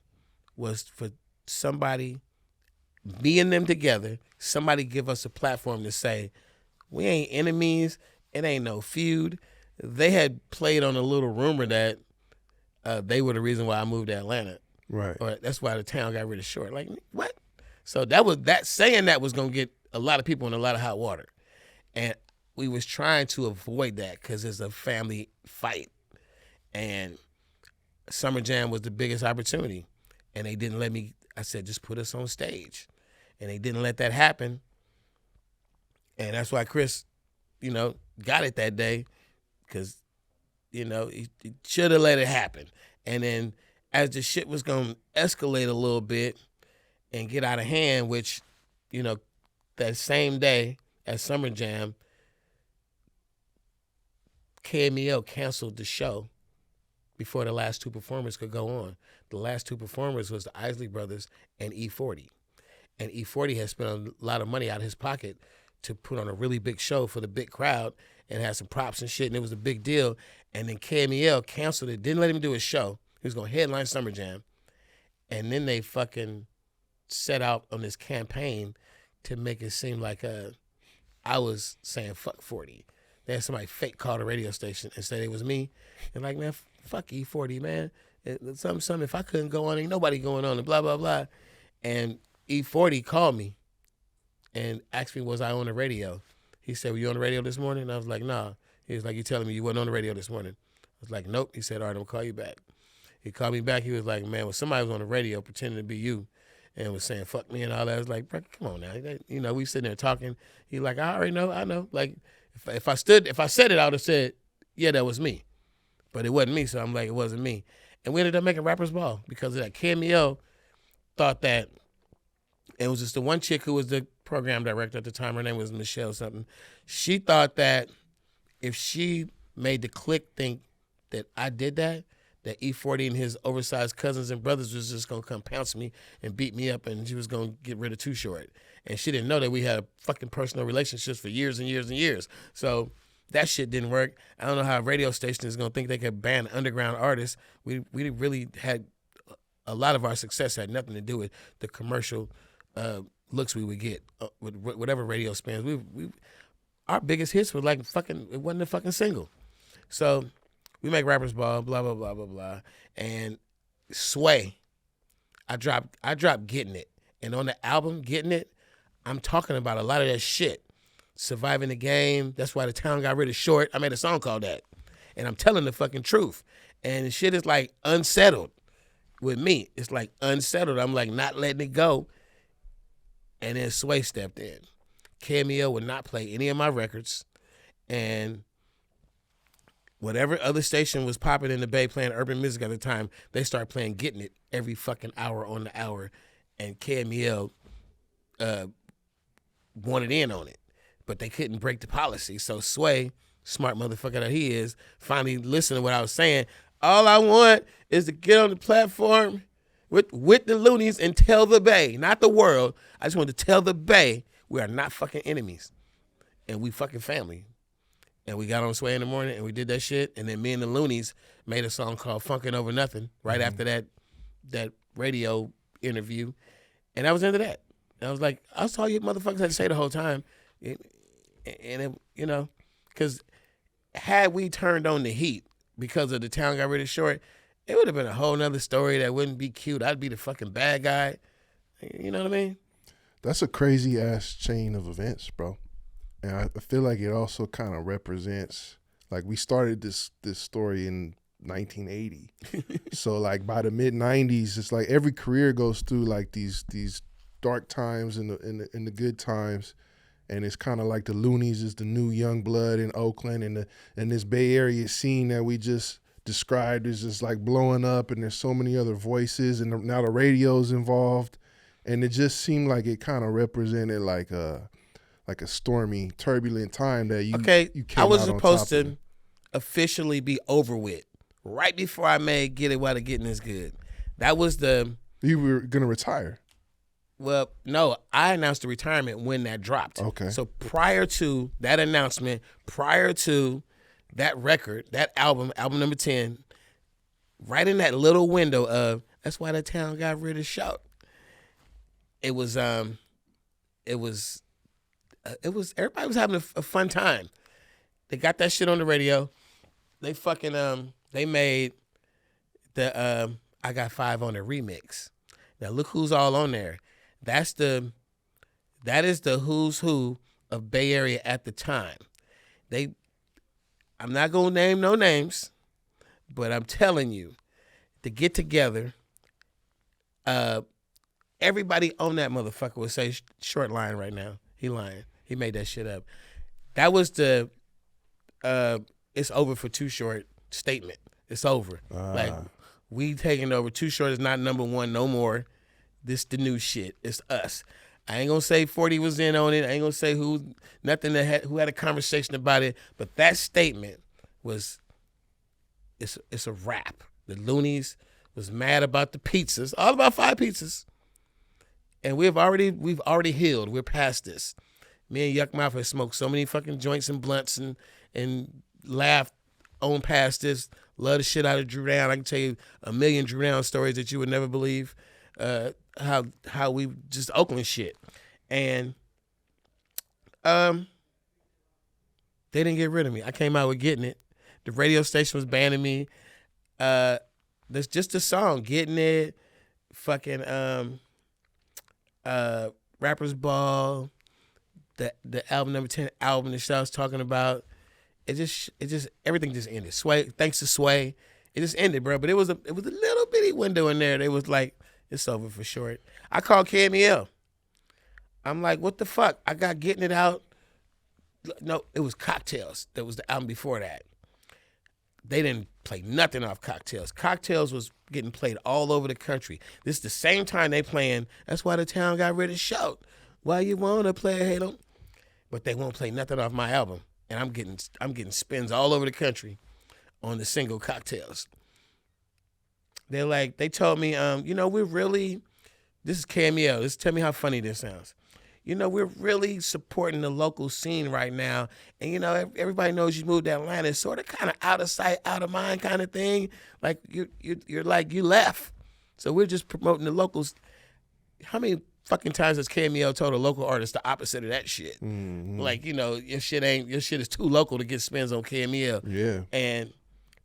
was for somebody, me and them together, somebody give us a platform to say, we ain't enemies. It ain't no feud. They had played on a little rumor that they were the reason why I moved to Atlanta. Right. Or that's why the town got rid of Short. Like, what? So saying that was going to get a lot of people in a lot of hot water. And we was trying to avoid that because it's a family fight. And Summer Jam was the biggest opportunity. And they didn't let me, I said, just put us on stage. And they didn't let that happen. And that's why Chris, got it that day because, he should have let it happen. And then as the shit was going to escalate a little bit and get out of hand, which, that same day at Summer Jam, KMEL canceled the show before the last two performers could go on. The last two performers was the Isley Brothers and E-40. And E-40 had spent a lot of money out of his pocket to put on a really big show for the big crowd and had some props and shit, and it was a big deal. And then KMEL canceled it, didn't let him do his show. He was going to headline Summer Jam. And then they fucking set out on this campaign to make it seem like I was saying fuck 40. They had somebody fake call the radio station and said it was me. And like, man, fuck E-40, man. Something, if I couldn't go on, ain't nobody going on, and blah, blah, blah. And E-40 called me and asked me, was I on the radio? He said, were you on the radio this morning? And I was like, nah. He was like, you telling me you wasn't on the radio this morning? I was like, nope. He said, all right, I'm going to call you back. He called me back. He was like, man, when somebody was on the radio pretending to be you and was saying, fuck me and all that, I was like, bro, come on now. We sitting there talking. He like, I already know, I know. Like, if I said it, I would have said, yeah, that was me. But it wasn't me, so I'm like, it wasn't me. And we ended up making Rappers Ball because of that. KMEL thought that it was just the one chick who was the program director at the time. Her name was Michelle something. She thought that if she made the clique think that I did that E-40 and his oversized cousins and brothers was just going to come pounce me and beat me up and she was going to get rid of Too Short. And she didn't know that we had fucking personal relationships for years and years and years. So that shit didn't work. I don't know how a radio station is going to think they could ban underground artists. We really had a lot of our success had nothing to do with the commercial looks we would get with whatever radio spins. Our biggest hits were like it wasn't a fucking single. So we make Rappers Ball, blah, blah, blah, blah, blah. And Sway, I dropped Getting It. And on the album, Getting It, I'm talking about a lot of that shit. Surviving the game, that's why the town got rid of Short. I made a song called that. And I'm telling the fucking truth. And the shit is like unsettled with me. It's like unsettled. I'm like not letting it go. And then Sway stepped in. KMEL would not play any of my records. And whatever other station was popping in the Bay playing urban music at the time, they start playing Getting It every fucking hour on the hour. And KMEL wanted in on it. But they couldn't break the policy. So Sway, smart motherfucker that he is, finally listened to what I was saying. All I want is to get on the platform with the Luniz and tell the Bay, not the world. I just want to tell the Bay we are not fucking enemies. And we fucking family. And we got on Sway in the morning and we did that shit. And then me and the Luniz made a song called Funkin' Over Nothing right after that radio interview. And that was the end of that. And I was like, that's all you motherfuckers had to say the whole time. And it, because had we turned on the heat because of the town got rid of Short, it would have been a whole nother story that wouldn't be cute. I'd be the fucking bad guy. You know what I mean? That's a crazy ass chain of events, bro. And I feel like it also kind of represents, like we started this story in 1980. So like by the mid 90s, it's like every career goes through like these dark times and the good times. And it's kind of like the Luniz is the new young blood in Oakland and this Bay Area scene that we just described as just like blowing up, and there's so many other voices, and now the radio's involved, and it just seemed like it kind of represented like a stormy, turbulent time that you came I was out on supposed top of. to officially be over with right before I made Get It While the Getting Is Good. That was the. You were gonna retire. Well, no, I announced the retirement when that dropped. Okay. So prior to that announcement, prior to that record, that album number 10, right in that little window of That's Why the Town Got Rid of Shout. It was everybody was having a fun time. They got that shit on the radio. They fucking they made the I Got 5 on the remix. Now look who's all on there. That is the who's who of Bay Area at the time. I'm not gonna name no names, but I'm telling you, to get together, everybody on that motherfucker would say short line right now. He lying. He made that shit up. That was the it's over for Too Short statement. It's over. Like, we taking over. Too Short is not number one no more. This the new shit. It's us. I ain't gonna say 40 was in on it. I ain't gonna say who had a conversation about it. But that statement was it's a wrap. The Luniz was mad about the pizzas. All about 5 pizzas. And we've already healed. We're past this. Me and Yuck Mouth have smoked so many fucking joints and blunts and laughed on past this. Love the shit out of Drew Down. I can tell you a million Drew Down stories that you would never believe. How we just Oakland shit. And they didn't get rid of me. I came out with Getting It. The radio station was banning me. There's just a song, Getting It, fucking Rapper's Ball, the album number 10 album that I was talking about. It just everything just ended. Sway, thanks to Sway, it just ended, bro. But it was a little bitty window in there. They was like, it's over for short. I called KMEL. I'm like, what the fuck? I got Getting It out. No, it was Cocktails. That was the album before that. They didn't play nothing off Cocktails. Cocktails was getting played all over the country. This is the same time they playing That's Why the Town Got Rid of Shout. Why you wanna play hate 'em? But they won't play nothing off my album. And I'm getting spins all over the country on the single Cocktails. They told me, we're really, this is KMEL. Tell me how funny this sounds. We're really supporting the local scene right now. And, everybody knows you moved to Atlanta. It's sort of kind of out of sight, out of mind kind of thing. Like, you're like, you left. So we're just promoting the locals. How many fucking times has KMEL told a local artist the opposite of that shit? Mm-hmm. Like, your shit is too local to get spins on KMEL. Yeah. And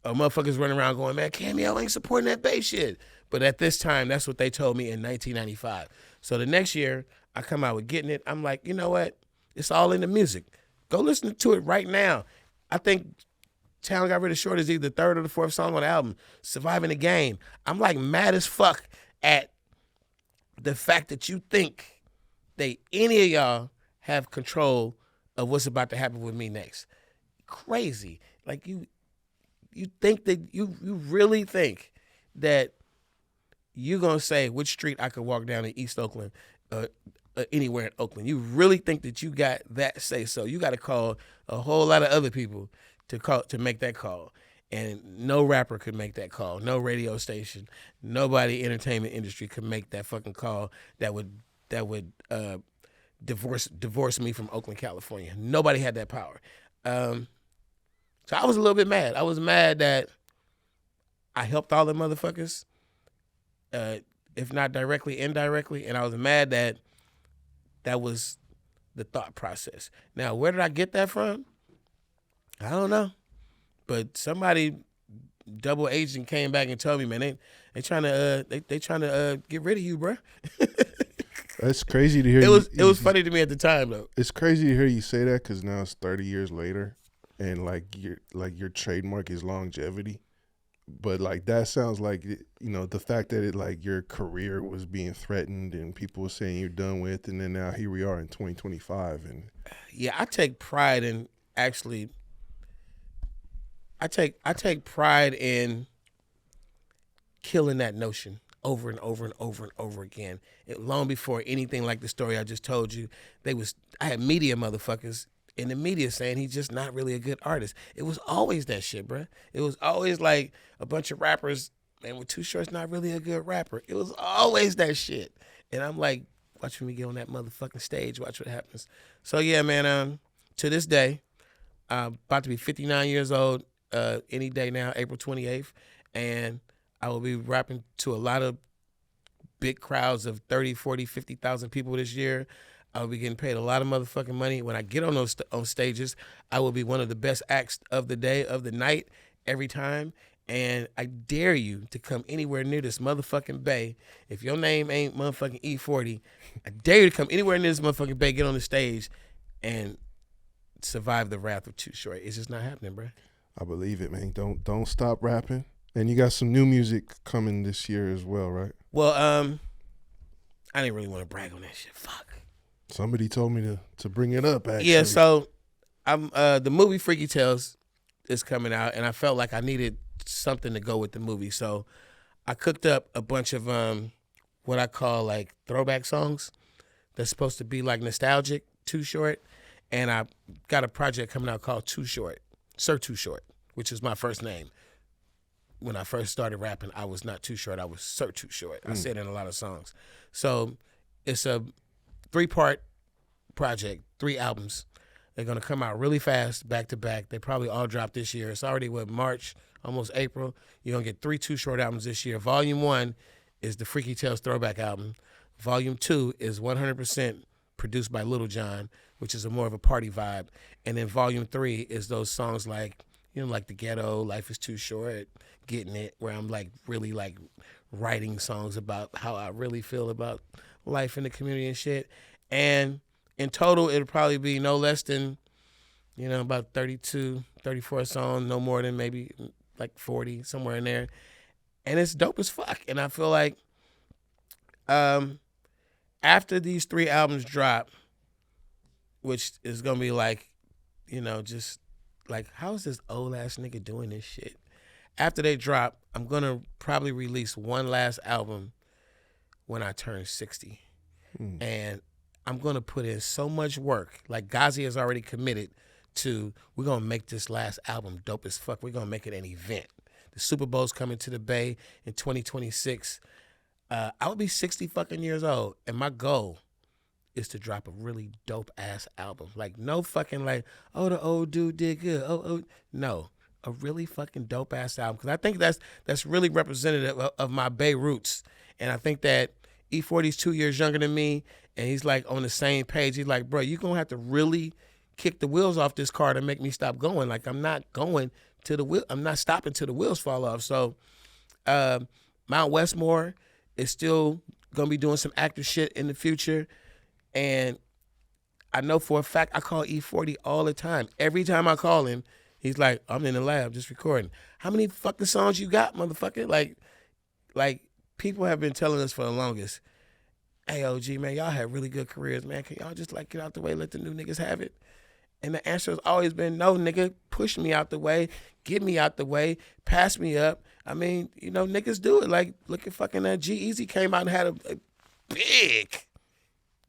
motherfuckers running around going, man, KMEL ain't supporting that Bay shit. But at this time, that's what they told me in 1995. So the next year, I come out with Getting It. I'm like, you know what? It's all in the music. Go listen to it right now. I think Town Got Rid of Short is either the 3rd or the 4th song on the album. Surviving the Game. I'm like mad as fuck at the fact that you think any of y'all have control of what's about to happen with me next. Crazy. Like you think that you really think that you're gonna say which street I could walk down in East Oakland, anywhere in Oakland. You really think that you got that say so? You got to call a whole lot of other people to make that call, and no rapper could make that call. No radio station, nobody entertainment industry could make that fucking call that would divorce me from Oakland, California. Nobody had that power. So I was a little bit mad. I was mad that I helped all the motherfuckers, if not directly, indirectly, and I was mad that was the thought process. Now, where did I get that from? I don't know, but somebody double agent came back and told me, man, they trying to get rid of you, bro. That's crazy to hear. It was funny to me at the time, though. It's crazy to hear you say that because now it's 30 years later, and your trademark is longevity. But like that sounds like the fact that your career was being threatened and people were saying you're done with, and then now here we are in 2025. And yeah, I take pride in actually I take pride in killing that notion over and over and over and over again. Long before anything like the story I just told you, I had media motherfuckers in the media saying he's just not really a good artist. It was always that shit, bruh. It was always like a bunch of rappers, man, with Too Short's not really a good rapper. It was always that shit. And I'm like, watch me get on that motherfucking stage, watch what happens. So yeah, man, to this day, I'm about to be 59 years old any day now, April 28th, and I will be rapping to a lot of big crowds of 30, 40, 50,000 people this year. I will be getting paid a lot of motherfucking money. When I get on those on stages, I will be one of the best acts of the day, of the night, every time. And I dare you to come anywhere near this motherfucking bay. If your name ain't motherfucking E-40, I dare you to come anywhere near this motherfucking bay, get on the stage, and survive the wrath of Too Short. It's just not happening, bro. I believe it, man. Don't stop rapping. And you got some new music coming this year as well, right? Well, I didn't really want to brag on that shit. Fuck. Somebody told me to bring it up, actually. Yeah, so I'm the movie Freaky Tales is coming out, and I felt like I needed something to go with the movie. So I cooked up a bunch of what I call like throwback songs that's supposed to be like nostalgic, Too Short. And I got a project coming out called Too Short, Sir Too Short, which is my first name. When I first started rapping, I was not Too Short, I was Sir Too Short. I said in a lot of songs. So it's a 3-part project, 3 albums. They're gonna come out really fast, back to back. They probably all drop this year. It's already March, almost April. You're gonna get 3 Too Short albums this year. Volume 1 is the Freaky Tales throwback album. Volume 2 is 100% produced by Little John, which is more of a party vibe. And then Volume 3 is those songs like, like The Ghetto, Life is Too Short, Getting It, where I'm like really like writing songs about how I really feel about life in the community and shit. And in total, it'll probably be no less than, about 32, 34 songs, no more than maybe like 40, somewhere in there. And it's dope as fuck. And I feel like after these 3 albums drop, which is going to be like, just like, how is this old ass nigga doing this shit? After they drop, I'm going to probably release one last album when I turn 60. And I'm going to put in so much work. Like Ghazi has already committed to, we're going to make this last album dope as fuck. We're going to make it an event. The Super Bowl's coming to the Bay in 2026. I will be 60 fucking years old. And my goal is to drop a really dope ass album. Like no fucking like, oh, the old dude did good. Oh, no. A really fucking dope ass album. Because I think that's really representative of my Bay roots. And I think that E-40's 2 years younger than me, and he's like on the same page. He's like, bro, you're going to have to really kick the wheels off this car to make me stop going. Like I'm not going to the wheel. I'm not stopping till the wheels fall off. So Mount Westmore is still going to be doing some active shit in the future. And I know for a fact I call E-40 all the time. Every time I call him, he's like, I'm in the lab just recording. How many fucking songs you got, motherfucker? Like people have been telling us for the longest, hey, OG, man, y'all have really good careers, man. Can y'all just like get out the way, let the new niggas have it? And the answer has always been no, nigga. Push me out the way, get me out the way, pass me up. I mean, niggas do it. Like, look at fucking G-Eazy came out and had a big.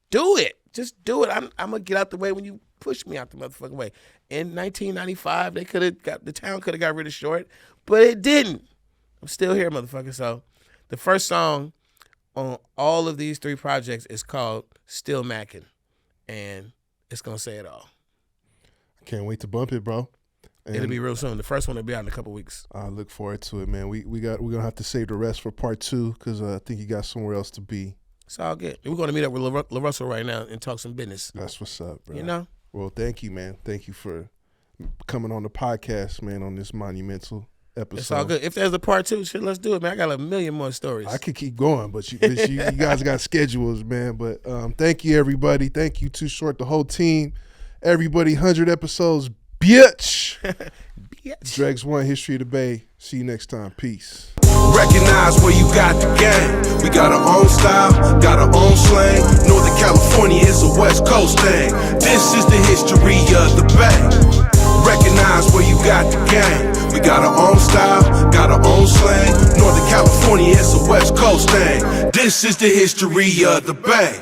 Do it. Just do it. I'm gonna get out the way when you push me out the motherfucking way. In 1995, the town could have got rid of Short, but it didn't. I'm still here, motherfucker. So the first song on all of these 3 projects is called Still Mackin', and it's gonna say it all. I can't wait to bump it, bro. And it'll be real soon. The first one will be out in a couple weeks. I look forward to it, man. We're gonna have to save the rest for part 2 because I think you got somewhere else to be. It's all good. We're going to meet up with LaRussell right now and talk some business. That's what's up, bro. Well, thank you, man. Thank you for coming on the podcast, man, on this monumental episode. It's all good. If there's a part 2, shit, let's do it, man. I got a million more stories. I could keep going, but you guys got schedules, man. But thank you, everybody. Thank you, Too Short, the whole team. Everybody, 100 episodes, bitch. Bitch. Dregs One, History of the Bay. See you next time. Peace. Recognize where you got the game. We got our own style, got our own slang. Northern California is a West Coast thing. This is the history of the Bay. Recognize where you got got the game. We got our own style, got our own slang. Northern California, it's a West Coast thing. This is the history of the Bay.